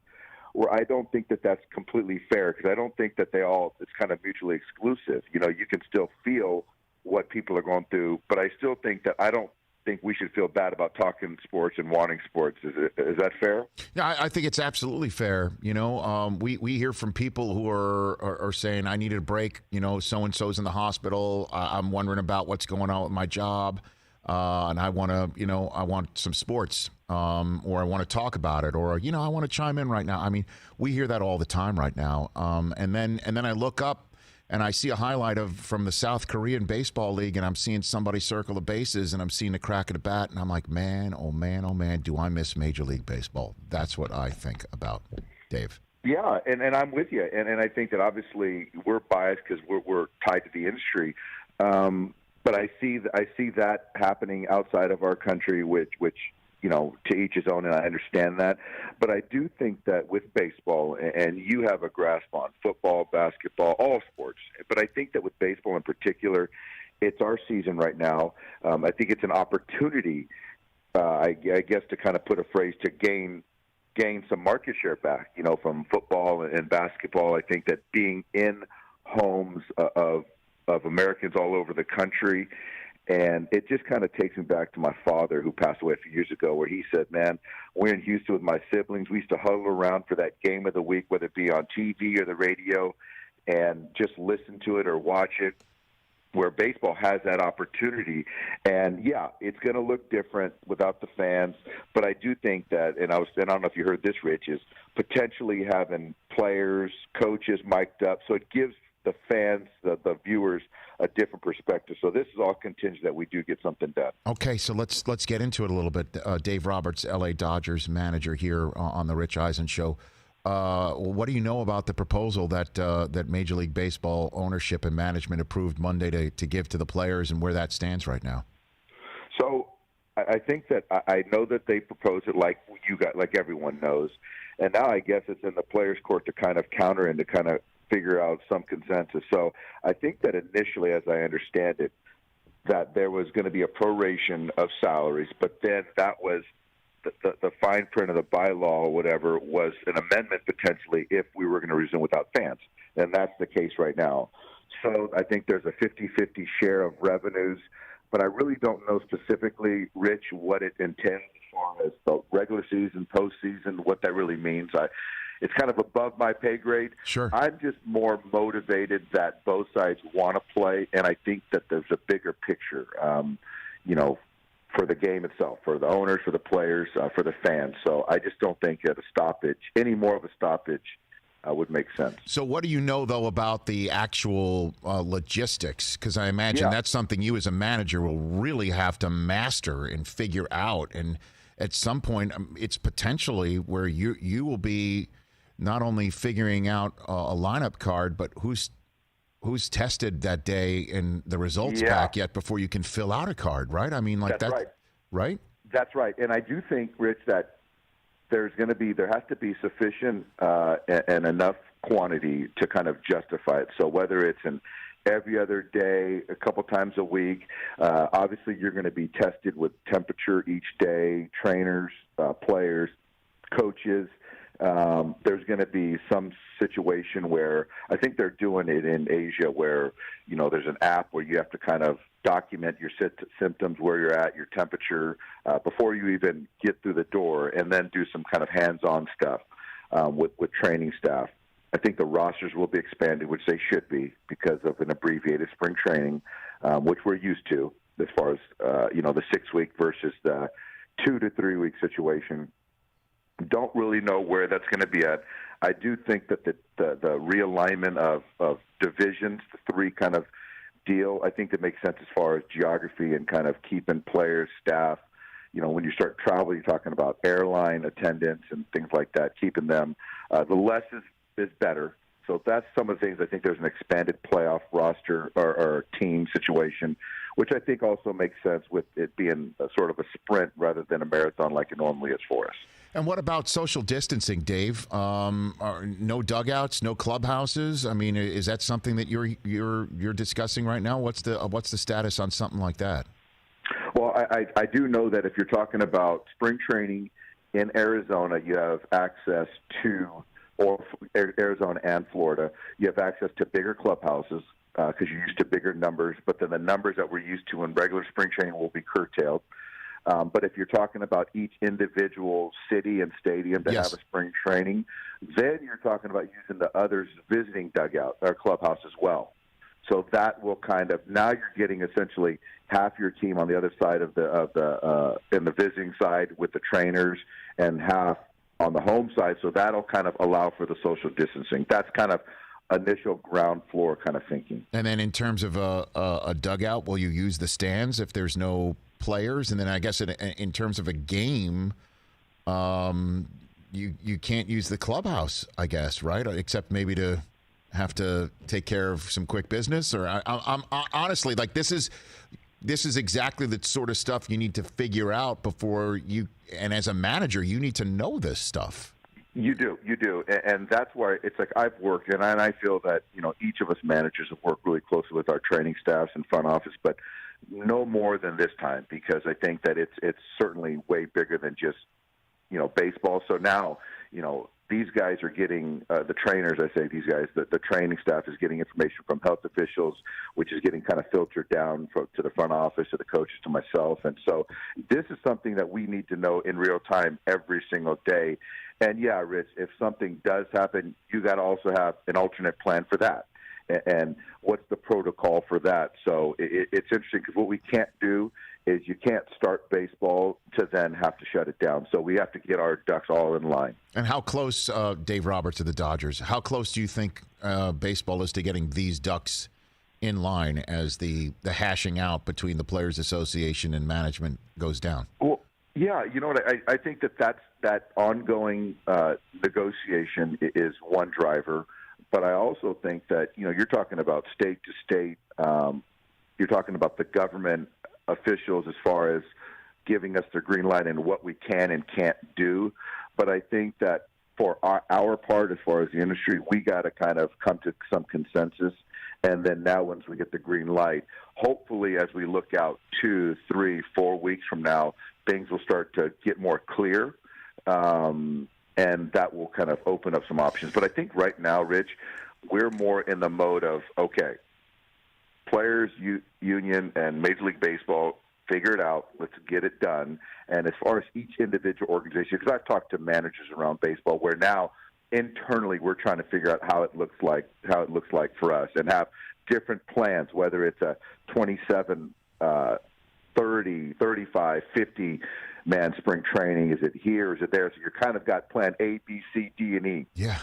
where I don't think that that's completely fair, because I don't think that it's kind of mutually exclusive. You can still feel what people are going through, but I still think that I don't think we should feel bad about talking sports and wanting sports. Is that fair? Yeah, I think it's absolutely fair. We hear from people who are saying, I needed a break. So-and-so's in the hospital. I'm wondering about what's going on with my job. And I want to, I want some sports, or I want to talk about it, or, I want to chime in right now. I mean, we hear that all the time right now. And then I look up and I see a highlight from the South Korean Baseball League, and I'm seeing somebody circle the bases, and I'm seeing the crack of the bat, and I'm like, man, oh man, do I miss Major League Baseball? That's what I think about, Dave. Yeah, and I'm with you, and I think that obviously we're biased because we're tied to the industry, but I see that happening outside of our country, which to each his own, and I understand that. But I do think that with baseball, and you have a grasp on football, basketball, all sports, but I think that with baseball in particular, it's our season right now. I think it's an opportunity, I guess, to kind of put a phrase, to gain some market share back, from football and basketball. I think that being in homes of Americans all over the country, and it just kind of takes me back to my father, who passed away a few years ago, where he said, man, we're in Houston with my siblings. We used to huddle around for that game of the week, whether it be on TV or the radio, and just listen to it or watch it, where baseball has that opportunity. And, yeah, it's going to look different without the fans, but I do think that, and I don't know if you heard this, Rich, is potentially having players, coaches mic'd up, so it gives the fans, the viewers, a different perspective. So this is all contingent that we do get something done. Okay, so let's get into it a little bit. Dave Roberts, L.A. Dodgers manager here on the Rich Eisen Show. What do you know about the proposal that Major League Baseball ownership and management approved Monday to give to the players, and where that stands right now? So I think that I know that they proposed it like everyone knows, and now I guess it's in the players' court to kind of counter and to kind of figure out some consensus. So I think that initially, as I understand it, that there was going to be a proration of salaries, but then that was the fine print of the bylaw or whatever was an amendment potentially if we were going to resume without fans. And that's the case right now. So I think there's a 50-50 share of revenues, but I really don't know specifically, Rich, what it intends as far as the regular season, postseason, what that really means. It's kind of above my pay grade. Sure. I'm just more motivated that both sides want to play, and I think that there's a bigger picture, for the game itself, for the owners, for the players, for the fans. So I just don't think that any more of a stoppage would make sense. So what do you know, though, about the actual logistics? Because I imagine that's something you as a manager will really have to master and figure out. And at some point, it's potentially where you will be not only figuring out a lineup card, but who's tested that day and the results back yet before you can fill out a card, right? I mean, that's right. Right? That's right. And I do think, Rich, that there has to be sufficient and enough quantity to kind of justify it. So whether it's an every other day, a couple times a week, obviously you're going to be tested with temperature each day, trainers, players, coaches. There's going to be some situation where I think they're doing it in Asia where, there's an app where you have to kind of document your symptoms, where you're at, your temperature, before you even get through the door, and then do some kind of hands-on stuff with training staff. I think the rosters will be expanded, which they should be because of an abbreviated spring training, which we're used to as far as, the 6-week versus the 2 to 3 week situation. Don't really know where that's going to be at. I do think that the realignment of divisions, the 3 kind of deal, I think that makes sense as far as geography and kind of keeping players, staff. When you start traveling, you're talking about airline attendants and things like that, keeping them. The less is better. So that's some of the things. I think there's an expanded playoff roster or team situation, which I think also makes sense with it being a sort of a sprint rather than a marathon like it normally is for us. And what about social distancing, Dave? No dugouts, no clubhouses. I mean, is that something that you're discussing right now? What's the status on something like that? Well, I do know that if you're talking about spring training in Arizona, you have access to, or Arizona and Florida, you have access to bigger clubhouses because you're used to bigger numbers. But then the numbers that we're used to in regular spring training will be curtailed. But if you're talking about each individual city and stadium to have a spring training, then you're talking about using the others' visiting dugout or clubhouse as well. So that will kind of, now you're getting essentially half your team on the other side of the in the visiting side with the trainers and half on the home side. So that'll kind of allow for the social distancing. That's kind of initial ground floor kind of thinking. And then in terms of a dugout, will you use the stands if there's no players? And then I guess in terms of a game, you can't use the clubhouse, I guess, right? Except maybe to have to take care of some quick business. Or I'm honestly, like, this is exactly the sort of stuff you need to figure out before you. And as a manager, you need to know this stuff. You do, and that's why it's like I've worked, and I feel that each of us managers have worked really closely with our training staffs and front office, but no more than this time, because I think that it's certainly way bigger than just baseball. So now these guys are getting the trainers. I say these guys, the training staff is getting information from health officials, which is getting kind of filtered down to the front office, to the coaches, to myself, and so this is something that we need to know in real time every single day. And yeah, Rich, if something does happen, you got to also have an alternate plan for that. And what's the protocol for that? So it's interesting, because what we can't do is you can't start baseball to then have to shut it down. So we have to get our ducks all in line. And how close, Dave Roberts of the Dodgers, how close do you think baseball is to getting these ducks in line as the hashing out between the Players Association and management goes down? Well, yeah, you know what? I think that ongoing negotiation is one driver. But I also think that, you're talking about state to state. You're talking about the government officials as far as giving us the green light and what we can and can't do. But I think that for our part, as far as the industry, we got to kind of come to some consensus. And then now, once we get the green light, hopefully as we look out 2, 3, 4 weeks from now, things will start to get more clear. And that will kind of open up some options. But I think right now, Rich, we're more in the mode of, okay, Players Union and Major League Baseball, figure it out. Let's get it done. And as far as each individual organization, because I've talked to managers around baseball where now internally we're trying to figure out how it looks like for us, and have different plans, whether it's a 27, 30, 35, 50 man spring training. Is it here? Is it there? So you're kind of got plan A, B, C, D, and E. Yeah.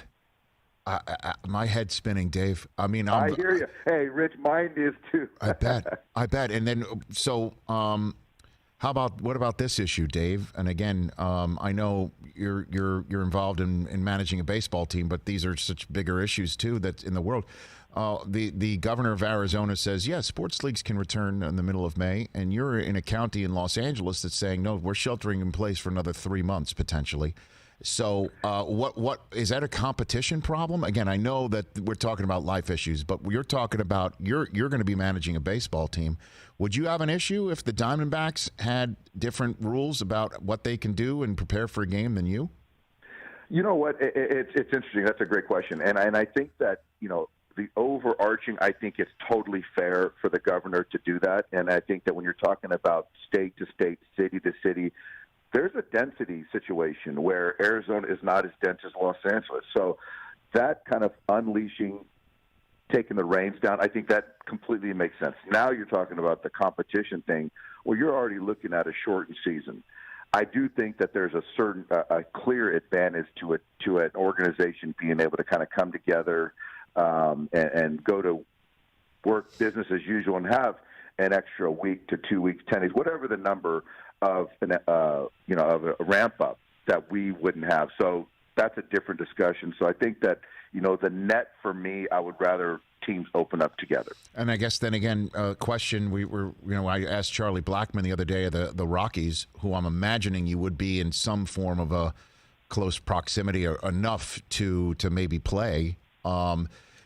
My head's spinning, Dave. I mean, I hear you. Hey, Rich, mine is too. I bet. And then, so what about this issue, Dave? And again, I know you're involved in managing a baseball team, but these are such bigger issues too that's in the world. The governor of Arizona says, yes, sports leagues can return in the middle of May, and you're in a county in Los Angeles that's saying, no, we're sheltering in place for another 3 months potentially. So what is that a competition problem? Again, I know that we're talking about life issues, but you're talking about you're going to be managing a baseball team. Would you have an issue if the Diamondbacks had different rules about what they can do and prepare for a game than you? You know what? It's interesting. That's a great question. And I think that, the overarching, I think it's totally fair for the governor to do that. And I think that when you're talking about state to state, city to city, there's a density situation where Arizona is not as dense as Los Angeles. So that kind of unleashing, taking the reins down, I think that completely makes sense. Now you're talking about the competition thing where you're already looking at a shortened season. I do think that there's a certain, a clear advantage to an organization being able to kind of come together and go to work business as usual and have an extra week to 2 weeks, 10 days, whatever the number of of a ramp up that we wouldn't have. So that's a different discussion. So I think that, the net for me, I would rather teams open up together. And I guess then again, question, I asked Charlie Blackmon the other day of the Rockies, who I'm imagining you would be in some form of a close proximity or enough to maybe play.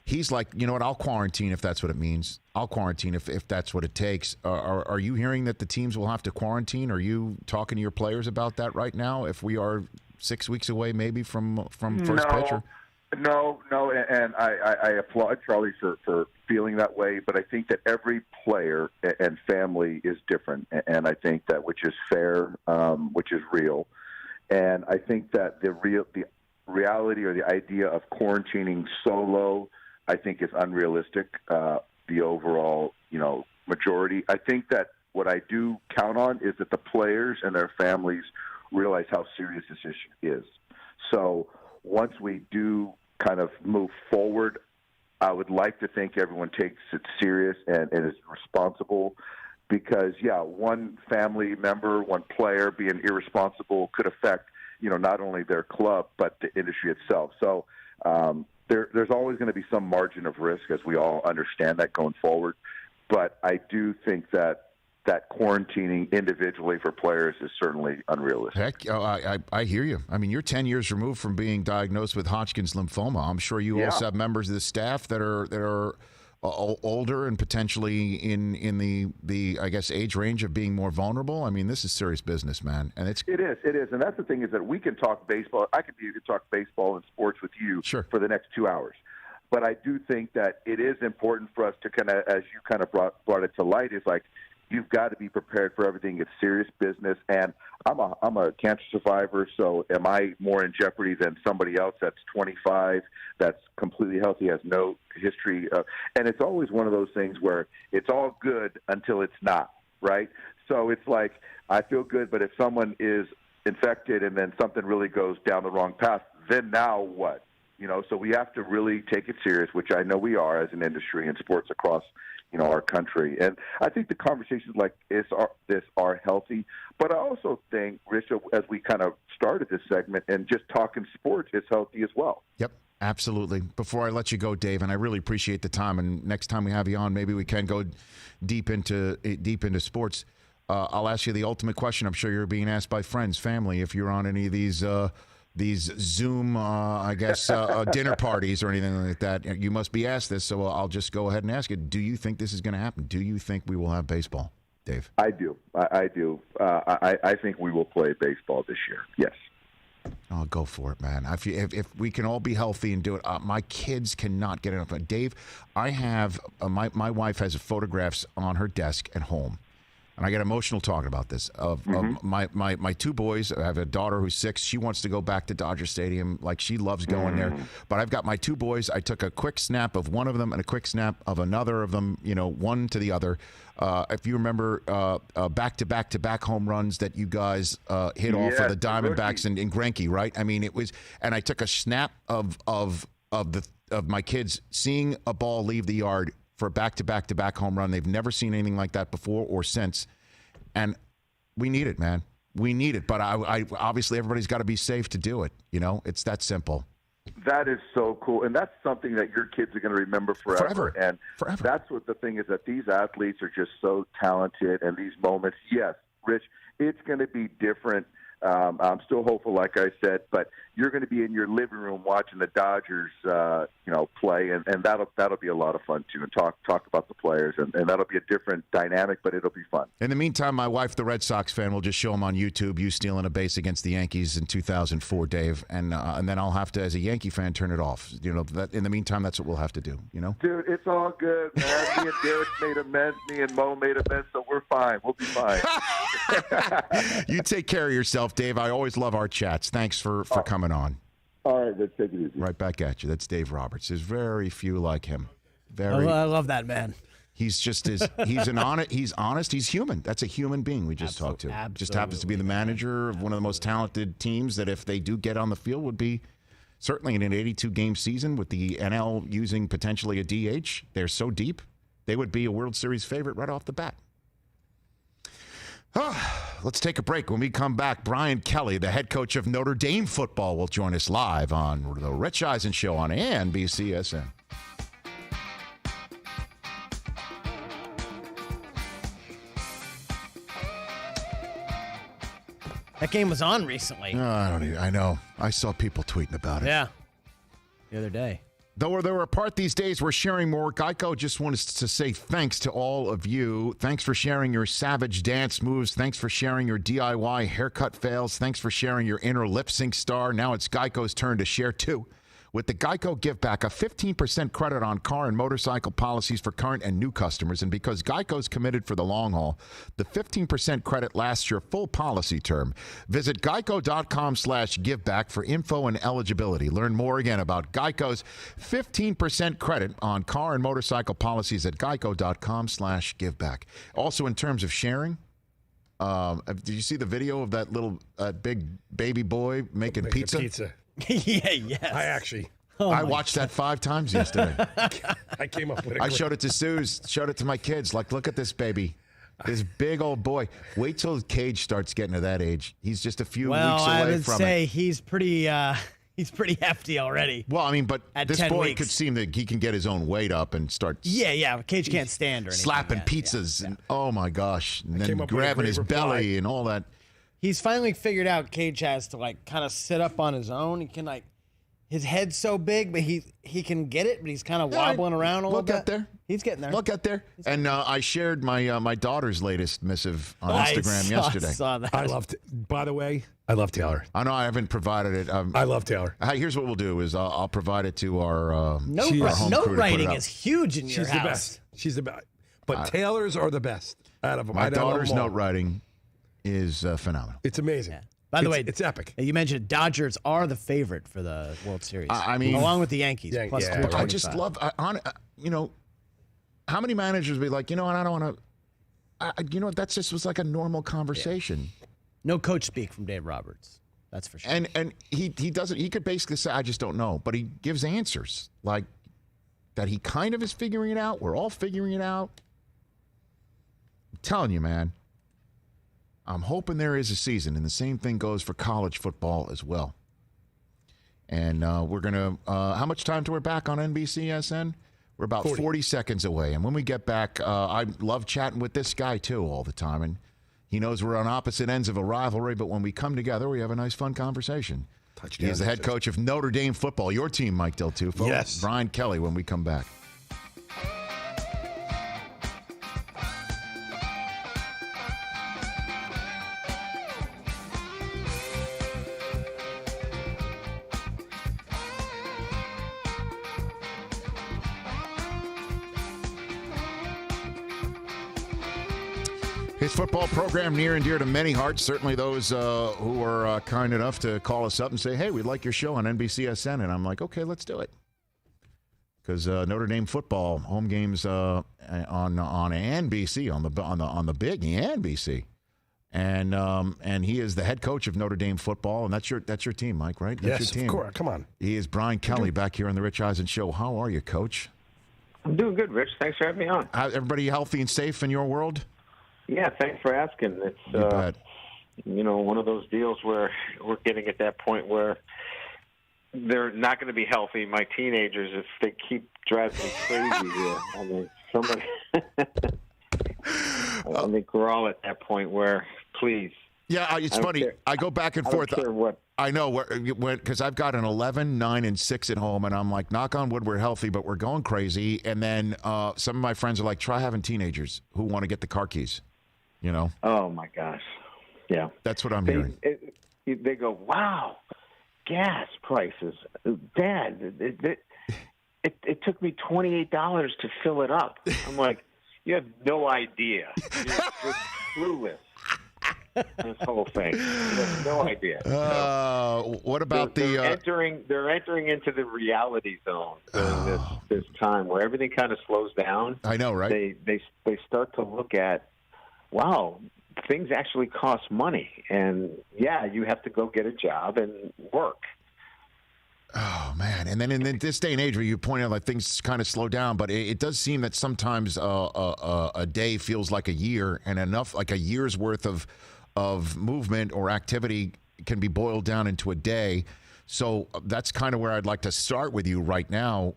He's like, you know what, I'll quarantine if that's what it means. I'll quarantine if that's what it takes. Are you hearing that the teams will have to quarantine? Are you talking to your players about that right now, if we are 6 weeks away maybe from first pitch? No, and I applaud Charlie for feeling that way, but I think that every player and family is different, and I think that which is fair, which is real. And I think that the reality or the idea of quarantining solo, I think is unrealistic, the overall, majority. I think that what I do count on is that the players and their families realize how serious this issue is. So once we do kind of move forward, I would like to think everyone takes it serious and is responsible because, one family member, one player being irresponsible could affect, not only their club but the industry itself. So there's always going to be some margin of risk, as we all understand that going forward. But I do think that quarantining individually for players is certainly unrealistic. Heck, I hear you. I mean, you're 10 years removed from being diagnosed with Hodgkin's lymphoma. I'm sure you also have members of the staff that are older and potentially in the I guess age range of being more vulnerable. I mean, this is serious business, man. And it is, and that's the thing is that we can talk baseball. I could talk baseball and sports with you for the next 2 hours. But I do think that it is important for us to kind of, as you kind of brought it to light, is like, you've got to be prepared for everything. It's serious business, and I'm a cancer survivor, so am I more in jeopardy than somebody else that's 25, that's completely healthy, has no history? And it's always one of those things where it's all good until it's not, right? So it's like, I feel good, but if someone is infected and then something really goes down the wrong path, then now what? So we have to really take it serious, which I know we are as an industry and sports across our country. And I think the conversations like this are healthy. But I also think, Rich, as we kind of started this segment and just talking sports, is healthy as well. Yep, absolutely. Before I let you go, Dave, and I really appreciate the time, and next time we have you on, maybe we can go deep into sports. I'll ask you the ultimate question. I'm sure you're being asked by friends, family, if you're on any of these Zoom, dinner parties or anything like that. You must be asked this, so I'll just go ahead and ask it. Do you think this is going to happen? Do you think we will have baseball, Dave? I do. I do. I think we will play baseball this year. Yes. Oh, go for it, man. If we can all be healthy and do it, my kids cannot get enough. Dave, I have my wife has photographs on her desk at home. And I get emotional talking about this. Of my two boys. I have a daughter who's 6. She wants to go back to Dodger Stadium. Like, she loves going there. But I've got my two boys. I took a quick snap of one of them and a quick snap of another of them, one to the other. If you remember back-to-back home runs that you guys hit off of the Diamondbacks and Gronk, right? I mean, it was – and I took a snap of my kids seeing a ball leave the yard for a back-to-back home run. They've never seen anything like that before or since. And we need it, man. We need it. But I obviously everybody's got to be safe to do it. It's that simple. That is so cool. And that's something that your kids are going to remember forever. And that's what the thing is, that these athletes are just so talented, and these moments, yes, Rich, it's going to be different. I'm still hopeful, like I said, but you're going to be in your living room watching the Dodgers, play, and that'll be a lot of fun too. And talk about the players, and that'll be a different dynamic, but it'll be fun. In the meantime, my wife, the Red Sox fan, will just show them on YouTube you stealing a base against the Yankees in 2004, Dave, and then I'll have to, as a Yankee fan, turn it off. That in the meantime, that's what we'll have to do. Dude, it's all good, man. Me and Derek made amends. Me and Mo made amends, so we're fine. We'll be fine. You take care of yourself, Dave. I always love our chats. Thanks for coming on. All right, let's take it easy. Right back at you. That's Dave Roberts. There's very few like him. I love that man. He's just he's honest. He's human. That's a human being we just talked to. Absolutely. Just happens to be the manager of one of the most talented teams that, if they do get on the field, would be certainly in an 82-game season with the NL using potentially a DH. They're so deep, they would be a World Series favorite right off the bat. Let's take a break. When we come back, Brian Kelly, the head coach of Notre Dame football, will join us live on the Rich Eisen Show on NBCSN. That game was on recently. I know. I saw people tweeting about it. Yeah. The other day. Though they were apart these days, we're sharing more. Geico just wants to say thanks to all of you. Thanks for sharing your savage dance moves. Thanks for sharing your DIY haircut fails. Thanks for sharing your inner lip sync star. Now it's Geico's turn to share too. With the Geico Give Back, a 15% credit on car and motorcycle policies for current and new customers. And because Geico's committed for the long haul, the 15% credit lasts your full policy term. Visit geico.com/giveback for info and eligibility. Learn more again about Geico's 15% credit on car and motorcycle policies at geico.com/giveback. Also, in terms of sharing, did you see the video of that little big baby boy making pizza? Yes. I watched that 5 times yesterday. I came up with it. I showed it to Suze, showed it to my kids. Like, look at this baby. This big old boy. Wait till Cage starts getting to that age. He's just a few weeks away from it. Well, I would say he's pretty hefty already. Well, I mean, but at this 10 boy weeks. could seem that he can get his own weight up and start. Yeah. Cage can't stand or anything. Slapping pizzas and oh my gosh, and then up with a grabbing great his reply. belly and all that. He's finally figured out Cage has to like kind of sit up on his own. He can like his head's so big, but he can get it, but he's kind of wobbling around a little bit. We'll get there. He's getting there. We'll get there. And I shared my daughter's latest missive on Instagram yesterday. I saw that. I love. By the way, I love Taylor. I know I haven't provided it. I love Taylor. Here's what we'll do: is I'll provide it to our note home crew to put it writing up. is huge in your She's house. the best. She's the best. But Taylor's are the best out of them. My daughter's note writing is phenomenal. It's amazing. By the way, it's epic. You mentioned Dodgers are the favorite for the World Series. I mean, along with the Yankees. Plus 225. I just love. How many managers be like, and I don't want to. That just was like a normal conversation. Yeah. No coach speak from Dave Roberts. That's for sure. And he doesn't. He could basically say, I just don't know, but he gives answers like that. He kind of is figuring it out. We're all figuring it out. I'm telling you, man. I'm hoping there is a season, and the same thing goes for college football as well. And we're going to how much time till we're back on NBCSN? We're about 40 seconds away. And when we get back, I love chatting with this guy, too, all the time. And he knows we're on opposite ends of a rivalry, but when we come together, we have a nice, fun conversation. He is the head coach of Notre Dame football. Your team, Mike Del Tufo. Yes. Brian Kelly when we come back. His football program near and dear to many hearts, certainly those who are kind enough to call us up and say, hey, we'd like your show on NBCSN. And I'm like, okay, let's do it. Because Notre Dame football, home games on NBC, on the big NBC. And he is the head coach of Notre Dame football. And that's your team, Mike, right? That's yes, your team. Of course. Come on. He is Brian Kelly back here on the Rich Eisen Show. How are you, Coach? I'm doing good, Rich. Thanks for having me on. Everybody healthy and safe in your world? Yeah, thanks for asking. It's one of those deals where we're getting at that point where they're not going to be healthy. My teenagers, if they keep driving me crazy here, I mean, somebody. I think we're all at that point where, please. Yeah, it's funny. I go back and forth. I don't care what. I know, because I've got an 11, 9, and 6 at home, and I'm like, knock on wood, we're healthy, but we're going crazy. And then some of my friends are like, try having teenagers who want to get the car keys. Oh my gosh, yeah. That's what I'm hearing. They go, wow, gas prices, Dad. It took me $28 to fill it up. I'm like, you have no idea. You're clueless. This whole thing. You have no idea. What about they're entering into the reality zone during this time where everything kind of slows down. I know, right? They start to look at, wow, things actually cost money, and yeah, you have to go get a job and work. Oh man! And then in this day and age, where you point out like things kind of slow down, but it does seem that sometimes a day feels like a year, and enough like a year's worth of movement or activity can be boiled down into a day. So that's kind of where I'd like to start with you right now,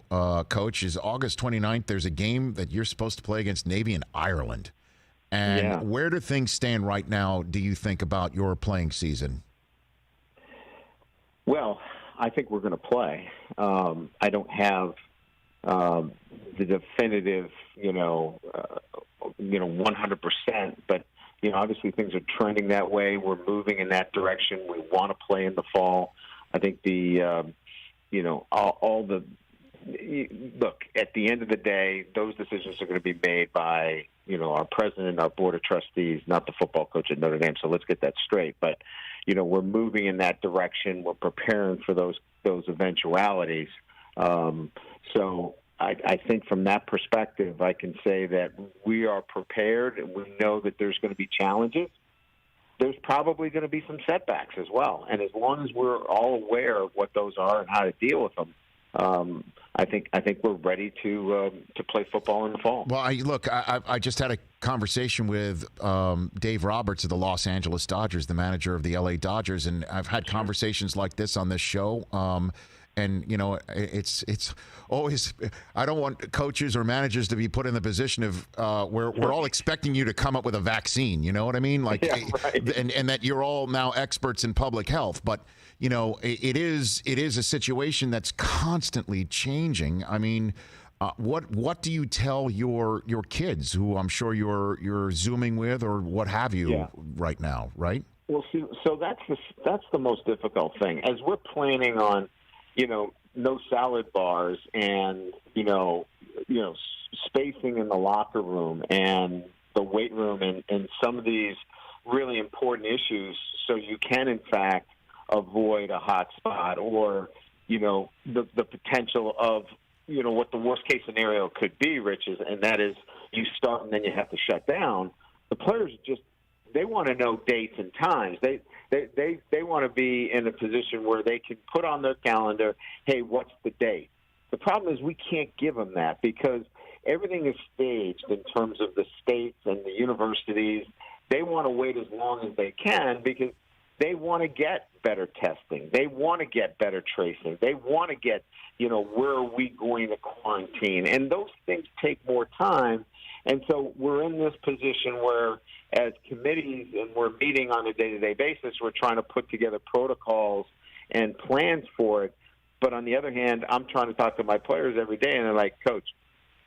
Coach. Is August 29th? There's a game that you're supposed to play against Navy in Ireland. And where do things stand right now, do you think, about your playing season? Well, I think we're going to play. I don't have the definitive, 100%, but, obviously things are trending that way. We're moving in that direction. We want to play in the fall. I think look, at the end of the day, those decisions are going to be made by, our president, our board of trustees, not the football coach at Notre Dame. So let's get that straight. But, we're moving in that direction. We're preparing for those eventualities. So I think from that perspective, I can say that we are prepared, and we know that there's going to be challenges. There's probably going to be some setbacks as well. And as long as we're all aware of what those are and how to deal with them, I think we're ready to play football in the fall. Well, I just had a conversation with Dave Roberts of the Los Angeles Dodgers, the manager of the LA Dodgers, and I've had conversations like this on this show. And you know, it's always, I don't want coaches or managers to be put in the position of where we're all expecting you to come up with a vaccine. You know what I mean? Like, yeah, right. and that you're all now experts in public health, but you know, it is a situation that's constantly changing. I mean, what do you tell your kids, who I'm sure you're Zooming with or what have you right now, right? Well, see, so that's the most difficult thing. As we're planning on, you know, no salad bars and you know, spacing in the locker room and the weight room and some of these really important issues, so you can in fact avoid a hot spot or, you know, the potential of, you know, what the worst case scenario could be, Rich, and that is you start and then you have to shut down. The players they want to know dates and times. They want to be in a position where they can put on their calendar, hey, what's the date? The problem is we can't give them that because everything is staged in terms of the states and the universities. They want to wait as long as they can because they want to get better testing. They want to get better tracing. They want to get, you know, where are we going to quarantine? And those things take more time. And so we're in this position where as committees and we're meeting on a day-to-day basis, we're trying to put together protocols and plans for it. But on the other hand, I'm trying to talk to my players every day, and they're like, Coach,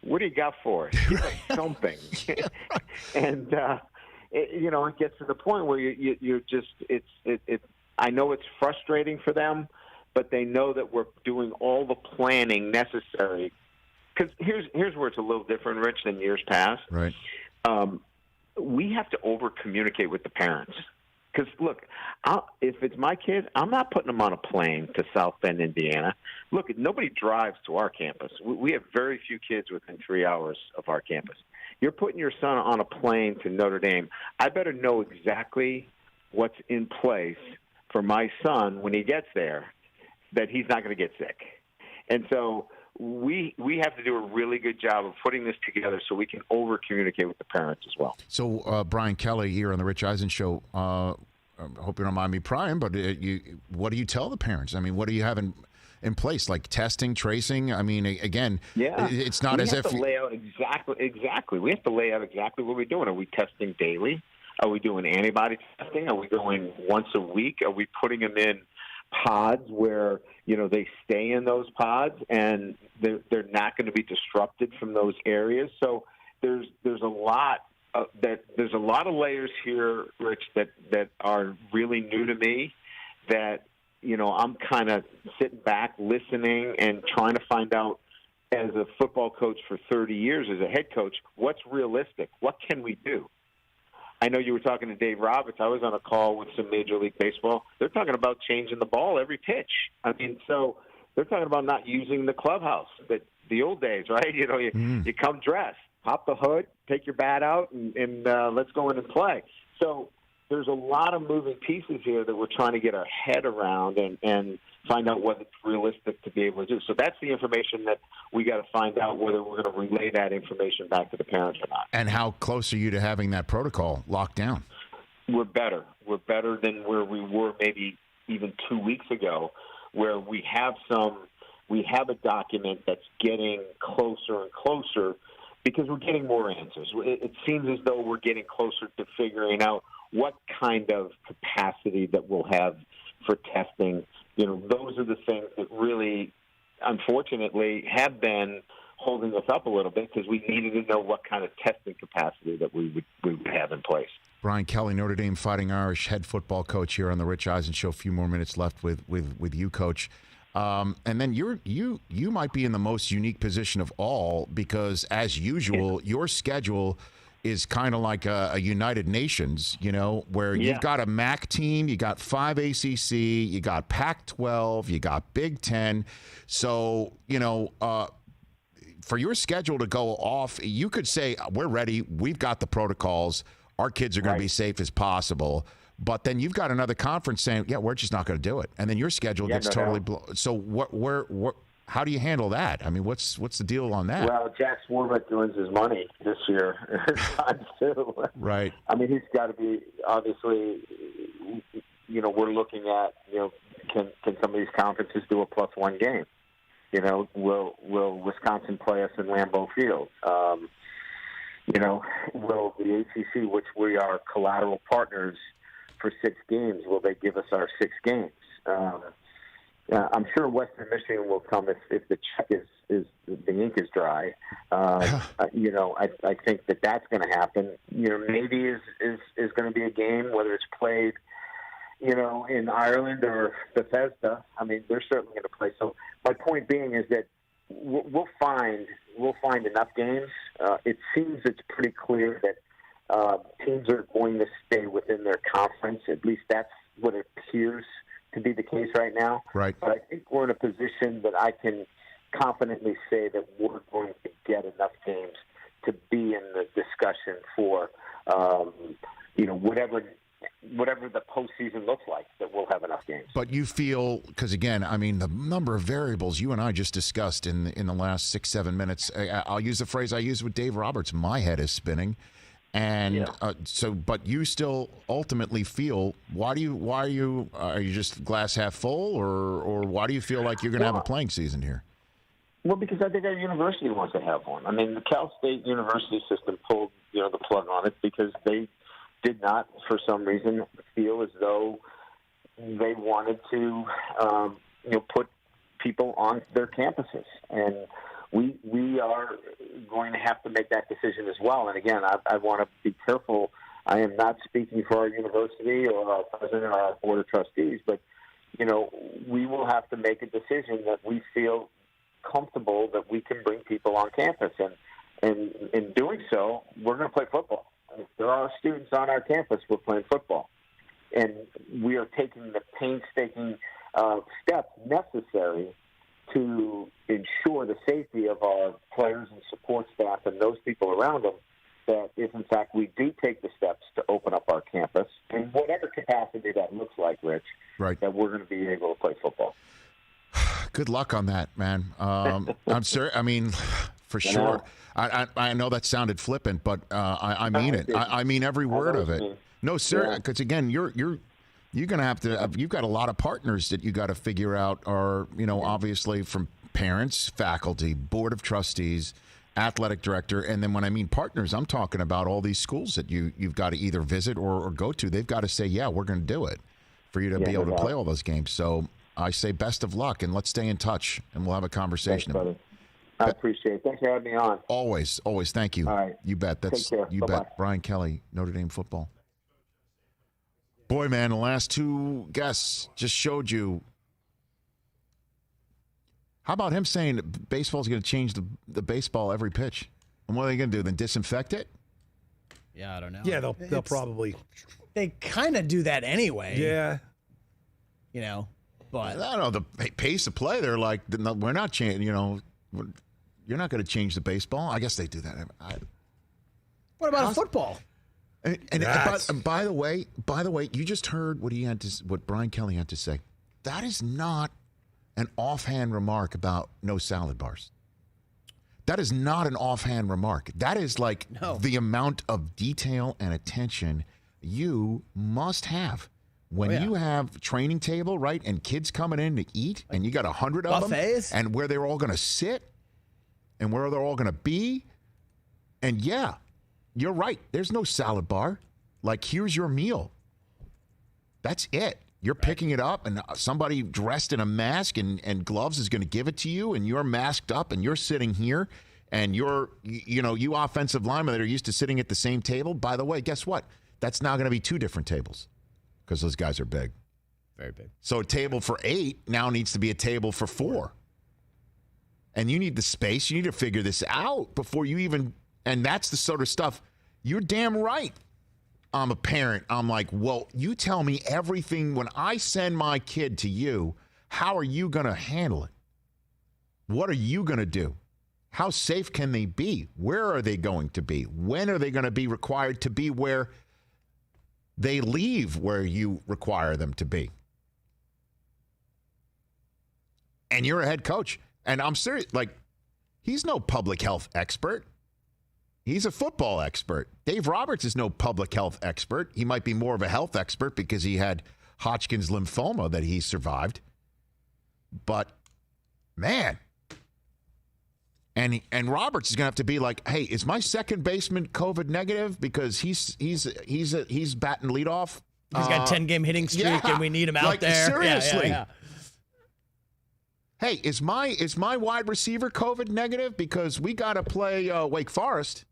what do you got for us? Give us something. And, you know, it gets to the point where you're just I know it's frustrating for them, but they know that we're doing all the planning necessary. Because here's where it's a little different, Rich, than years past. Right. We have to over-communicate with the parents. Because, look, if it's my kid, I'm not putting them on a plane to South Bend, Indiana. Look, nobody drives to our campus. We have very few kids within 3 hours of our campus. You're putting your son on a plane to Notre Dame. I better know exactly what's in place for my son when he gets there, that he's not going to get sick. And so we have to do a really good job of putting this together so we can over-communicate with the parents as well. So, Brian Kelly here on the Rich Eisen Show, I hope you don't mind me prying, but what do you tell the parents? I mean, what do you have in place, like testing, tracing? I mean, again, it's not as if we have to lay out exactly. We have to lay out exactly what we're doing. Are we testing daily? Are we doing antibody testing? Are we going once a week? Are we putting them in pods where, you know, they stay in those pods and they're not going to be disrupted from those areas? So there's a lot there's a lot of layers here, Rich, that are really new to me, that, you know, I'm kind of sitting back, listening, and trying to find out, as a football coach for 30 years, as a head coach, what's realistic? What can we do? I know you were talking to Dave Roberts. I was on a call with some Major League Baseball. They're talking about changing the ball every pitch. I mean, so they're talking about not using the clubhouse, but the old days, right? You know, you come dressed, pop the hood, take your bat out, and let's go in and play. So there's a lot of moving pieces here that we're trying to get our head around and find out what it's realistic to be able to do. So that's the information that we got to find out, whether we're going to relay that information back to the parents or not. And how close are you to having that protocol locked down? We're better. We're better than where we were maybe even 2 weeks ago, where we have a document that's getting closer and closer because we're getting more answers. It seems as though we're getting closer to figuring out what kind of capacity that we'll have for testing. You know, those are the things that really, unfortunately, have been holding us up a little bit because we needed to know what kind of testing capacity that we would have in place. Brian Kelly, Notre Dame Fighting Irish head football coach here on the Rich Eisen Show. A few more minutes left with you, Coach. And then you might be in the most unique position of all because, as usual, your schedule is kind of like a United Nations, you know, where you've got a MAC team, you got 5 ACC, you got Pac-12, you got Big Ten. So, you know, for your schedule to go off, you could say, we're ready, we've got the protocols, our kids are going to be safe as possible. But then you've got another conference saying, yeah, we're just not going to do it. And then your schedule gets totally blown. So how do you handle that? I mean, what's the deal on that? Well, Jack Swarbrick earns his money this year times two. Right. I mean, he's got to be, obviously, we're looking at, can some of these conferences do a +1 game? Will Wisconsin play us in Lambeau Field? Will the ACC, which we are collateral partners for 6 games, will they give us our 6 games? I'm sure Western Michigan will come if the check is the ink is dry. I think that's going to happen. Maybe is going to be a game, whether it's played, in Ireland or Bethesda. I mean, they're certainly going to play. So my point being is that we'll find enough games. It seems it's pretty clear that teams are going to stay within their conference. At least that's what it appears to be the case right now. Right. But I think we're in a position that I can confidently say that we're going to get enough games to be in the discussion for, whatever the postseason looks like, that we'll have enough games. But you feel, because again, I mean, the number of variables you and I just discussed in the last 6-7 minutes, I'll use the phrase I used with Dave Roberts, my head is spinning. And but you still ultimately feel, are you just glass half full, or why do you feel like you're going to have a playing season here? Well, because I think our university wants to have one. I mean, the Cal State University system pulled, the plug on it because they did not, for some reason, feel as though they wanted to, put people on their campuses. And we are going to have to make that decision as well. And again, I want to be careful. I am not speaking for our university or our president or our board of trustees, but, we will have to make a decision that we feel comfortable that we can bring people on campus. And in doing so, we're going to play football. If there are students on our campus, we're playing football. And we are taking the painstaking steps necessary to ensure the safety of our players and support staff and those people around them, that if, in fact, we do take the steps to open up our campus, in whatever capacity that looks like, Rich, right, that we're going to be able to play football. Good luck on that, man. I'm sorry. I mean, for sure. I know that sounded flippant, but I mean it. I mean every word of it. No, sir, because again, you're going to have to. You've got a lot of partners that you got to figure out. Are obviously from parents, faculty, board of trustees, athletic director, and then when I mean partners, I'm talking about all these schools that you've got to either visit or go to. They've got to say, yeah, we're going to do it for you to be able to play all those games. So I say best of luck, and let's stay in touch, and we'll have a conversation. Thanks, brother. I appreciate it. Thanks for having me on. Always. Thank you. All right. You bet. Take care. You Bye-bye. bet. Brian Kelly, Notre Dame football. Boy, man, the last 2 guests just showed you. How about him saying that baseball's going to change the baseball every pitch? And what are they going to do? Then disinfect it? Yeah, I don't know. Yeah, they'll probably. They kind of do that anyway. Yeah. I But don't know. The pace of play, they're like, we're not changing, you're not going to change the baseball. I guess they do that. What about football? And by the way, you just heard what Brian Kelly had to say. That is not an offhand remark about no salad bars. That is not an offhand remark. That is like the amount of detail and attention you must have when you have training table, right, and kids coming in to eat, and you got 100 of buffets, and where they're all going to sit, and where they're all going to be, and yeah, you're right. There's no salad bar. Like, here's your meal. That's it. You're picking it up, and somebody dressed in a mask and gloves is going to give it to you, and you're masked up, and you're sitting here, and you offensive linemen that are used to sitting at the same table. By the way, guess what? That's now going to be 2 different tables because those guys are big. Very big. So a table for 8 now needs to be a table for 4. And you need the space. You need to figure this out before you even – and that's the sort of stuff – you're damn right. I'm a parent. I'm like, well, you tell me everything. When I send my kid to you, how are you going to handle it? What are you going to do? How safe can they be? Where are they going to be? When are they going to be required to be where they leave where you require them to be? And you're a head coach. And I'm serious, like, he's no public health expert. He's a football expert. Dave Roberts is no public health expert. He might be more of a health expert because he had Hodgkin's lymphoma that he survived. But, man. And Roberts is going to have to be like, hey, is my second baseman COVID negative? Because he's batting leadoff. He's got a 10-game hitting streak, and we need him out there. Seriously. Yeah. Hey, is my wide receiver COVID negative? Because we got to play Wake Forest.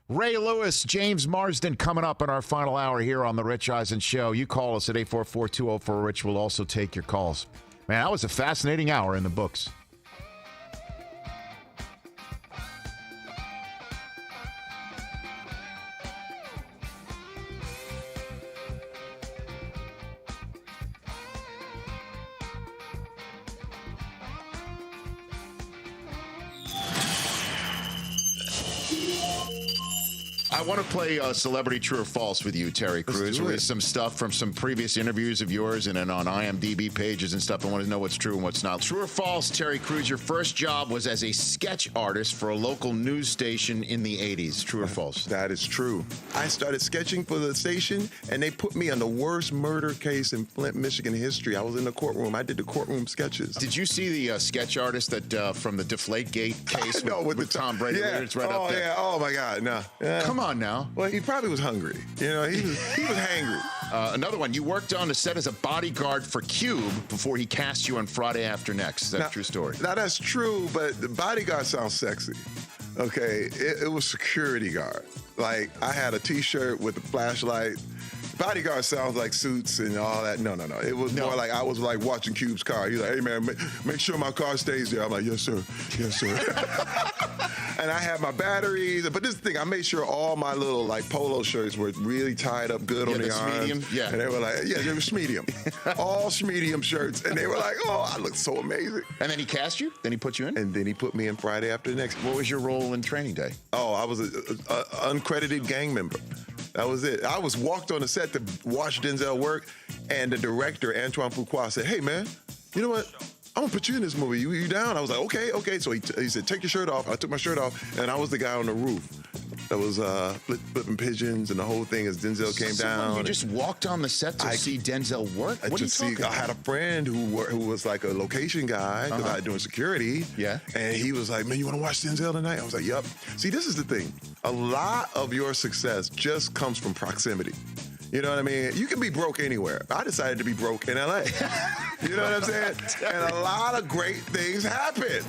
Ray Lewis, James Marsden coming up in our final hour here on the Rich Eisen Show. You call us at 844-204-RICH. We'll also take your calls. Man, that was a fascinating hour in the books. I want to play Celebrity True or False with you, Terry Crews. With some stuff from some previous interviews of yours and then on IMDb pages and stuff. I want to know what's true and what's not. True or false, Terry Crews, your first job was as a sketch artist for a local news station in the 80s. True or false? That is true. I started sketching for the station, and they put me on the worst murder case in Flint, Michigan history. I was in the courtroom. I did the courtroom sketches. Did you see the sketch artist that from the Deflategate case with Tom Brady? Yeah. It's right up there. Yeah. Oh, my God. No. Come on now. Well, he probably was hungry. You know, he was hangry. Another one. You worked on the set as a bodyguard for Cube before he cast you on Friday After Next. Is that a true story? Now, that's true, but the bodyguard sounds sexy. Okay, it was security guard. Like, I had a T-shirt with a flashlight. Bodyguard sounds like suits and all that. No. It was more like I was like watching Cube's car. He's like, hey, man, make sure my car stays there. I'm like, yes, sir. Yes, sir. And I had my batteries. But this thing, I made sure all my little like polo shirts were really tied up good on the arms. Medium? Yeah. And they were like, yeah, they were medium. All medium shirts. And they were like, oh, I look so amazing. And then he cast you? Then he put you in? And then he put me in Friday After Next. What was your role in Training Day? Oh, I was an uncredited gang member. That was it. I was walked on the set to watch Denzel work, and the director, Antoine Fuqua, said, hey, man, you know what? I'm going to put you in this movie. You down? I was like, okay. So he said, take your shirt off. I took my shirt off, and I was the guy on the roof that was flipping pigeons and the whole thing as Denzel came down. You just walked on the set to see Denzel work? What are you talking about? I had a friend who was like a location guy because I was doing security. Yeah. And he was like, man, you want to watch Denzel tonight? I was like, yep. See, this is the thing. A lot of your success just comes from proximity. You know what I mean? You can be broke anywhere. I decided to be broke in LA. You know what I'm saying? And a lot of great things happen.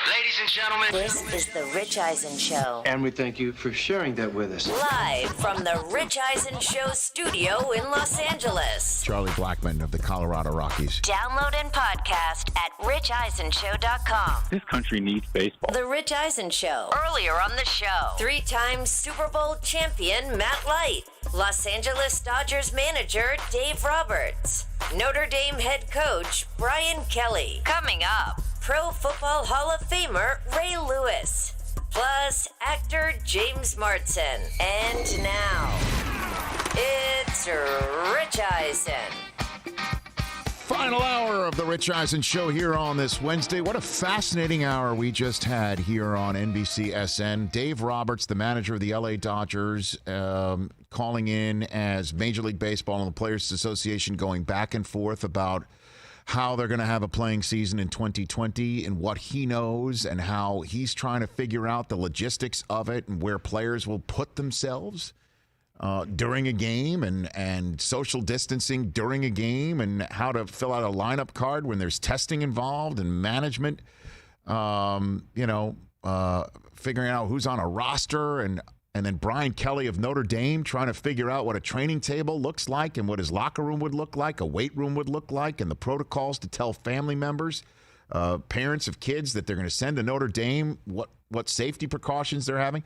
Ladies and gentlemen, this is the Rich Eisen Show. And we thank you for sharing that with us. Live from the Rich Eisen Show studio in Los Angeles. Charlie Blackmon of the Colorado Rockies. Download and podcast at richeisenshow.com. This country needs baseball. The Rich Eisen Show. Earlier on the show, 3-time Super Bowl champion Matt Light. Los Angeles Dodgers manager Dave Roberts. Notre Dame head coach Brian Kelly. Coming up, Pro Football Hall of Famer Ray Lewis. Plus, actor James Marsden. And now, it's Rich Eisen. Final hour of the Rich Eisen Show here on this Wednesday. What a fascinating hour we just had here on NBCSN. Dave Roberts, the manager of the LA Dodgers, calling in as Major League Baseball and the Players Association going back and forth about how they're going to have a playing season in 2020 and what he knows and how he's trying to figure out the logistics of it and where players will put themselves during a game and social distancing during a game and how to fill out a lineup card when there's testing involved and management, figuring out who's on a roster and then Brian Kelly of Notre Dame trying to figure out what a training table looks like and what his locker room would look like, a weight room would look like, and the protocols to tell family members, parents of kids that they're going to send to Notre Dame, what safety precautions they're having.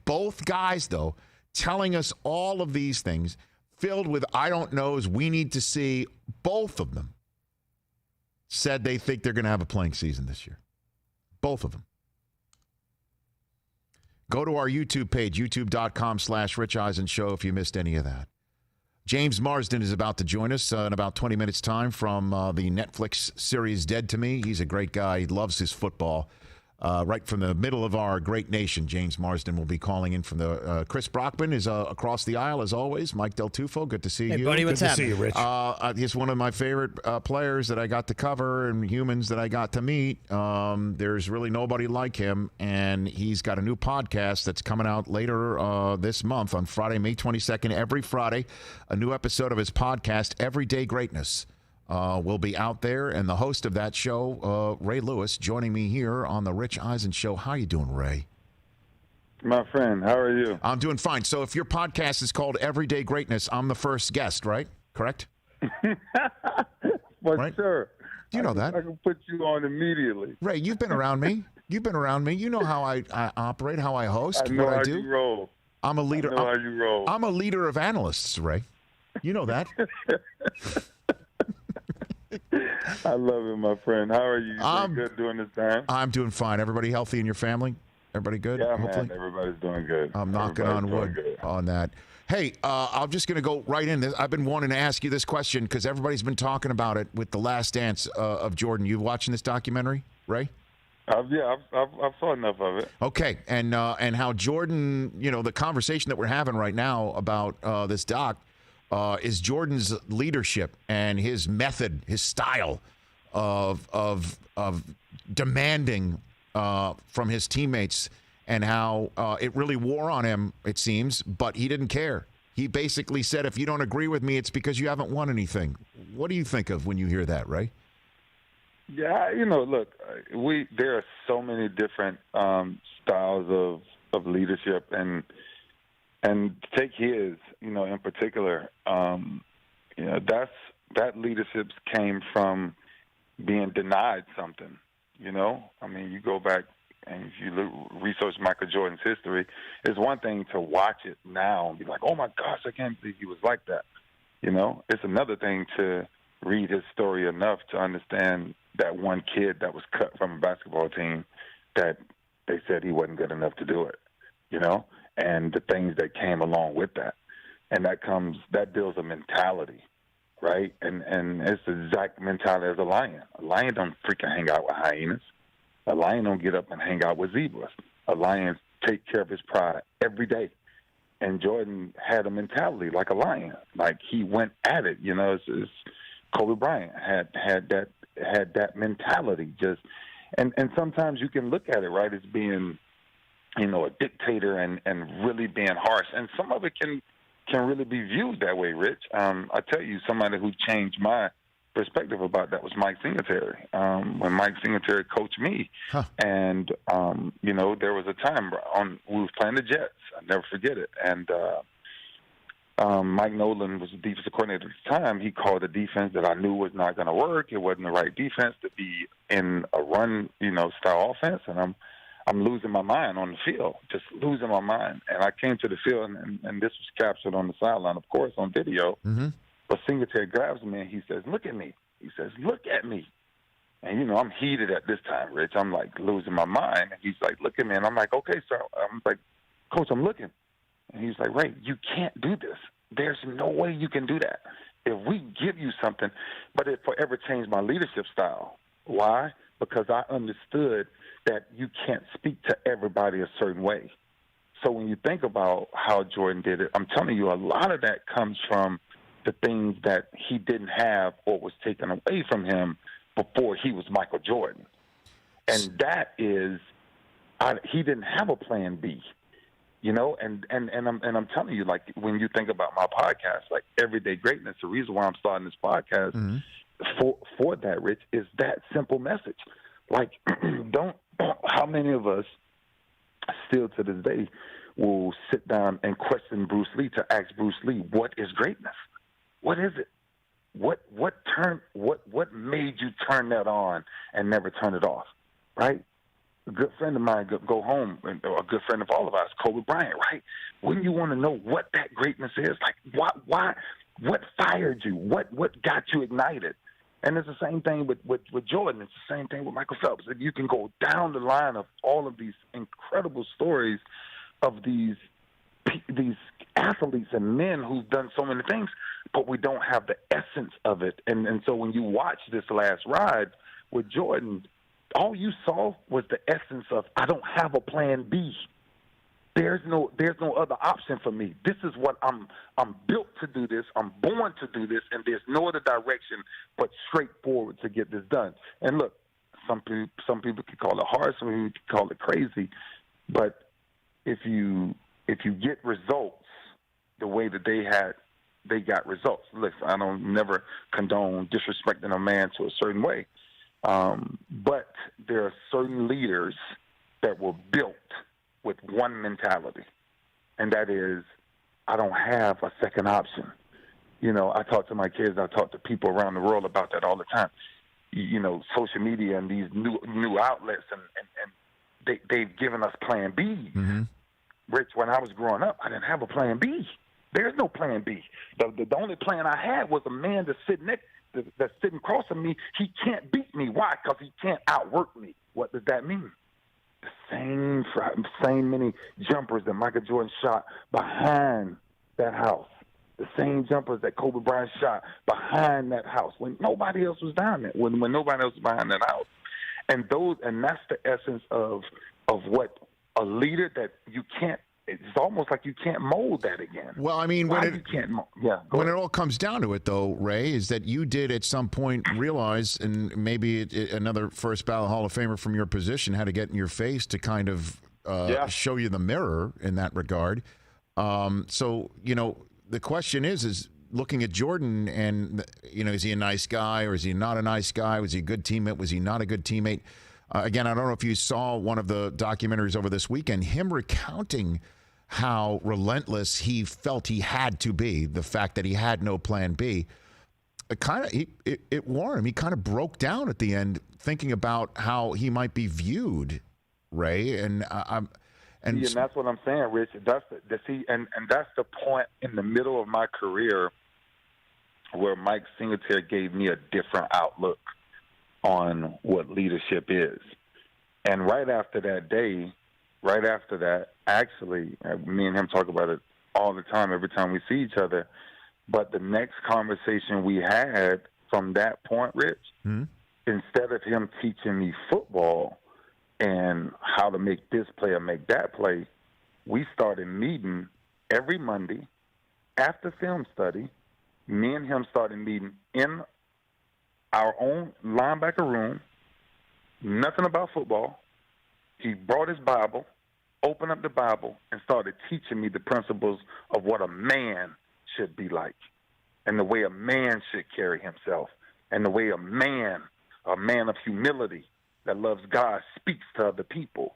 Both guys, though, telling us all of these things filled with I don't knows we need to see. Both of them said they think they're going to have a playing season this year. Both of them. Go to our YouTube page, youtube.com/Rich Eisen Show if you missed any of that. James Marsden is about to join us in about 20 minutes' time from the Netflix series Dead to Me. He's a great guy. He loves his football. Right from the middle of our great nation, James Marsden will be calling in from the Chris Brockman is across the aisle as always. Mike Del Tufo, good to see you. Hey, buddy, what's happening? Good to see you, Rich. He's one of my favorite players that I got to cover and humans that I got to meet. There's really nobody like him, and he's got a new podcast that's coming out later this month on Friday, May 22nd. Every Friday, a new episode of his podcast, Everyday Greatness. Will be out there, and the host of that show, Ray Lewis, joining me here on the Rich Eisen Show. How you doing, Ray? My friend, how are you? I'm doing fine. So if your podcast is called Everyday Greatness, I'm the first guest, right? Correct? Well, sure. Do you know that? I can put you on immediately. Ray, you've been around me. You've been around me. You know how I operate, how I host, I know what I how do. You roll. I'm a leader. I know how you roll. I'm a leader of analysts, Ray. You know that. I love it, my friend. How are you? You doing good during this time? I'm doing fine. Everybody healthy in your family? Everybody good? Yeah, hopefully? man. Everybody's doing good. I'm knocking on wood on that. Hey, I'm just going to go right in. I've been wanting to ask you this question because everybody's been talking about it with The Last Dance of Jordan. You watching this documentary, Ray? Yeah, I've saw enough of it. Okay, and how Jordan, the conversation that we're having right now about this doc is Jordan's leadership and his method, his style of demanding from his teammates, and how it really wore on him, it seems, but he didn't care. He basically said, if you don't agree with me, it's because you haven't won anything. What do you think of when you hear that, Ray? Yeah, look, there are so many different styles of leadership, and take his, in particular, that leadership came from being denied something. I mean, you go back and if you research Michael Jordan's history, it's one thing to watch it now and be like, oh my gosh, I can't believe he was like that. It's another thing to read his story enough to understand that one kid that was cut from a basketball team that they said he wasn't good enough to do it, and the things that came along with that. And that builds a mentality, right? And it's the exact mentality as a lion. A lion don't freaking hang out with hyenas. A lion don't get up and hang out with zebras. A lion take care of his pride every day. And Jordan had a mentality like a lion. Like he went at it, it's Kobe Bryant had that mentality just, and sometimes you can look at it, right, as being, a dictator and really being harsh. And some of it can really be viewed that way, Rich. I tell you, somebody who changed my perspective about that was Mike Singletary. When Mike Singletary coached me, and, there was a time we was playing the Jets. I'll never forget it. And Mike Nolan was the defensive coordinator at the time. He called a defense that I knew was not going to work. It wasn't the right defense to be in a run, style offense. And I'm losing my mind on the field, just losing my mind. And I came to the field, and this was captured on the sideline, of course, on video. Mm-hmm. But Singletary grabs me, and he says, look at me. He says, look at me. And, I'm heated at this time, Rich. I'm, like, losing my mind. And he's like, look at me. And I'm like, okay, sir. I'm like, Coach, I'm looking. And he's like, Ray, you can't do this. There's no way you can do that. If we give you something, but it forever changed my leadership style. Why? Because I understood that you can't speak to everybody a certain way. So when you think about how Jordan did it, I'm telling you, a lot of that comes from the things that he didn't have or was taken away from him before he was Michael Jordan. And that is, he didn't have a plan B. You know, and I'm telling you, like, when you think about my podcast, like Everyday Greatness, the reason why I'm starting this podcast for that, Rich, is that simple message. Like, how many of us still to this day will sit down and question Bruce Lee to ask Bruce Lee, what is greatness? What is it? What made you turn that on and never turn it off, right? A good friend of mine go home, or a good friend of all of us, Kobe Bryant, right? Wouldn't you want to know what that greatness is? Like, why, what fired you? What got you ignited? And it's the same thing with Jordan. It's the same thing with Michael Phelps. You can go down the line of all of these incredible stories of these athletes and men who've done so many things, but we don't have the essence of it. And so when you watch this last ride with Jordan, all you saw was the essence of, I don't have a plan B. There's no other option for me. This is what I'm built to do this. I'm born to do this, and there's no other direction but straightforward to get this done. And look, some people could call it hard, some people could call it crazy, but if you get results the way that they got results. Listen, I don't never condone disrespecting a man to a certain way. But there are certain leaders that were built with one mentality, and that is, I don't have a second option. You know, I talk to my kids, I talk to people around the world about that all the time. You know, social media and these new outlets, and they've given us plan B. Mm-hmm. Rich, when I was growing up, I didn't have a plan B. There's no plan B. The only plan I had was a man that's sitting across from me. He can't beat me. Why? Because he can't outwork me. What does that mean? The same many jumpers that Michael Jordan shot behind that house. The same jumpers that Kobe Bryant shot behind that house when nobody else was down there, when nobody else was behind that house. And that's the essence of what a leader that you can't. It's almost like you can't mold that again. Well, I mean, when it all comes down to it, though, Ray, is that you did at some point realize, and maybe another first ballot Hall of Famer from your position had to get in your face to kind of show you the mirror in that regard. So, you know, the question is looking at Jordan and, you know, is he a nice guy or is he not a nice guy? Was he a good teammate? Was he not a good teammate? Again, I don't know if you saw one of the documentaries over this weekend, him recounting how relentless he felt he had to be, the fact that he had no plan B. It wore him. He kind of broke down at the end thinking about how he might be viewed, Ray. And that's what I'm saying, Rich. That's the point in the middle of my career where Mike Singletary gave me a different outlook on what leadership is. And right after that, actually, me and him talk about it all the time, every time we see each other. But the next conversation we had from that point, Rich, instead of him teaching me football and how to make this play or make that play, we started meeting every Monday after film study. Me and him started meeting in our own linebacker room, nothing about football. He brought his Bible, opened up the Bible, and started teaching me the principles of what a man should be like and the way a man should carry himself and the way a man of humility that loves God, speaks to other people.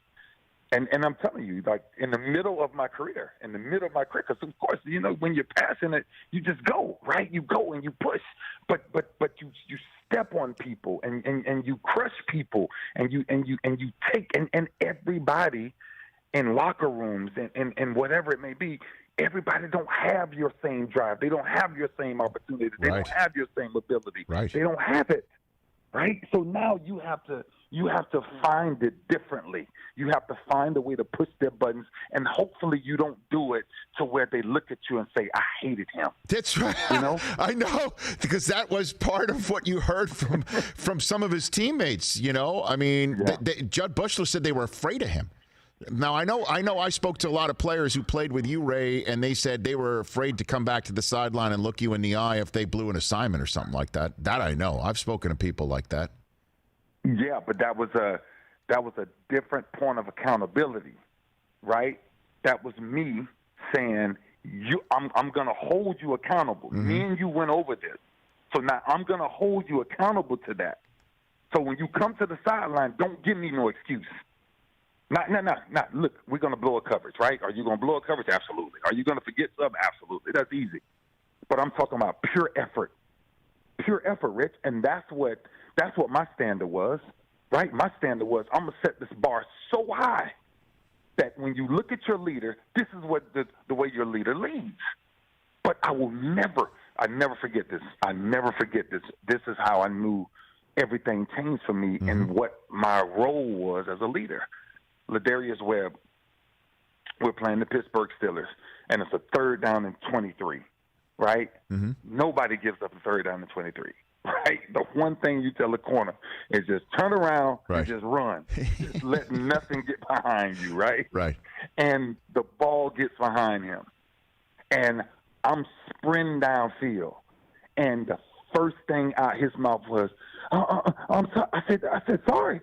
And I'm telling you, like, in the middle of my career, because, of course, you know, when you're passionate, you just go, right? You go and you push. But you step on people and you crush people and you take and everybody in locker rooms and whatever it may be, everybody don't have your same drive. They don't have your same opportunity. They don't have your same ability. Right. They don't have it. Right? So now you have to You have to find it differently. You have to find a way to push their buttons, and hopefully you don't do it to where they look at you and say, I hated him. That's right. You know? I know, because that was part of what you heard from some of his teammates, you know? I mean, Judd Bushler said they were afraid of him. Now, I know I spoke to a lot of players who played with you, Ray, and they said they were afraid to come back to the sideline and look you in the eye if they blew an assignment or something like that. That I know. I've spoken to people like that. Yeah, but that was a different point of accountability, right? That was me saying, I'm going to hold you accountable. Mm-hmm. Me and you went over this. So now I'm going to hold you accountable to that. So when you come to the sideline, don't give me no excuse. Not. Look, we're going to blow a coverage, right? Are you going to blow a coverage? Absolutely. Are you going to forget something? Absolutely. That's easy. But I'm talking about pure effort. Pure effort, Rich. And that's what my standard was, right? My standard was, I'm going to set this bar so high that when you look at your leader, this is what the way your leader leads. But I never forget this. I never forget this. This is how I knew everything changed for me and what my role was as a leader. Ladarius Webb, we're playing the Pittsburgh Steelers, and it's a 3rd down and 23, right? Mm-hmm. Nobody gives up a 3rd down and 23, right? The one thing you tell the corner is just turn around and just run. Just let nothing get behind you, right? Right. And the ball gets behind him, and I'm sprinting downfield, and the first thing out his mouth was, I'm sorry. I said, sorry.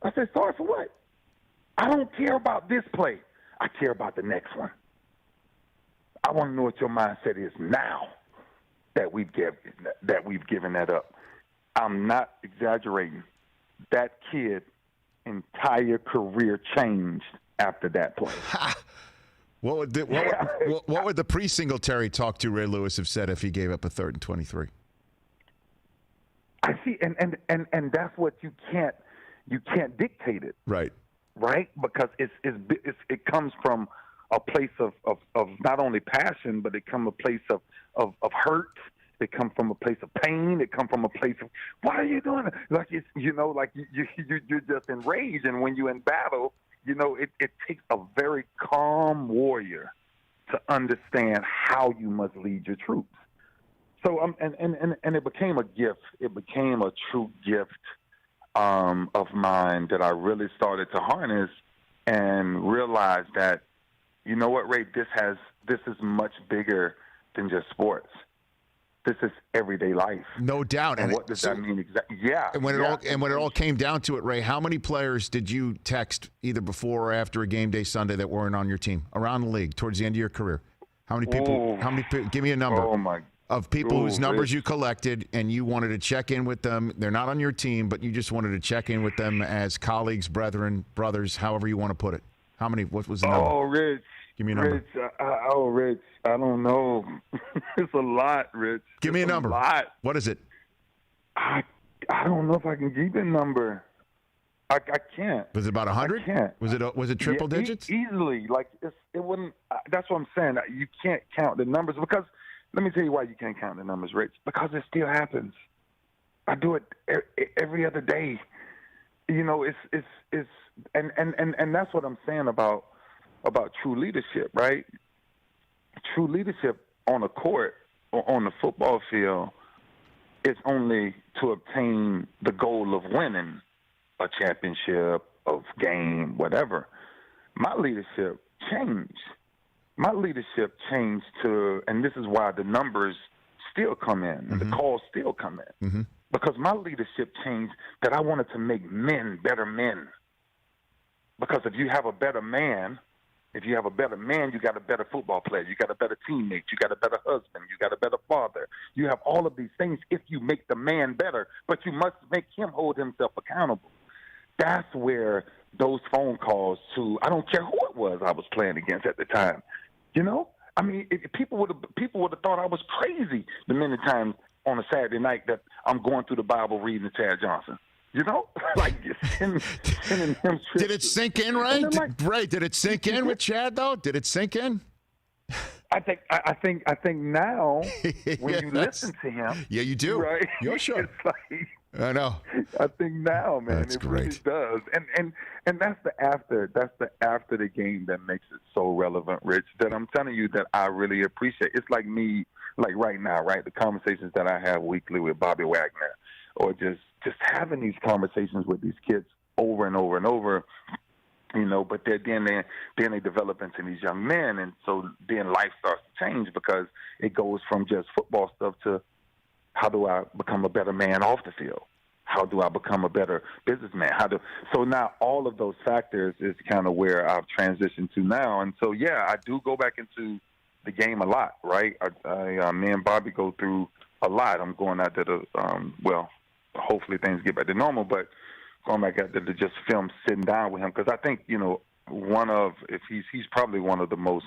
I said, sorry for what? I don't care about this play. I care about the next one. I want to know what your mindset is now that we've given that up. I'm not exaggerating. That kid's entire career changed after that play. What would the pre-Singletary talk to Ray Lewis have said if he gave up a 3rd and 23? I see, and that's what you can't dictate it. Right. Right? Because it comes from a place of not only passion, but it comes from a place of hurt. It comes from a place of pain. It comes from a place of, why are you doing it? Like it's, you're just enraged. And when you're in battle, it takes a very calm warrior to understand how you must lead your troops. So and it became a gift. It became a true gift of mine that I really started to harness and realize that, you know what, Ray, this is much bigger than just sports. This is everyday life. No doubt. And what does that mean exactly? Yeah. And when it all came down to it, Ray, how many players did you text either before or after a game day Sunday that weren't on your team around the league towards the end of your career? How many people? Give me a number. Oh my. Of people whose numbers you collected and you wanted to check in with them. They're not on your team, but you just wanted to check in with them as colleagues, brethren, brothers, however you want to put it. How many? What was the number? Oh, Rich. Give me a number. Rich. I don't know. It's a lot, Rich. Give me a number. A lot. What is it? I don't know if I can give you a number. I can't. Was it about 100? I can't. Was it triple digits? Easily. Like it wouldn't. That's what I'm saying. You can't count the numbers because. Let me tell you why you can't count the numbers, Rich. Because it still happens. I do it every other day. It's and that's what I'm saying about true leadership, right? True leadership on a court or on the football field is only to obtain the goal of winning a championship, of game, whatever. My leadership changed. My leadership changed to, and this is why the numbers still come in, and the calls still come in, because my leadership changed that I wanted to make men better men. Because if you have a better man, you got a better football player, you got a better teammate, you got a better husband, you got a better father. You have all of these things if you make the man better, but you must make him hold himself accountable. That's where those phone calls to, I don't care who it was I was playing against at the time. I mean, people would have thought I was crazy the many times on a Saturday night that I'm going through the Bible reading to Chad Johnson. Like sending him. Did it sink in, Ray? Ray, did it sink in with Chad though? Did it sink in? I think now when you listen to him, yeah, you do. Right? You're sure. It's like I know. I think now, man, That's it great. really does. And that's the after the game that makes it so relevant, Rich, that I'm telling you that I really appreciate. It's like me, like right now, right? The conversations that I have weekly with Bobby Wagner, or just having these conversations with these kids over and over and over, you know, but then they develop into these young men, and so then life starts to change because it goes from just football stuff to how do I become a better man off the field? How do I become a better businessman? So now all of those factors is kind of where I've transitioned to now. And so, yeah, I do go back into the game a lot, right? Me and Bobby go through a lot. I'm going out there to, hopefully things get back to normal, but going back out there to just film sitting down with him. Because I think, you know, he's probably one of the best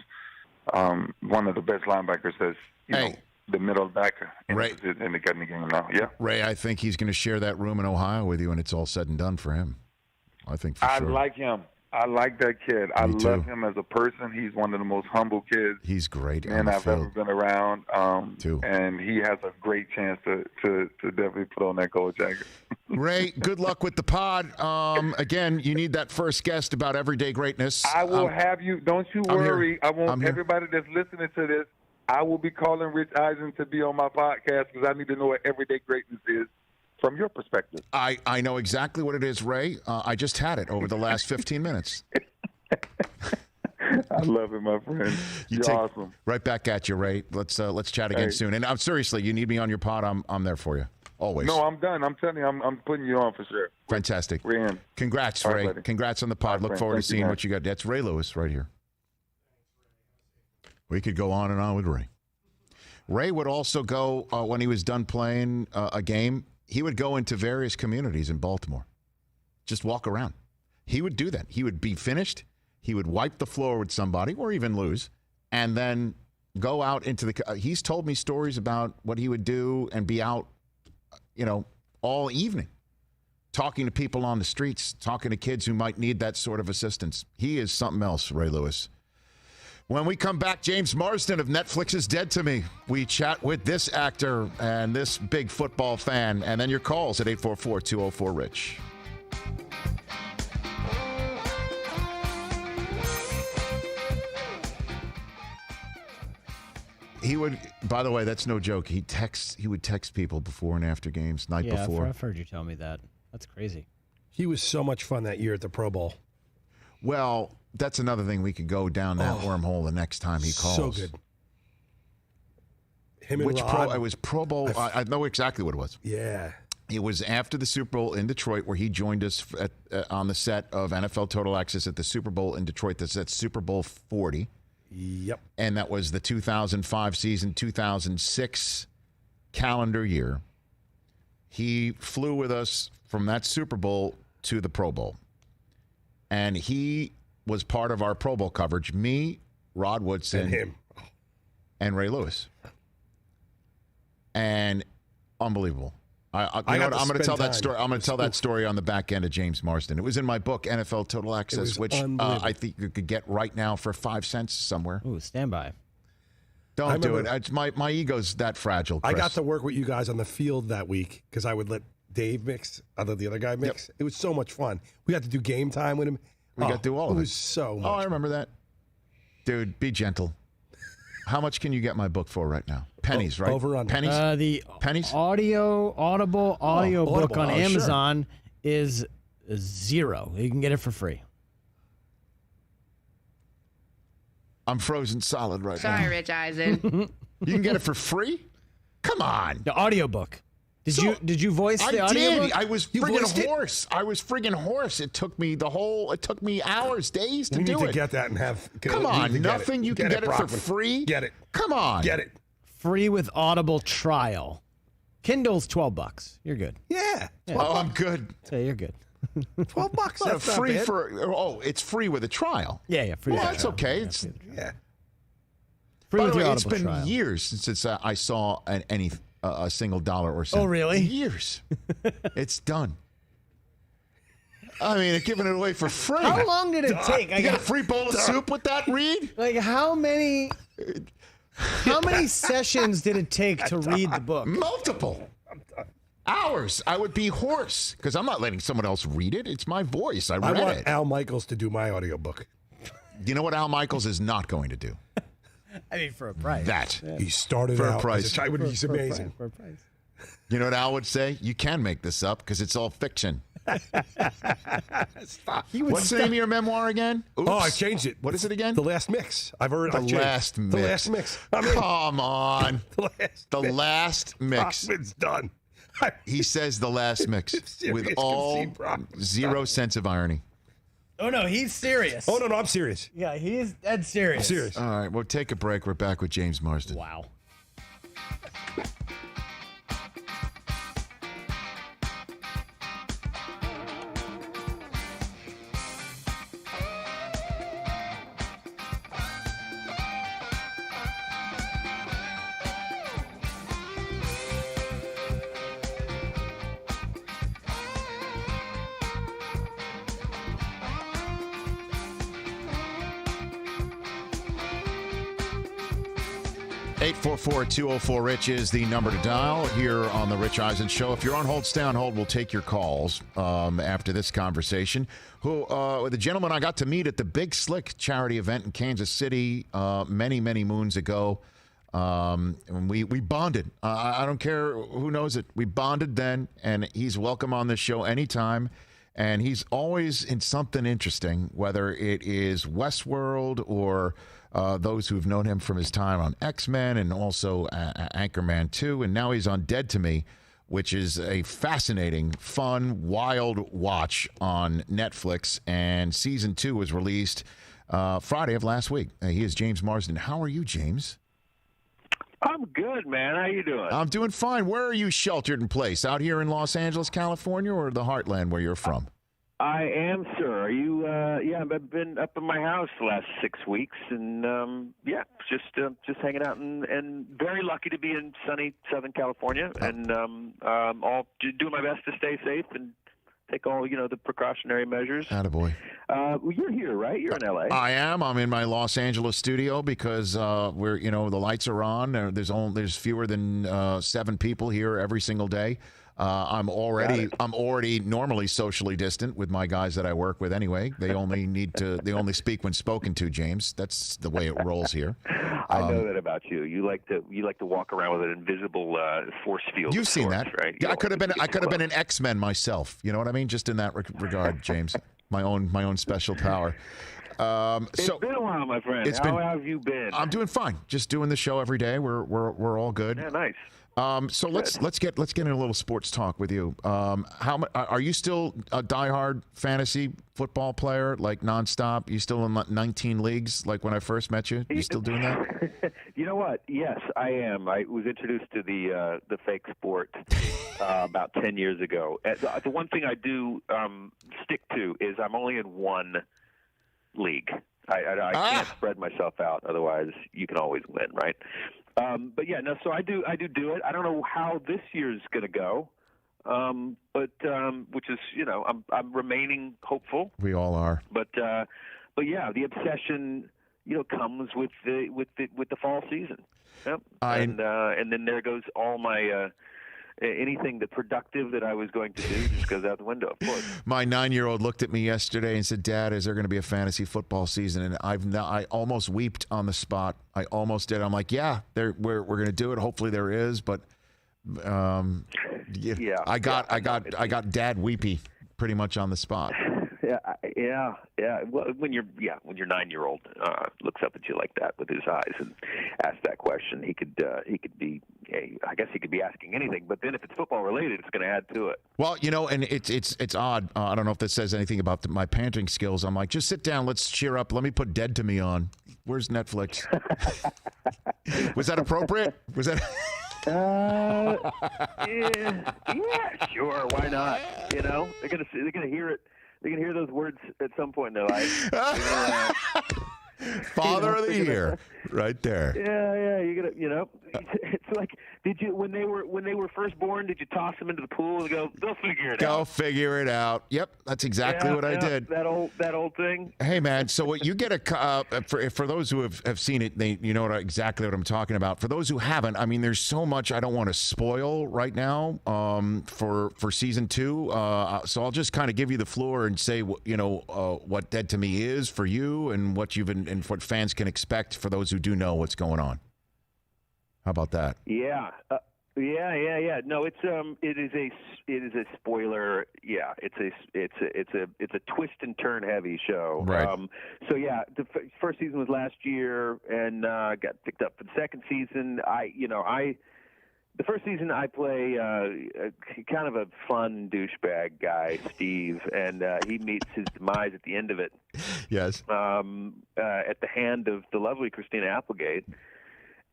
linebackers that's, you know, the middle backer in the game now. Yeah, Ray, I think he's going to share that room in Ohio with you when it's all said and done for him. I think for sure. I like him. I like that kid. I love him as a person. He's one of the most humble kids. He's great. And I've ever been around. And he has a great chance to definitely put on that gold jacket. Ray, good luck with the pod. Again, you need that first guest about everyday greatness. I will have you. Don't you worry. I want everybody that's listening to this. I will be calling Rich Eisen to be on my podcast because I need to know what everyday greatness is from your perspective. I know exactly what it is, Ray. I just had it over the last 15 minutes. I love it, my friend. You're awesome. Right back at you, Ray. Let's chat again soon. And I'm seriously, you need me on your pod, I'm there for you. Always. No, I'm done. I'm telling you, I'm putting you on for sure. Fantastic. We're in. Congrats, Ray. Congrats on the pod. Look forward to seeing what you got. That's Ray Lewis right here. We could go on and on with Ray. Ray would also go, when he was done playing a game, he would go into various communities in Baltimore. Just walk around. He would do that. He would be finished. He would wipe the floor with somebody or even lose and then go out into the he's told me stories about what he would do and be out, you know, all evening talking to people on the streets, talking to kids who might need that sort of assistance. He is something else, Ray Lewis. When we come back, James Marsden of Netflix's Dead to Me. We chat with this actor and this big football fan. And then your calls at 844-204-RICH. He would, by the way, that's no joke. He would text people before and after games, night before. Yeah, I've heard you tell me that. That's crazy. He was so much fun that year at the Pro Bowl. Well, that's another thing. We could go down that wormhole the next time he calls. So good. Him and Rod. It was Pro Bowl. I know exactly what it was. Yeah. It was after the Super Bowl in Detroit where he joined us on the set of NFL Total Access at the Super Bowl in Detroit. That's Super Bowl 40. Yep. And that was the 2005 season, 2006 calendar year. He flew with us from that Super Bowl to the Pro Bowl. And he was part of our Pro Bowl coverage. Me, Rod Woodson, and him, and Ray Lewis. And unbelievable. I'm going to tell that story. I'm going to tell that story on the back end of James Marsden. It was in my book, NFL Total Access, which I think you could get right now for 5 cents somewhere. Ooh, stand by. Don't do it. It's my ego's that fragile, Chris. I got to work with you guys on the field that week because I would let Dave mix, I let the other guy mix. Yep. It was so much fun. We got to do game time with him. We got to do all of it. It was so much I remember that. Dude, be gentle. How much can you get my book for right now? Pennies, right? Over under. Pennies? The pennies? Audible book on Amazon is $0. You can get it for free. I'm frozen solid right now. Sorry, Rich Eisen. You can get it for free? Come on. The audiobook. Did you voice the audiobook? I was friggin' hoarse. I was friggin' hoarse. It took me hours, days to do it. We need to get that and have. Come on, nothing. You can get it for free. Get it. Come on. Get it. Free with Audible trial. Kindle's $12. You're good. Yeah. I'm good. So you're good. $12. That's free for. It's free with a trial. Yeah. Free. Well, that's okay. It's free with your Audible it's been trial. years since I saw a single dollar or cent. Oh, really? Years. It's done. I mean, they're giving it away for free. How long did it take? You got a free bowl of soup with that, Reed? Like, how many sessions did it take to read the book? Multiple. Hours. I would be hoarse because I'm not letting someone else read it. It's my voice. I want it. Al Michaels to do my audiobook. You know what Al Michaels is not going to do? I mean, for a price. That. Yeah. He started for out a price. as a child. He's amazing. For a price. You know what Al would say? You can make this up because it's all fiction. What's the name of your memoir again? Oops. Oh, I changed it. What is it again? The Last Mix. I've heard The Last Mix. The Last Mix. Come on. The Last Mix. It's done. He says The Last Mix with all zero sense of irony. Oh, no, he's serious. Oh, no, I'm serious. Yeah, he's dead serious. I'm serious. All right, we'll take a break. We're back with James Marsden. Wow. 844-204-RICH is the number to dial here on the Rich Eisen Show. If you're on hold, stay on hold. We'll take your calls after this conversation. The gentleman I got to meet at the Big Slick charity event in Kansas City many, many moons ago. We bonded. I don't care who knows it. We bonded then, and he's welcome on this show anytime. And he's always in something interesting, whether it is Westworld or those who've known him from his time on X-Men and also Anchorman 2. And now he's on Dead to Me, which is a fascinating, fun, wild watch on Netflix. And season 2 was released Friday of last week. He is James Marsden. How are you, James? I'm good, man. How you doing? I'm doing fine. Where are you sheltered in place? Out here in Los Angeles, California, or the heartland where you're from? I am, sir. Are you? Yeah, I've been up in my house the last 6 weeks, and just hanging out, and very lucky to be in sunny Southern California, and all doing my best to stay safe and take all the precautionary measures. Attaboy. Well, you're here, right? You're in LA. I am. I'm in my Los Angeles studio because we're the lights are on. There's fewer than 7 people here every single day. I'm already normally socially distant with my guys that I work with anyway. They only speak when spoken to, James. That's the way it rolls here. I know that about you. You like to walk around with an invisible force field. You've seen sorts, that, right? Yeah, I could have been an X-Men myself. You know what I mean? Just in that regard, James. My own special power. It's been a while, my friend. How have you been? I'm doing fine. Just doing the show every day. We're all good. Yeah, nice. So let's get in a little sports talk with you. Are you still a diehard fantasy football player, like nonstop? You still in 19 leagues, like when I first met you? You still doing that? You know what? Yes, I am. I was introduced to the fake sport about 10 years ago. The one thing I do stick to is I'm only in one league. I can't spread myself out, otherwise you can always win, right? But yeah, no. So I do it. I don't know how this year's going to go, but which is I'm remaining hopeful. We all are. But yeah, the obsession comes with the fall season. Yep. And then there goes all my anything that productive that I was going to do just goes out the window, of course. My 9-year-old looked at me yesterday and said, "Dad, is there going to be a fantasy football season?" And I almost wept on the spot. I almost did. I'm like, "Yeah, we're going to do it. Hopefully there is." But I got Dad weepy pretty much on the spot. Yeah. Well, when your 9-year-old looks up at you like that with his eyes and asks that question, he could be. I guess he could be asking anything, but then if it's football related, it's going to add to it. Well, and it's odd. I don't know if that says anything about my panting skills. I'm like, just sit down, let's cheer up. Let me put Dead to Me on. Where's Netflix? Was that appropriate? Was that? Yeah, sure. Why not? They're gonna hear it. They can hear those words at some point in their life. Father of the year, right there. Yeah, you gotta, it's like, did you when they were first born, did you toss them into the pool and go, they'll figure it out? Go figure it out. Yep, that's exactly what I did. That old thing. Hey man, so what you get for those who have seen it, you know exactly what I'm talking about. For those who haven't, I mean, there's so much I don't want to spoil right now for season 2. So I'll just kind of give you the floor and say what Dead to Me is for you and what and what fans can expect for those who do know what's going on. How about that? Yeah. No, it is a spoiler. Yeah, it's a twist and turn heavy show. Right. So yeah, the first season was last year, and got picked up for the second season. The first season I play kind of a fun douchebag guy, Steve, and he meets his demise at the end of it. Yes. At the hand of the lovely Christina Applegate.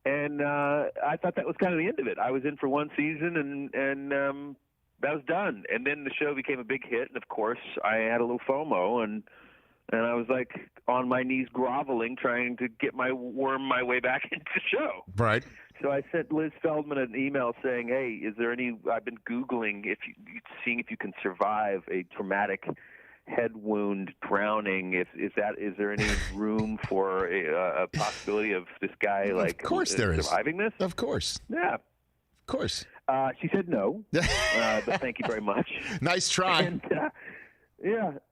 And I thought that was kind of the end of it. I was in for one season, and that was done. And then the show became a big hit, and of course, I had a little FOMO, and I was like on my knees groveling, trying to worm my way back into the show. Right. So I sent Liz Feldman an email saying, "Hey, is there any? I've been Googling seeing if you can survive a traumatic head wound, drowning. Is there any room for a possibility of this guy of course there is surviving this? Of course. Yeah. Of course. She said no, but thank you very much. Nice try. And,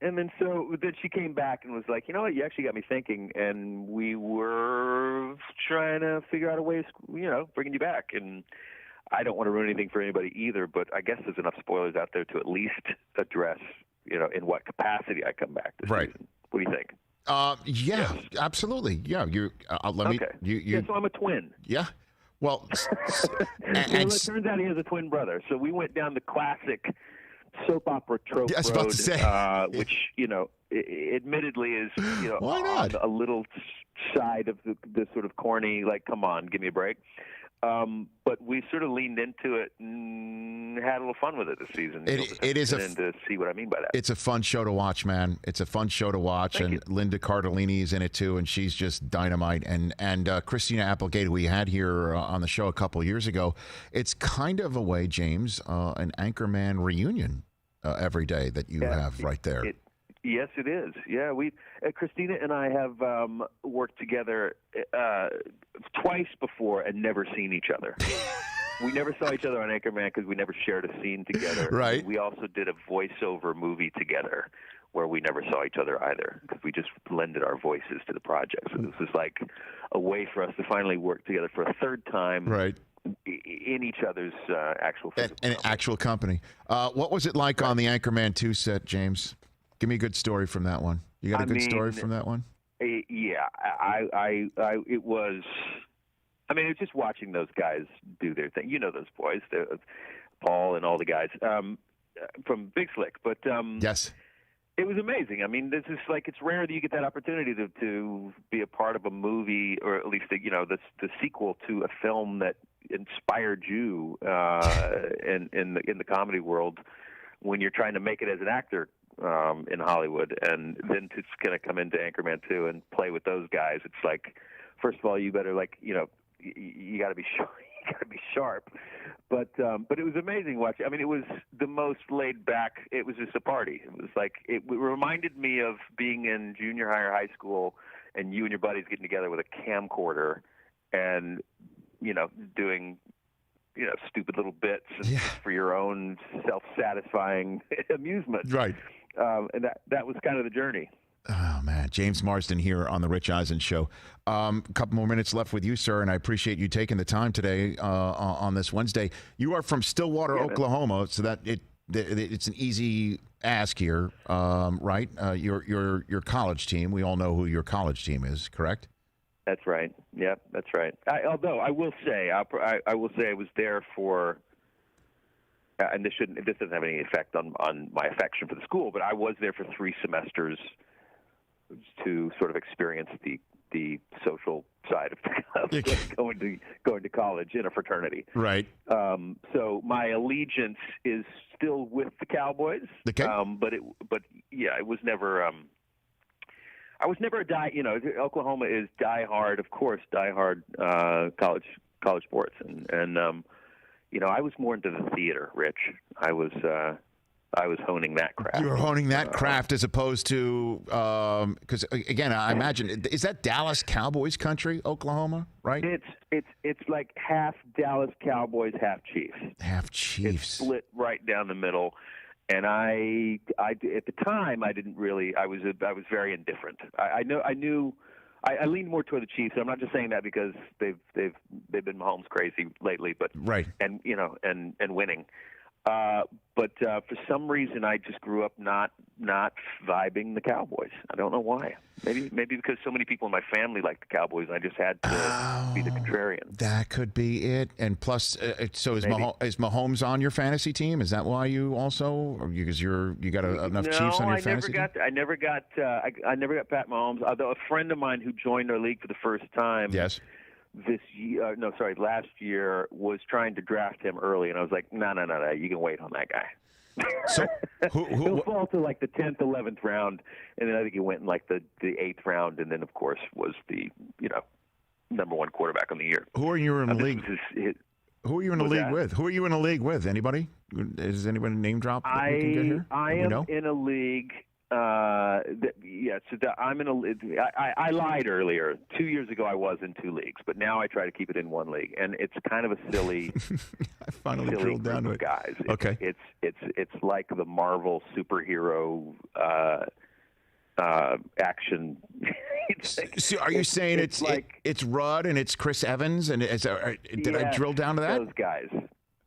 and then she came back and was like, you know what, you actually got me thinking, and we were trying to figure out a way of, bringing you back. And I don't want to ruin anything for anybody either, but I guess there's enough spoilers out there to at least address, in what capacity I come back this season. What do you think? Yeah, absolutely. Yeah, let me. Yeah, so I'm a twin. Yeah. Well, it turns out he has a twin brother. So we went down the classic soap opera trope I was about to say. Which admittedly is Why not? on a little side of the sort of corny, like, come on, give me a break. But we sort of leaned into it and had a little fun with it this season. It is to see what I mean by that. It's a fun show to watch, man. It's a fun show to watch, and Linda Cardellini is in it too, and she's just dynamite. And Christina Applegate, who we had here on the show a couple years ago, it's kind of a way, James, an Anchorman reunion every day that you have right there. Yes, it is. Yeah, Christina and I have worked together twice before and never seen each other. We never saw each other on Anchorman because we never shared a scene together. Right. We also did a voiceover movie together where we never saw each other either because we just blended our voices to the project. So this was like a way for us to finally work together for a third time. Right. In each other's actual actual company. What was it like on the Anchorman 2 set, James? Give me a good story from that one. You got a good story from that one? Yeah, it was. I mean, it's just watching those guys do their thing. You know those boys, Paul and all the guys from Big Slick. But yes, it was amazing. I mean, this is like, it's rare that you get that opportunity to be a part of a movie, or at least the sequel to a film that inspired you in the comedy world when you're trying to make it as an actor. In Hollywood, and then to kind of come into Anchorman 2 and play with those guys, it's like, first of all, you better you got to be sharp. You got to be sharp. But it was amazing watching. I mean, it was the most laid back. It was just a party. It was like, it reminded me of being in junior high or high school, and you and your buddies getting together with a camcorder, and doing stupid little bits for your own self-satisfying amusement. Right. And that was kind of the journey. Oh, man. James Marsden here on the Rich Eisen Show. A couple more minutes left with you, sir, and I appreciate you taking the time today on this Wednesday. You are from Stillwater, Oklahoma, so that it's an easy ask here, right? Your college team. We all know who your college team is, correct? That's right. Yeah, that's right. Although I will say, I was there for. And this doesn't have any effect on my affection for the school, but I was there for 3 semesters to sort of experience the social side of going to college in a fraternity. Right. So my allegiance is still with the Cowboys. Okay. But it was never. I was never Oklahoma is diehard, of course, college sports, and I was more into the theater, Rich. I was honing that craft. You were honing that craft as opposed to because again, I imagine is that Dallas Cowboys country, Oklahoma, right? It's like half Dallas Cowboys, half Chiefs. Half Chiefs. It's split right down the middle. And I at the time I didn't really. I was very indifferent. I leaned more toward the Chiefs. I'm not just saying that because they've been Mahomes crazy lately, but right. And winning. But for some reason, I just grew up not vibing the Cowboys. I don't know why. Maybe because so many people in my family like the Cowboys, and I just had to be the contrarian. That could be it. And plus, so is Mahomes on your fantasy team? Is that why you also, or because you got enough Chiefs on your fantasy team? I never got Pat Mahomes. Although a friend of mine who joined our league for the first time. Yes. Last year was trying to draft him early, and I was like, no, you can wait on that guy. So he'll fall to like the 10th, 11th round, and then I think he went in like the 8th round, and then of course was the number one quarterback on the year. Who are you in the league? Who are you in the league with? Who are you in a league with? Anybody? Is anybody name drop? I am in a league. I'm in I lied earlier. 2 years ago, I was in 2 leagues, but now I try to keep it in 1 league, and it's kind of a silly. I finally drilled down to it, guys. Okay, it's like the Marvel superhero action. So are you saying it's Rudd and it's Chris Evans and did I drill down to that? Those guys.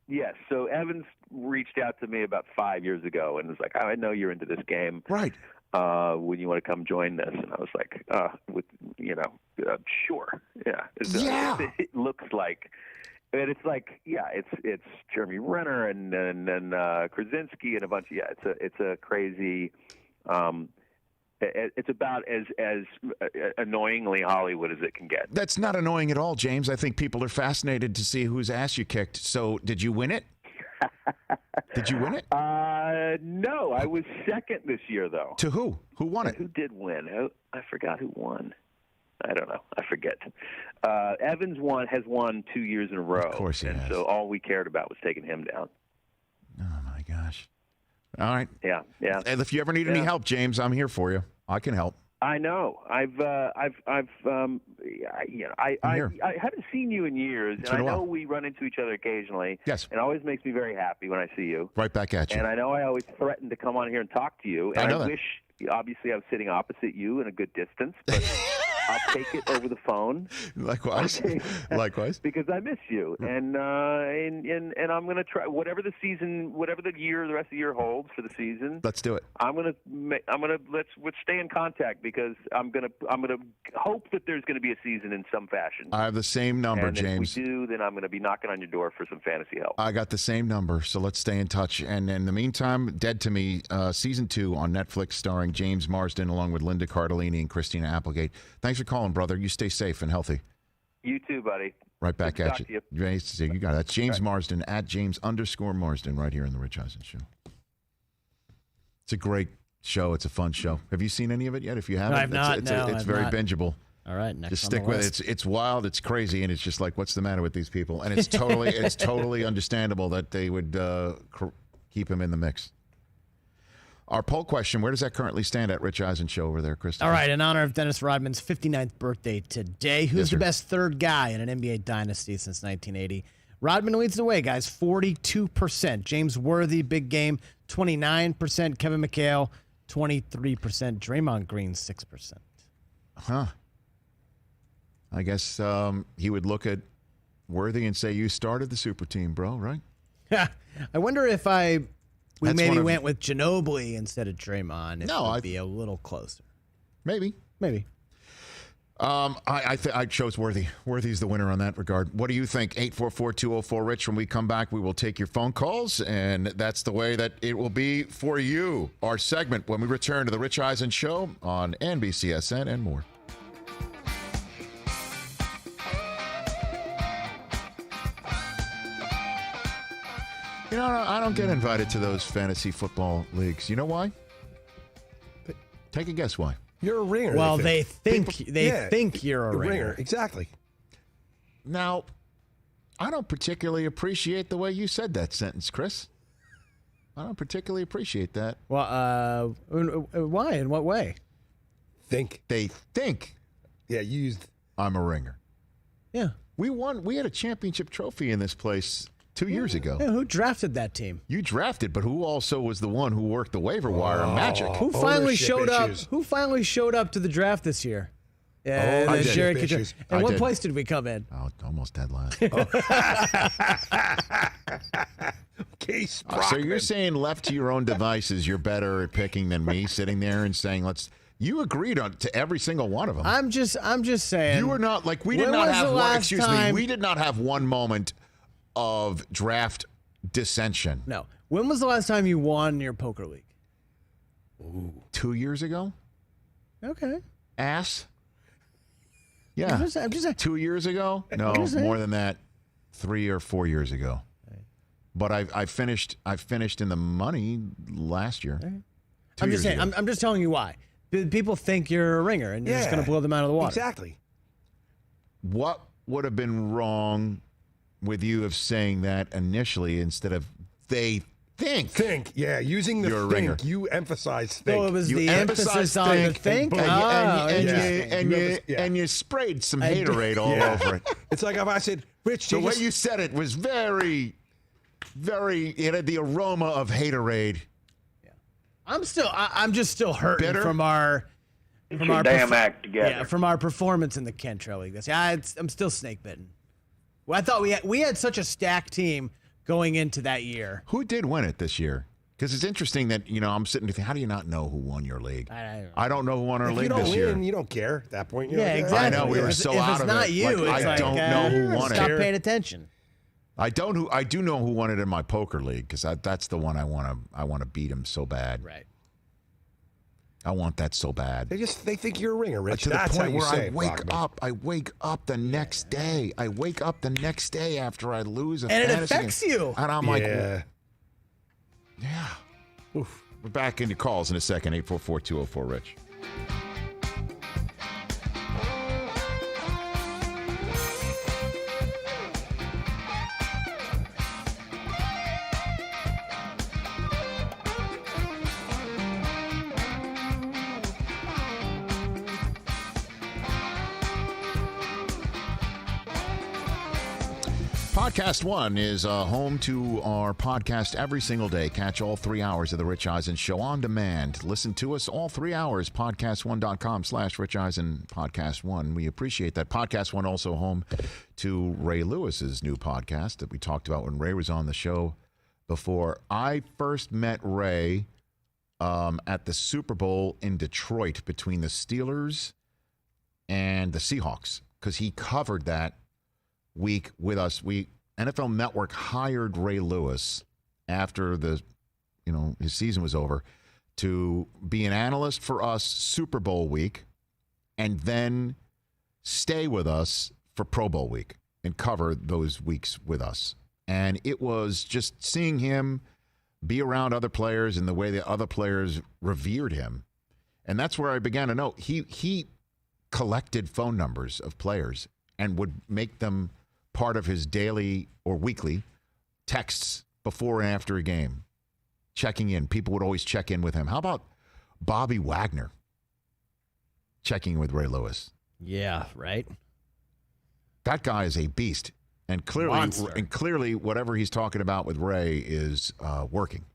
Yes. So Evans reached out to me about 5 years ago and was like, I know you're into this game. Right. When you want to come join this? And I was like, sure. Yeah. It looks like, and it's like, it's Jeremy Renner and Krasinski and a bunch of, it's a crazy, it's about as annoyingly Hollywood as it can get. That's not annoying at all, James. I think people are fascinated to see whose ass you kicked. So did you win it? Did you win it? No, I was second this year, though. To who? Who won it? Who did win? I forgot who won. I don't know. I forget. Evans has won 2 years in a row. Of course he has. So all we cared about was taking him down. Oh, my gosh. All right. Yeah. And if you ever need any help, James, I'm here for you. I can help. I know. I haven't seen you in years, and I know we run into each other occasionally. Yes. It always makes me very happy when I see you. Right back at you. And I know I always threaten to come on here and talk to you, and I wish, obviously, I was sitting opposite you in a good distance, but I'll take it over the phone. Likewise. Likewise. Because I miss you, and I'm going to try whatever the rest of the year holds for the season. Let's do it. Let's stay in contact because I'm gonna hope that there's gonna be a season in some fashion. I have the same number, James. If we do, then I'm gonna be knocking on your door for some fantasy help. I got the same number, so let's stay in touch. And in the meantime, Dead to Me, season 2 on Netflix, starring James Marsden along with Linda Cardellini and Christina Applegate. Thanks for calling, brother. You stay safe and healthy. You too, buddy. Right back at you. You got it. That's James Marsden at James_Marsden right here in the Rich Eisen Show. It's a great show. It's a fun show. Have you seen any of it yet? If you haven't, I've not. It's very bingeable. All right, next just stick with it. It's wild. It's crazy, and it's just like, what's the matter with these people? And it's totally understandable that they would keep him in the mix. Our poll question, where does that currently stand at Rich Eisen Show over there, Christopher? All right, in honor of Dennis Rodman's 59th birthday today, who's the best third guy in an NBA dynasty since 1980? Rodman leads the way, guys, 42%. James Worthy, big game, 29%. Kevin McHale, 23%. Draymond Green, 6%. Huh. I guess he would look at Worthy and say, you started the super team, bro, right? I wonder if we maybe went with Ginobili instead of Draymond. It would be a little closer. Maybe. I chose Worthy. Worthy's the winner on that regard. What do you think? 844-204-RICH. When we come back, we will take your phone calls, and that's the way that it will be for you. Our segment when we return to the Rich Eisen Show on NBCSN and more. You know, I don't get invited to those fantasy football leagues. You know why? Take a guess why. You're a ringer. Well, they think you're a ringer. Exactly. Now, I don't particularly appreciate the way you said that sentence, Chris. I don't particularly appreciate that. Well, why? In what way? Think. They think. Yeah, you used. I'm a ringer. Yeah. We won. We had a championship trophy in this place 2 years ago. Yeah, who drafted that team? You drafted, but who also was the one who worked the waiver wire magic? Who finally showed issues. up? Who finally showed up to the draft this year? Yeah, I did. Jerry Issues. And I what did. place did we come in? Oh, almost dead last. Case So you're saying left to your own devices, you're better at picking than me sitting there and saying, let's. You agreed to every single one of them. I'm just saying. You were not like we did When not was have the one. last Excuse time- me. We did not have one moment of draft dissension. No. When was the last time you won your poker league? Ooh. 2 years ago. Okay. Ass. Yeah. I'm just saying. 2 years ago. No, just saying. more than that. 3 or 4 years ago. But I finished in the money last year. Right. 2 I'm years just saying. ago. I'm just telling you why. People think you're a ringer, and you're just going to blow them out of the water. Exactly. What would have been wrong with you of saying that initially instead of they think? Think. Yeah, using the You're a think. ringer. You emphasize think. Oh, it was You the emphasis on the think. And you sprayed some haterade all over it. It's like if I said, Rich, The way you said it was very, very. It had the aroma of haterade. I'm just still hurting Bitter? from our damn act together. Yeah, from our performance in the Cantrell League. I'm still snake bitten. Well, I thought we had such a stacked team going into that year. Who did win it this year? Because it's interesting that I'm sitting to think, how do you not know who won your league? I don't know who won our league this year. You don't win, you don't care at that point. You Yeah, don't care. exactly. I know we were so out of it. If it's not you, it's I like, don't know who won stop it. paying attention. I do know who won it in my poker league because that's the one I want to beat him so bad. Right. I want that so bad. They think you're a ringer, Rich. To That's the how point you where say I it, wake Brockman. up. I wake up the next day. I wake up the next day after I lose a And it fantasy affects game. you. And I'm like, Yeah. Oof. We're back into calls in a second. 844-204-RICH. Podcast One is home to our podcast every single day. Catch all 3 hours of the Rich Eisen Show on demand. Listen to us all 3 hours. Podcast1.com/Rich Eisen Podcast One. We appreciate that. Podcast One also home to Ray Lewis's new podcast that we talked about when Ray was on the show before. I first met Ray at the Super Bowl in Detroit between the Steelers and the Seahawks because he covered that week with us. NFL Network hired Ray Lewis after his season was over to be an analyst for us Super Bowl week and then stay with us for Pro Bowl week and cover those weeks with us. And it was just seeing him be around other players and the way the other players revered him. And that's where I began to know he collected phone numbers of players and would make them part of his daily or weekly texts before and after a game, checking in. People would always check in with him. How about Bobby Wagner checking in with Ray Lewis? Yeah, right. That guy is a beast, and clearly, whatever he's talking about with Ray is working.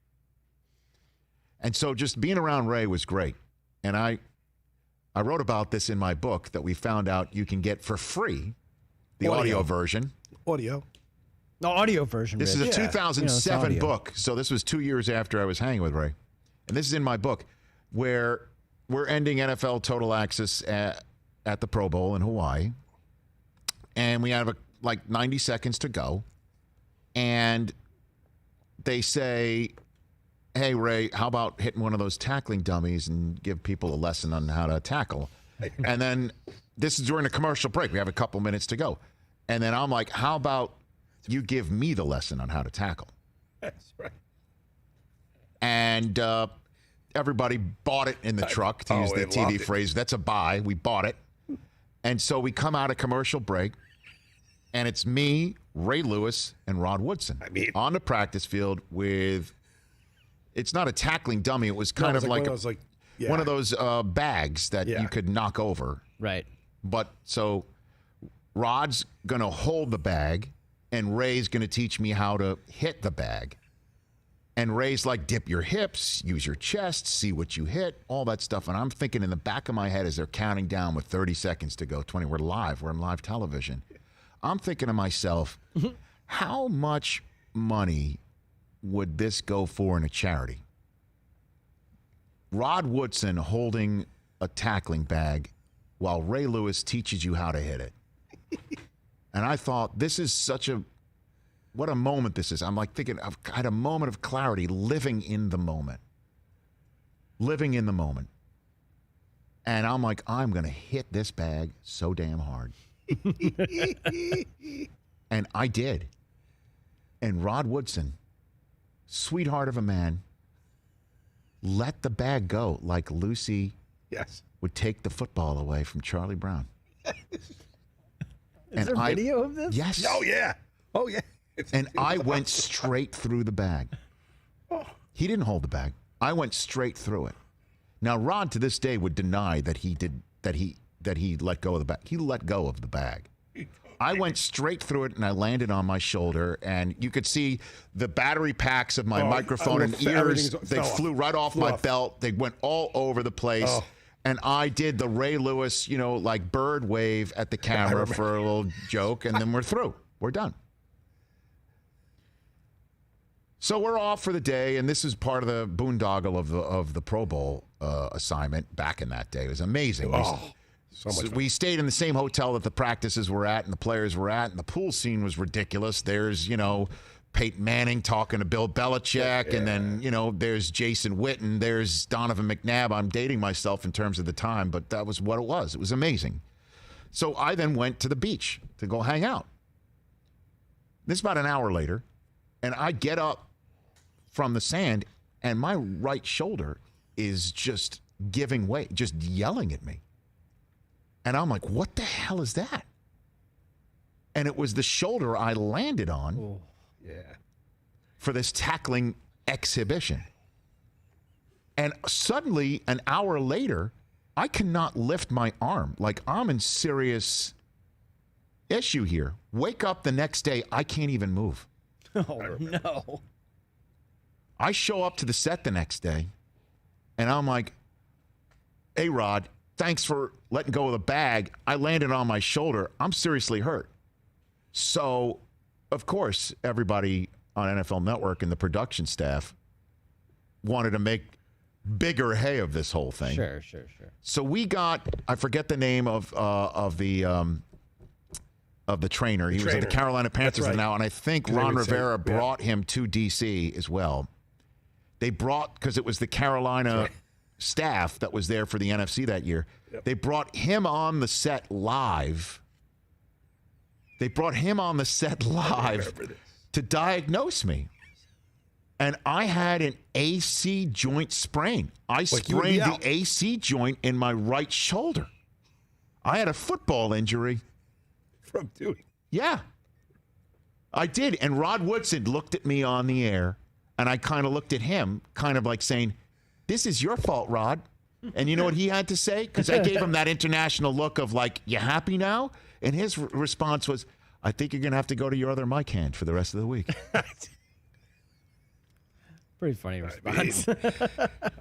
And so, just being around Ray was great. And I wrote about this in my book that we found out you can get for free. The audio version. Audio. No, audio version. This Rich. is a 2007 audio. book. So this was 2 years after I was hanging with Ray. And this is in my book where we're ending NFL Total Access at the Pro Bowl in Hawaii. And we have like 90 seconds to go. And they say, hey, Ray, how about hitting one of those tackling dummies and give people a lesson on how to tackle? And then this is during a commercial break. We have a couple minutes to go. And then I'm like, how about you give me the lesson on how to tackle? That's right. And everybody bought it in the truck, to use the TV phrase. That's a buy. We bought it. And so we come out of commercial break, and it's me, Ray Lewis, and Rod Woodson on the practice field with, it's not a tackling dummy. It was kind of like one of those bags that you could knock over. Right. But so Rod's going to hold the bag, and Ray's going to teach me how to hit the bag. And Ray's like, dip your hips, use your chest, see what you hit, all that stuff. And I'm thinking in the back of my head as they're counting down with 30 seconds to go, 20, we're live, we're on live television. I'm thinking to myself, how much money would this go for in a charity? Rod Woodson holding a tackling bag while Ray Lewis teaches you how to hit it. And I thought, this is what a moment this is. I'm like thinking, I had a moment of clarity, living in the moment. Living in the moment. And I'm like, I'm going to hit this bag so damn hard. And I did. And Rod Woodson, sweetheart of a man, let the bag go like Lucy would take the football away from Charlie Brown. Is there video of this? Yes. Oh, yeah. Oh, yeah. And I went straight through the bag. He didn't hold the bag. I went straight through it. Now, Rod to this day would deny that he let go of the bag. He let go of the bag. I went straight through it, and I landed on my shoulder, and you could see the battery packs of my microphone and ears. They flew right off my belt. They went all over the place. And I did the Ray Lewis, like bird wave at the camera for a little joke, and then we're through. We're done. So we're off for the day, and this is part of the boondoggle of the Pro Bowl assignment back in that day. It was amazing. So much fun. We stayed in the same hotel that the practices were at and the players were at, and the pool scene was ridiculous. There's, Peyton Manning talking to Bill Belichick, and then, there's Jason Witten, there's Donovan McNabb. I'm dating myself in terms of the time, but that was what it was. It was amazing. So I then went to the beach to go hang out. This is about an hour later, and I get up from the sand, and my right shoulder is just giving way, just yelling at me. And I'm like, what the hell is that? And it was the shoulder I landed on for this tackling exhibition. And suddenly, an hour later, I cannot lift my arm. Like, I'm in serious issue here. Wake up the next day, I can't even move. Oh, no. I show up to the set the next day, and I'm like, hey, Rod, thanks for letting go of the bag. I landed on my shoulder. I'm seriously hurt. So, of course, everybody on NFL Network and the production staff wanted to make bigger hay of this whole thing. Sure. So we got, I forget the name of the trainer. He was at the Carolina Panthers now, and I think Ron Rivera brought him to D.C. as well. They brought, because it was the Carolina staff that was there for the NFC that year. They brought him on the set live. To diagnose me. And I had an AC joint sprain. I sprained the AC joint in my right shoulder. I had a football injury. From doing. Yeah. I did. And Rod Woodson looked at me on the air, and I kind of looked at him, kind of like saying, this is your fault, Rod. And you know what he had to say? Because I gave him that international look of like, you happy now? And his response was, I think you're going to have to go to your other mic hand for the rest of the week. Pretty funny response.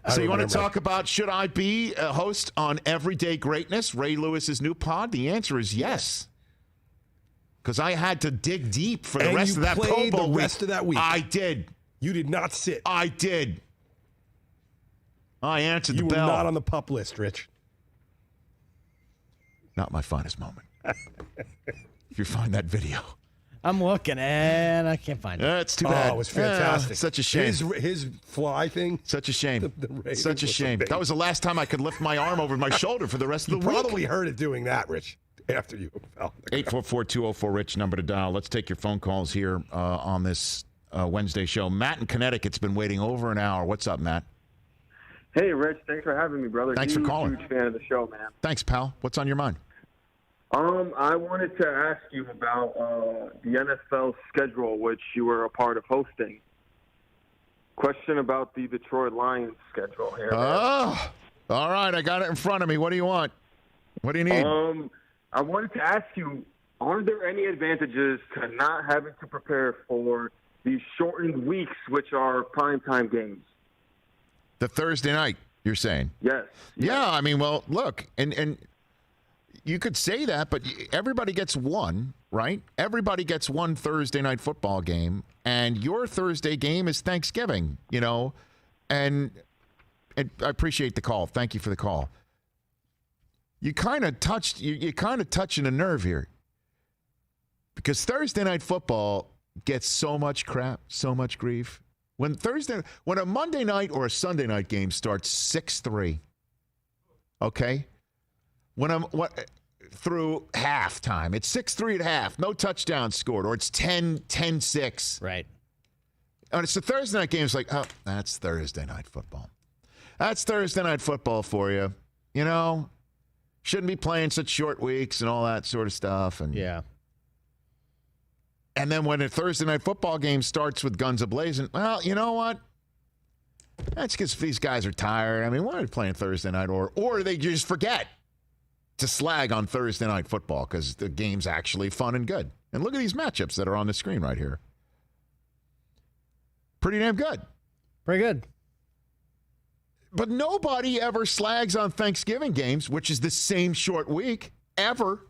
So you want to talk about, should I be a host on Everyday Greatness, Ray Lewis's new pod? The answer is yes. Because I had to dig deep for the rest of that Pro Bowl the rest of that week. I did. You did not sit. I did. I answered the bell. You were not on the pup list, Rich. Not my finest moment. If you find that video. I'm looking, and I can't find it. It's too bad. Oh, it was fantastic. Such a shame. His fly thing. Such a shame. Such a shame. That was the last time I could lift my arm over my shoulder for the rest of the week. You probably heard it doing that, Rich, after you fell. 844-204-RICH, number to dial. Let's take your phone calls here on this Wednesday show. Matt in Connecticut's been waiting over an hour. What's up, Matt? Hey, Rich. Thanks for having me, brother. Thanks for calling. Huge fan of the show, man. Thanks, pal. What's on your mind? I wanted to ask you about the NFL schedule, which you were a part of hosting. Question about the Detroit Lions schedule here. Oh, all right. I got it in front of me. What do you want? What do you need? I wanted to ask you, are there any advantages to not having to prepare for these shortened weeks, which are primetime games? The Thursday night, you're saying? Yes. Yeah, I mean, well, look, and you could say that, but everybody gets one, right? Everybody gets one Thursday night football game, and your Thursday game is Thanksgiving, and I appreciate the call. Thank you for the call. You kind of touching a nerve here, because Thursday night football gets so much crap, so much grief. When a Monday night or a Sunday night game starts 6-3, okay? Through halftime, it's 6-3 at half, no touchdowns scored, or it's 10-6. Right. And it's the Thursday night game. It's like, oh, that's Thursday night football. That's Thursday night football for you. Shouldn't be playing such short weeks and all that sort of stuff. And yeah. And then when a Thursday night football game starts with guns a-blazing, well, you know what? That's because these guys are tired. I mean, why are they playing Thursday night? Or they just forget to slag on Thursday night football because the game's actually fun and good. And look at these matchups that are on the screen right here. Pretty damn good. Pretty good. But nobody ever slags on Thanksgiving games, which is the same short week, ever.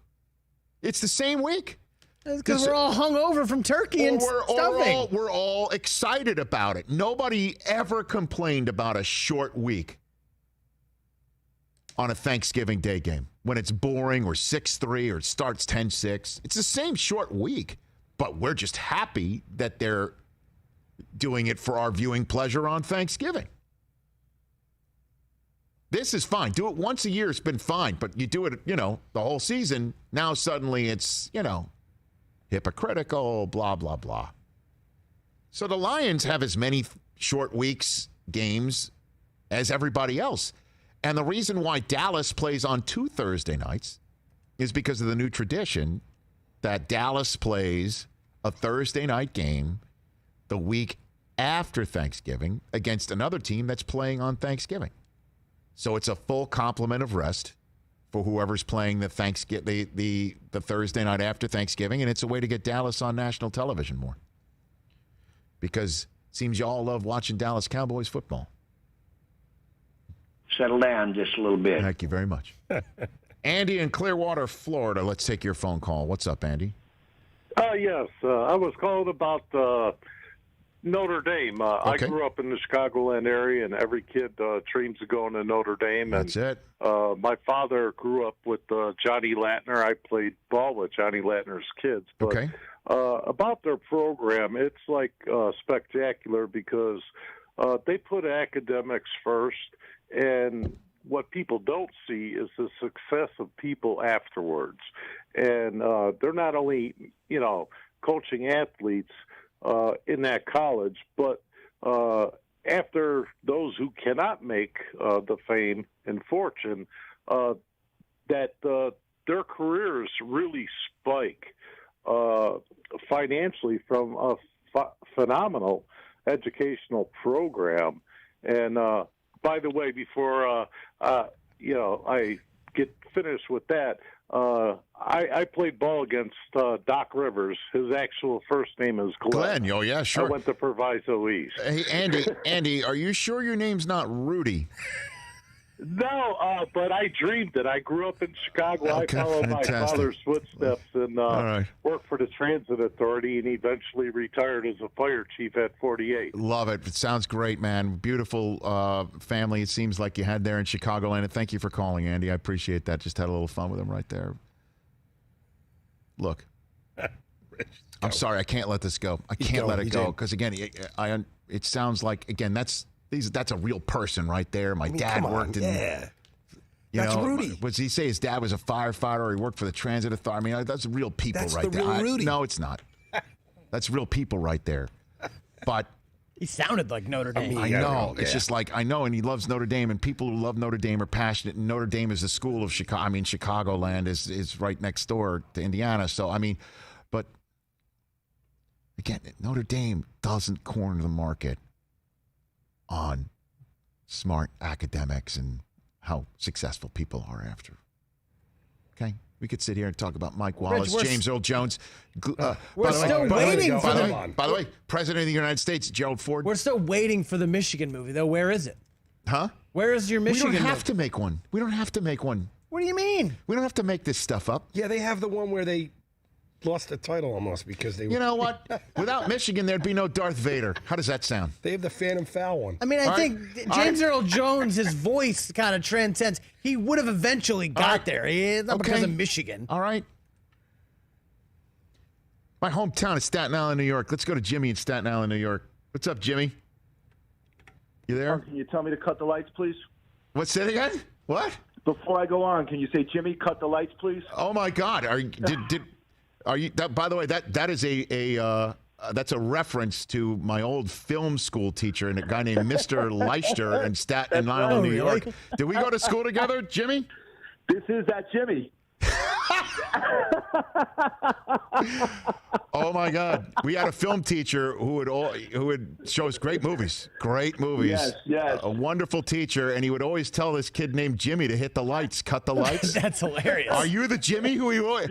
It's the same week. Because we're all hungover from turkey and stuffing. We're all excited about it. Nobody ever complained about a short week on a Thanksgiving Day game when it's boring or 6-3 or it starts 10-6. It's the same short week, but we're just happy that they're doing it for our viewing pleasure on Thanksgiving. This is fine. Do it once a year. It's been fine, but you do it, the whole season. Now suddenly it's, hypocritical, blah, blah, blah. So the Lions have as many short weeks games as everybody else. And the reason why Dallas plays on 2 Thursday nights is because of the new tradition that Dallas plays a Thursday night game the week after Thanksgiving against another team that's playing on Thanksgiving. So it's a full complement of rest for whoever's playing the Thursday night after Thanksgiving, and it's a way to get Dallas on national television more. Because it seems you all love watching Dallas Cowboys football. Settle down just a little bit. Thank you very much. Andy in Clearwater, Florida. Let's take your phone call. What's up, Andy? Yes. I was calling about Notre Dame. Okay. I grew up in the Chicagoland area, and every kid dreams of going to Notre Dame. That's it. My father grew up with Johnny Latner. I played ball with Johnny Latner's kids. But, okay. About their program, it's like spectacular because they put academics first, and what people don't see is the success of people afterwards. And they're not only, coaching athletes in that college, but after those who cannot make the fame and fortune, that their careers really spike financially from a phenomenal educational program. And by the way, before I get finished with that, I played ball against Doc Rivers. His actual first name is Glenn. Oh, yeah, sure. I went to Proviso East. Hey, Andy, are you sure your name's not Rudy? No, but I dreamed it. I grew up in Chicago. Okay, I followed fantastic. my father's footsteps and right. worked for the Transit Authority and eventually retired as a fire chief at 48. Love it. It sounds great, man. Beautiful family it seems like you had there in Chicagoland. And thank you for calling, Andy. I appreciate that. Just had a little fun with him right there. I'm sorry. I can't let this go. I can't let it go because, again, it sounds like, again, that's a real person right there. My dad worked in. Yeah. That's Rudy. What does he say? His dad was a firefighter or he worked for the Transit Authority. I mean, that's real people right there. Real Rudy. No, it's not. That's real people right there. But He sounded like Notre Dame. I know. It's just like, I know, and he loves Notre Dame, and people who love Notre Dame are passionate, and Notre Dame is the school of Chicago. I mean, Chicagoland is right next door to Indiana. So, I mean, but again, Notre Dame doesn't corner the market on smart academics and how successful people are after. Okay? We could sit here and talk about Mike Wallace, James Earl Jones. We're still waiting for By the way, President of the United States, Gerald Ford. We're still waiting for the Michigan movie, though. Where is it? Huh? Where is your Michigan movie? We don't have movie? to make one. We don't have to make one. What do you mean? We don't have to make this stuff up. Yeah, they have the one where they lost the title almost because they. You know what? Without Michigan, there'd be no Darth Vader. How does that sound? They have the Phantom Foul one. I mean, I think James Earl Jones, his voice kind of transcends. He would have eventually got there. Not because of Michigan. All right. My hometown is Staten Island, New York. Let's go to Jimmy in Staten Island, New York. What's up, Jimmy? You there? Can you tell me to cut the lights, please? What's that again? What? Before I go on, can you say, Jimmy, cut the lights, please? Oh my God! Are you? By the way, that is that's a reference to my old film school teacher and a guy named Mr. Leister in Staten Island, New York. Did we go to school together, Jimmy? This is that Jimmy. Oh my God! We had a film teacher who would show us great movies. Yes. A wonderful teacher, and he would always tell this kid named Jimmy to hit the lights, cut the lights. That's hilarious. Are you the Jimmy who he was?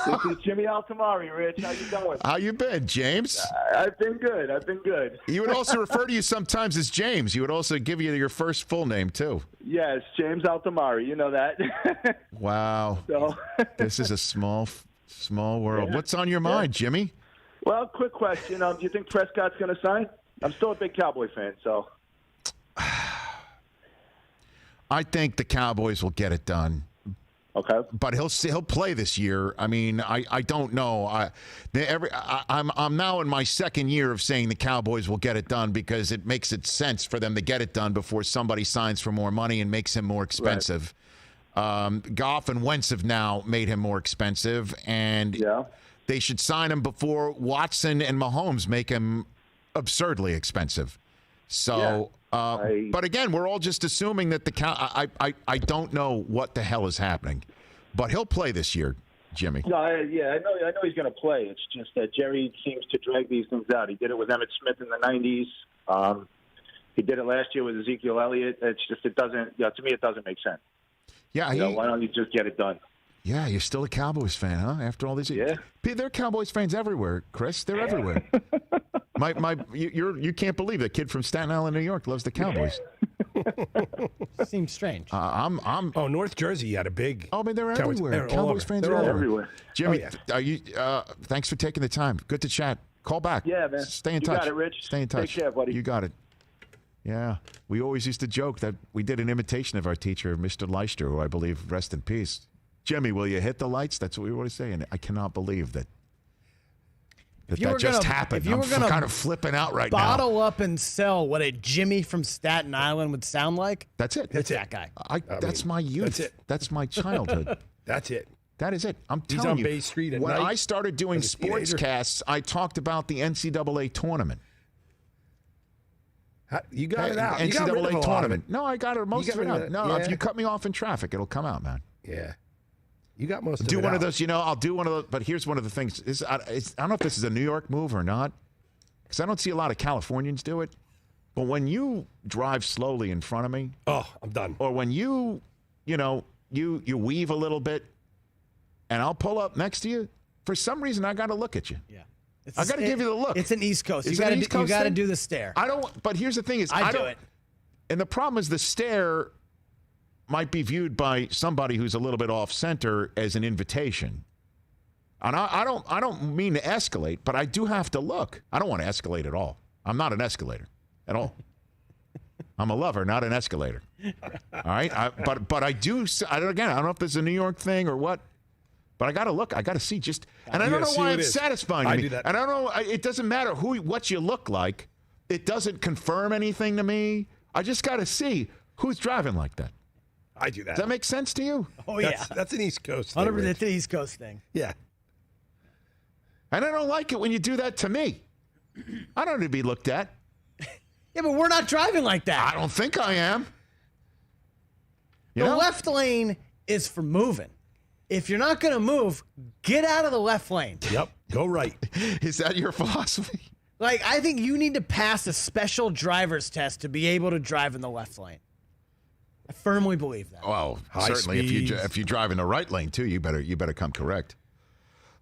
This is Jimmy Altamari, Rich. How you doing? How you been, James? I've been good. He would also refer to you sometimes as James. He would also give you your first full name too. Yes, James Altamari. You know that. Wow. This is a small world. What's on your mind, Jimmy? Well, quick question. Do you think Prescott's going to sign? I'm still a big Cowboy fan, so. I think the Cowboys will get it done. Okay. But he'll play this year. I mean, I don't know. I'm now in my second year of saying the Cowboys will get it done because it makes sense for them to get it done before somebody signs for more money and makes him more expensive. Right. Goff and Wentz have now made him more expensive, and they should sign him before Watson and Mahomes make him absurdly expensive. So, but again, we're all just assuming that I don't know what the hell is happening, but he'll play this year, Jimmy. No, I know he's going to play. It's just that Jerry seems to drag these things out. He did it with Emmitt Smith in the '90s. He did it last year with Ezekiel Elliott. It's just to me, it doesn't make sense. Yeah, why don't you just get it done? Yeah, you're still a Cowboys fan, huh? After all these years, there are Cowboys fans everywhere, Chris. They're everywhere. You can't believe that kid from Staten Island, New York, loves the Cowboys. Seems strange. North Jersey had a big. Oh, I mean, they're Cowboys, everywhere. Cowboys fans are everywhere. Jimmy, Oh, yeah. are you? Thanks for taking the time. Good to chat. Call back. Yeah, man. Stay in touch. You got it, Rich. Stay in touch. Take care, buddy. You got it. Yeah, we always used to joke that we did an imitation of our teacher, Mr. Leister, who I believe, rest in peace. Jimmy, will you hit the lights? That's what we always say, and I cannot believe that just happened. I'm kind of flipping out right now. Bottle up and sell what a Jimmy from Staten Island would sound like. That's it. That's that guy. That's my youth. That's it. That's my childhood. That's it. That is it. I'm He's telling on you. Bay Street at when night I started doing as a teenager. sportscasts, I talked about the NCAA tournament. You got it out. You got rid of a NCAA lot of tournament. it. No, I got most of it out. No, if you cut me off in traffic, it'll come out, man. Yeah. You got most of it Do one out. of those, I'll do one of those. But here's one of the things. I don't know if this is a New York move or not, because I don't see a lot of Californians do it. But when you drive slowly in front of me. Oh, I'm done. Or when you weave a little bit, and I'll pull up next to you, for some reason, I got to look at you. Yeah. I got to give you the look. It's an East Coast. Is You it an East Coast got to thing? do the stare. I don't. But here's the thing: I do it. And the problem is the stare might be viewed by somebody who's a little bit off center as an invitation. And I don't mean to escalate, but I do have to look. I don't want to escalate at all. I'm not an escalator at all. I'm a lover, not an escalator. All right. But I do. I don't know if this is a New York thing or what. But I got to look. I got to see and I don't know why it's satisfying to me. I do that. And I don't know. It doesn't matter what you look like. It doesn't confirm anything to me. I just got to see who's driving like that. I do that. Does that make sense to you? Oh, yeah. That's an East Coast thing. 100%. It's an East Coast thing. Yeah. And I don't like it when you do that to me. I don't need to be looked at. Yeah, but we're not driving like that. I don't think I am. The left lane is for moving. If you're not going to move, get out of the left lane. Yep, go right. Is that your philosophy? Like, I think you need to pass a special driver's test to be able to drive in the left lane. I firmly believe that. Well, High certainly speeds. if you drive in the right lane too, you better come correct.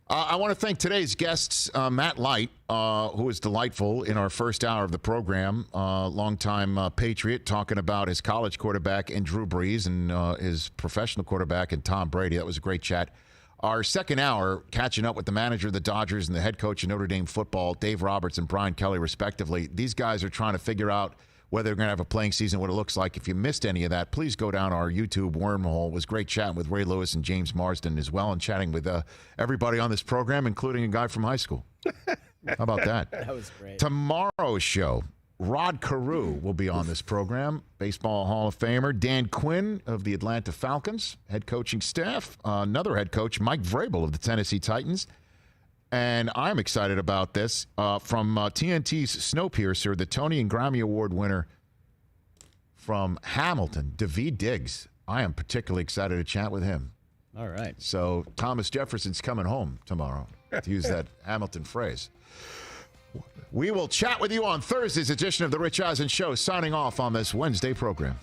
I want to thank today's guests, Matt Light, who is delightful in our first hour of the program, longtime Patriot, talking about his college quarterback and Drew Brees and his professional quarterback and Tom Brady. That was a great chat. Our second hour, catching up with the manager of the Dodgers and the head coach of Notre Dame football, Dave Roberts and Brian Kelly, respectively. These guys are trying to figure out whether they're going to have a playing season, what it looks like. If you missed any of that, please go down our YouTube wormhole. It was great chatting with Ray Lewis and James Marsden as well, and chatting with everybody on this program, including a guy from high school. How about that? That was great. Tomorrow's show, Rod Carew will be on this program, Baseball Hall of Famer. Dan Quinn of the Atlanta Falcons, head coaching staff. Another head coach, Mike Vrabel of the Tennessee Titans. And I'm excited about this from TNT's Snowpiercer, the Tony and Grammy Award winner from Hamilton, Daveed Diggs. I am particularly excited to chat with him. All right. So Thomas Jefferson's coming home tomorrow, to use that Hamilton phrase. We will chat with you on Thursday's edition of the Rich Eisen Show, signing off on this Wednesday program.